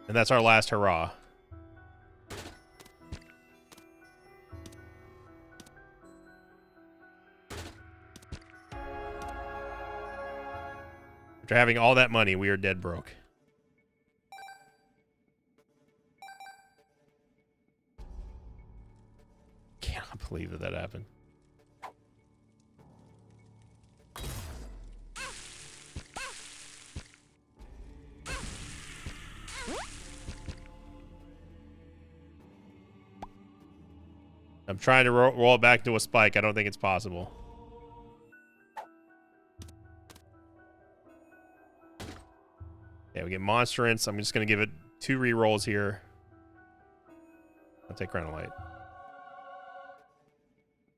And that's our last hurrah. After having all that money, we are dead broke. Cannot believe that happened. I'm trying to roll it back to a spike. I don't think it's possible. Yeah, we get Monstrance. I'm just going to give it 2 rerolls here. I'll take Chronolite.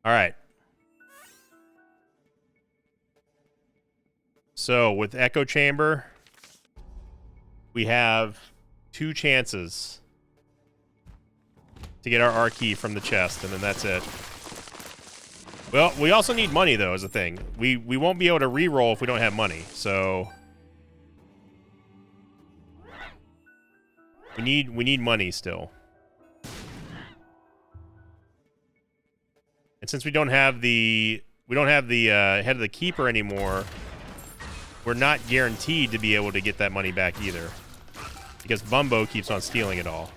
All right. So with Echo Chamber, we have 2 chances to get our R key from the chest, and then that's it. Well, we also need money, though, is the thing. We won't be able to reroll if we don't have money, so we need money still. And since we don't have the head of the keeper anymore, we're not guaranteed to be able to get that money back either, because Bumbo keeps on stealing it all.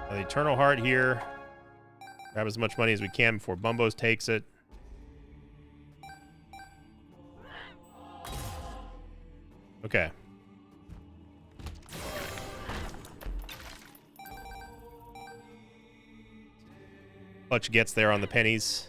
The Eternal Heart here. Grab as much money as we can before Bumbos takes it. Okay. Clutch gets there on the pennies.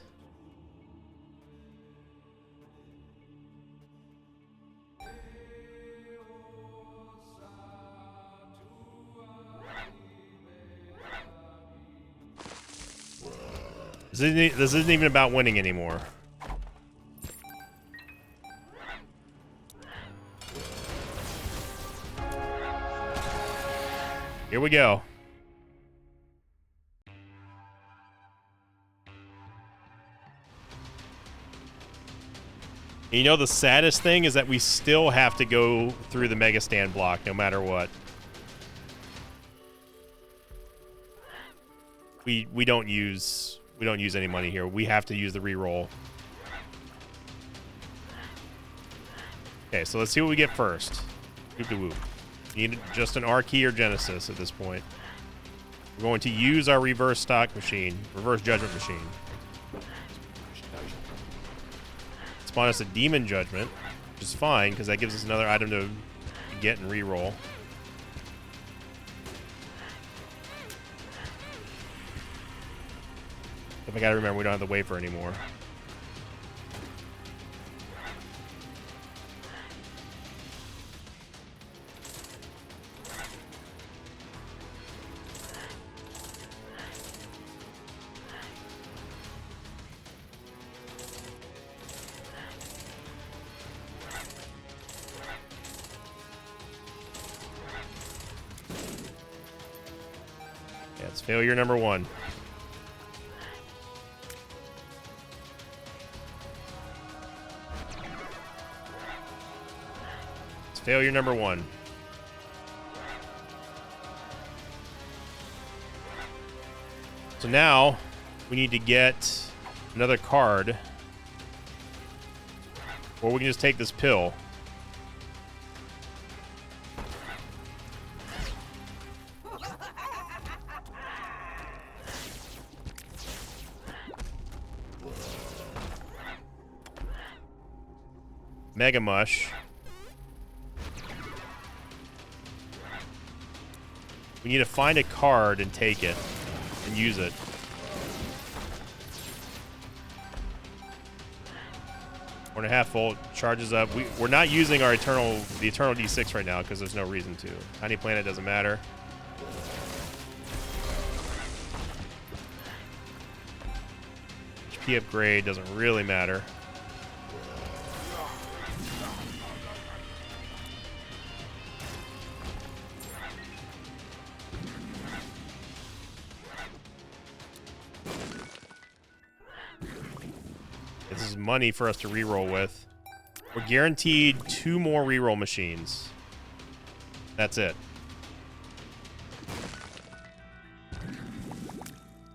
This isn't even about winning anymore. Here we go. And you know, the saddest thing is that we still have to go through the Mega Stand block no matter what. We don't use any money here. We have to use the reroll. Okay, so let's see what we get first. Whoop-de-whoop. Need just an R key or Genesis at this point. We're going to use our reverse judgment machine. Spawn us a Demon Judgment, which is fine because that gives us another item to get and reroll. If I gotta remember, we don't have the wafer anymore. Yeah, it's failure number 1. Failure number 1. So now we need to get another card, or we can just take this pill. Mega Mush. We need to find a card and take it and use it. One and a half volt charges up. We're not using our eternal D6 right now because there's no reason to. Tiny Planet doesn't matter. HP upgrade doesn't really matter. This is money for us to reroll with. We're guaranteed 2 more reroll machines. That's it.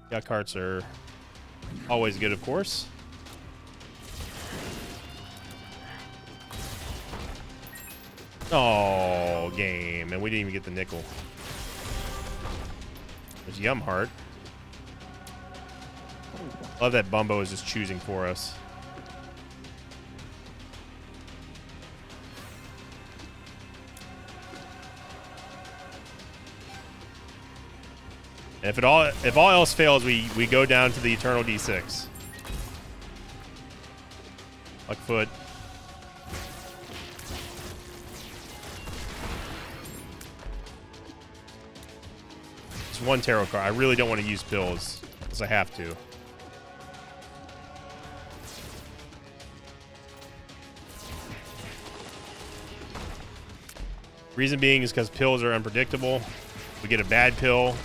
Duck Hearts are always good, of course. Oh, game. And we didn't even get the nickel. There's Yum Heart. Love that Bumbo is just choosing for us. And if all else fails, we go down to the Eternal D6. Luckfoot. Just one tarot card. I really don't want to use pills because I have to. Reason being is because pills are unpredictable. We get a bad pill.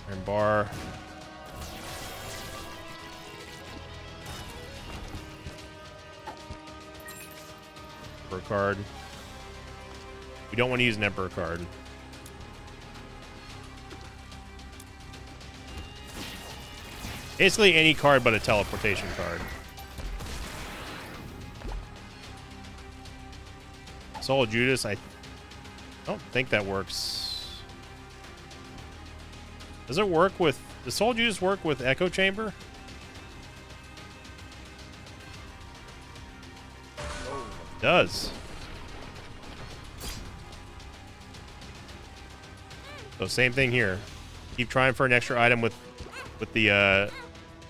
Iron bar. Emperor card. We don't want to use an Emperor card. Basically any card but a teleportation card. Soul of Judas, I don't think that works. Does it work with... Does Soul of Judas work with Echo Chamber? It does. So same thing here. Keep trying for an extra item with the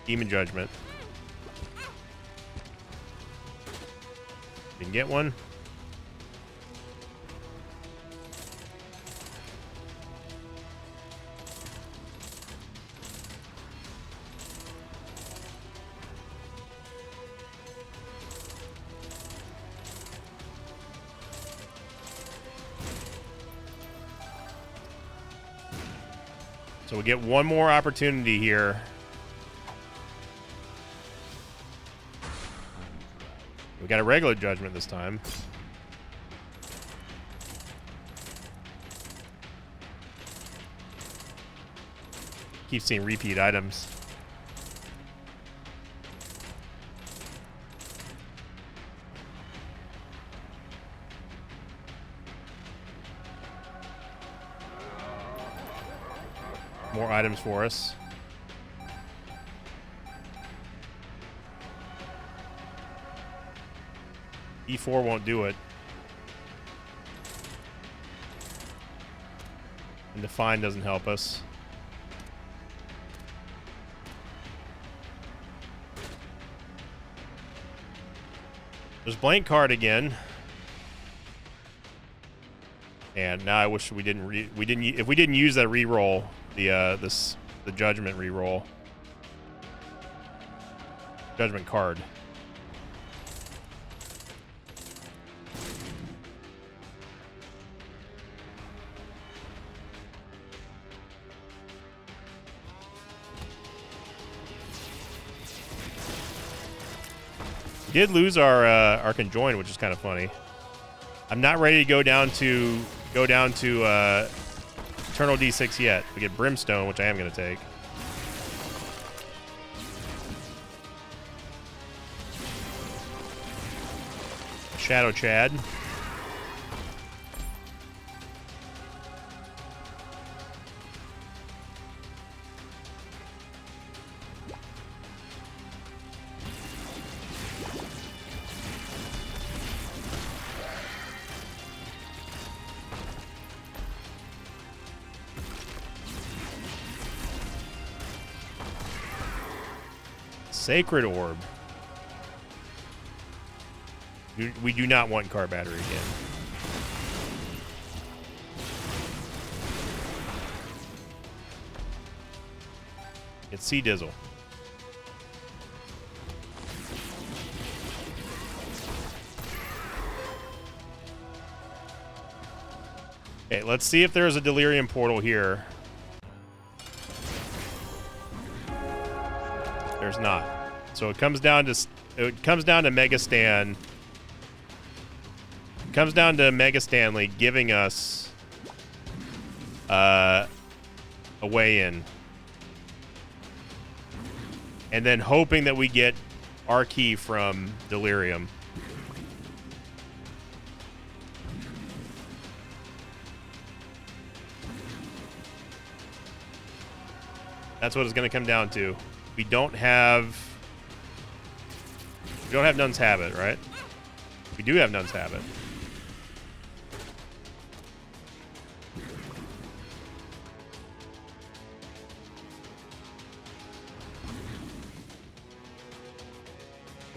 Demon Judgment. You can get one. So we get one more opportunity here. We got a regular judgment this time. Keep seeing repeat items. More items for us. E4 won't do it. And Define doesn't help us. There's blank card again. And now I wish we didn't if we didn't use that reroll, the judgment reroll. Judgment card. We did lose our conjoined, which is kind of funny. I'm not ready to go down to Eternal D6 yet. We get Brimstone, which I am going to take. Shadow Chad. Sacred Orb. We do not want Car Battery again. It's Sea Dizzle. Okay, let's see if there's a Delirium portal here. There's not. So it comes down to Mega Stan. It comes down to Mega Stanley giving us a way in. And then hoping that we get our key from Delirium. That's what it's going to come down to. We don't have Nun's Habit, right? We do have Nun's Habit.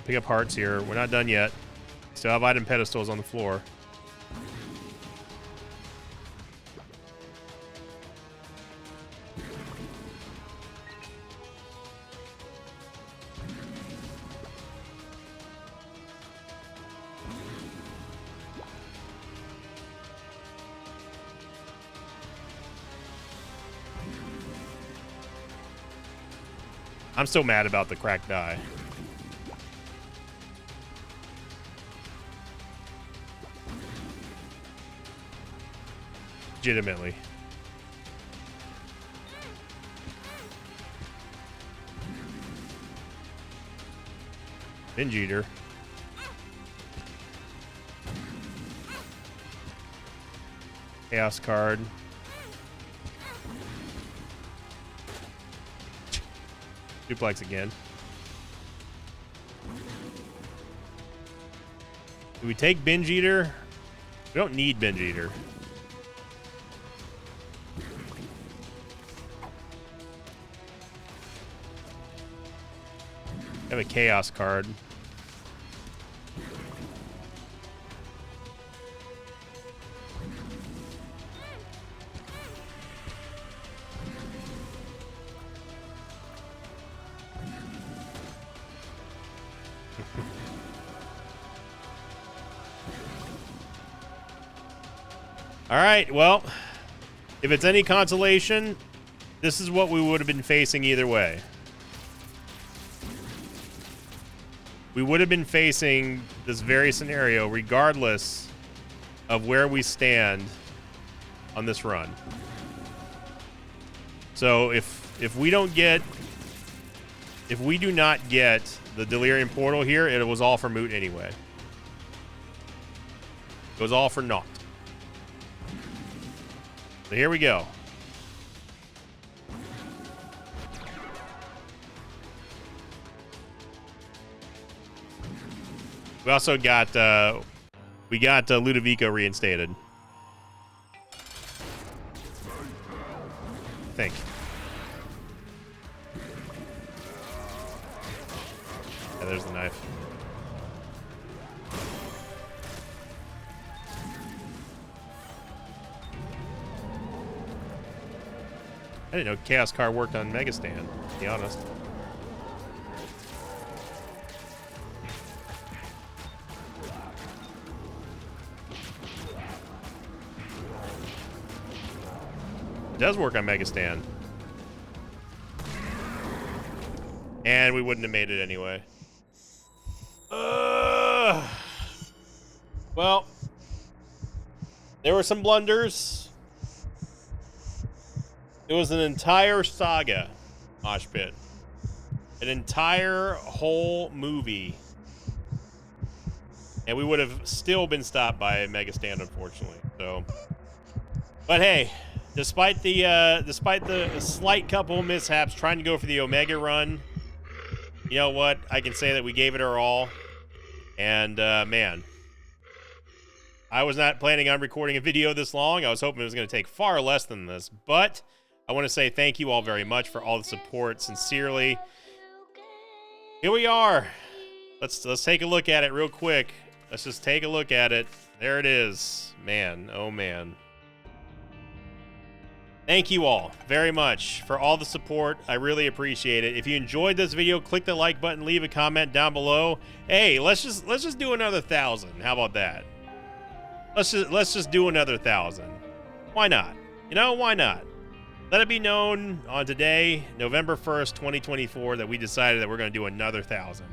Pick up hearts here. We're not done yet. Still have item pedestals on the floor. I'm so mad about the cracked die. Legitimately. Binge Eater. Chaos card. Duplex again. Do we take Binge Eater? We don't need Binge Eater. I have a Chaos card. All right, well, if it's any consolation, this is what we would have been facing either way. We would have been facing this very scenario regardless of where we stand on this run. So if we do not get the Delirium Portal here, it was all for moot anyway. It was all for naught. So here we go. We also got Ludovico reinstated. I think. Yeah, there's the knife. I didn't know Chaos Card worked on Megastan, to be honest. It does work on Megastan. And we wouldn't have made it anyway. Well, there were some blunders. It was an entire saga, Mosh Pit. An entire whole movie. And we would have still been stopped by Megastan, unfortunately. So, but hey, despite the slight couple mishaps trying to go for the Omega run, you know what? I can say that we gave it our all. And man, I was not planning on recording a video this long. I was hoping it was going to take far less than this, but I want to say thank you all very much for all the support. Sincerely. Here we are. Let's take a look at it real quick. Let's just take a look at it. There it is. Man, oh man. Thank you all very much for all the support. I really appreciate it. If you enjoyed this video, click the like button, leave a comment down below. Hey, let's just do another 1,000. How about that? Let's just do another 1,000. Why not? You know, why not? Let it be known on today, November 1st, 2024, that we decided that we're going to do another 1,000.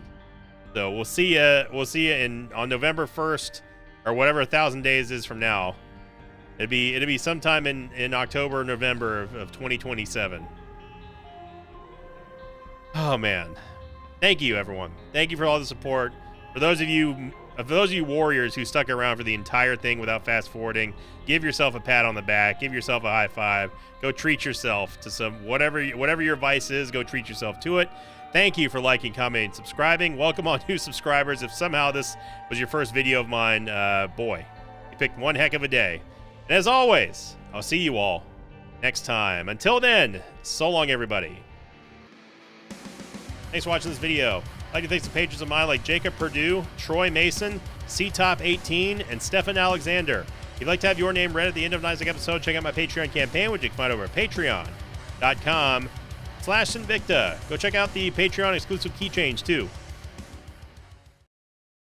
So we'll see you on November 1st, or whatever 1,000 days is from now. It'd be sometime in October or November of 2027. Oh man. Thank you, everyone. Thank you for all the support. For those of you warriors who stuck around for the entire thing without fast forwarding, give yourself a pat on the back, give yourself a high five. Go treat yourself to some whatever your vice is, go treat yourself to it. Thank you for liking, commenting, subscribing. Welcome all new subscribers. If somehow this was your first video of mine, boy, you picked one heck of a day. And as always, I'll see you all next time. Until then, so long, everybody. Thanks for watching this video. I'd like to thank some patrons of mine like Jacob Perdue, Troy Mason, C-Top18, and Stefan Alexander. If you'd like to have your name read at the end of tonight's episode, check out my Patreon campaign, which you can find over at patreon.com/Sinvicta. Go check out the Patreon exclusive keychains, too.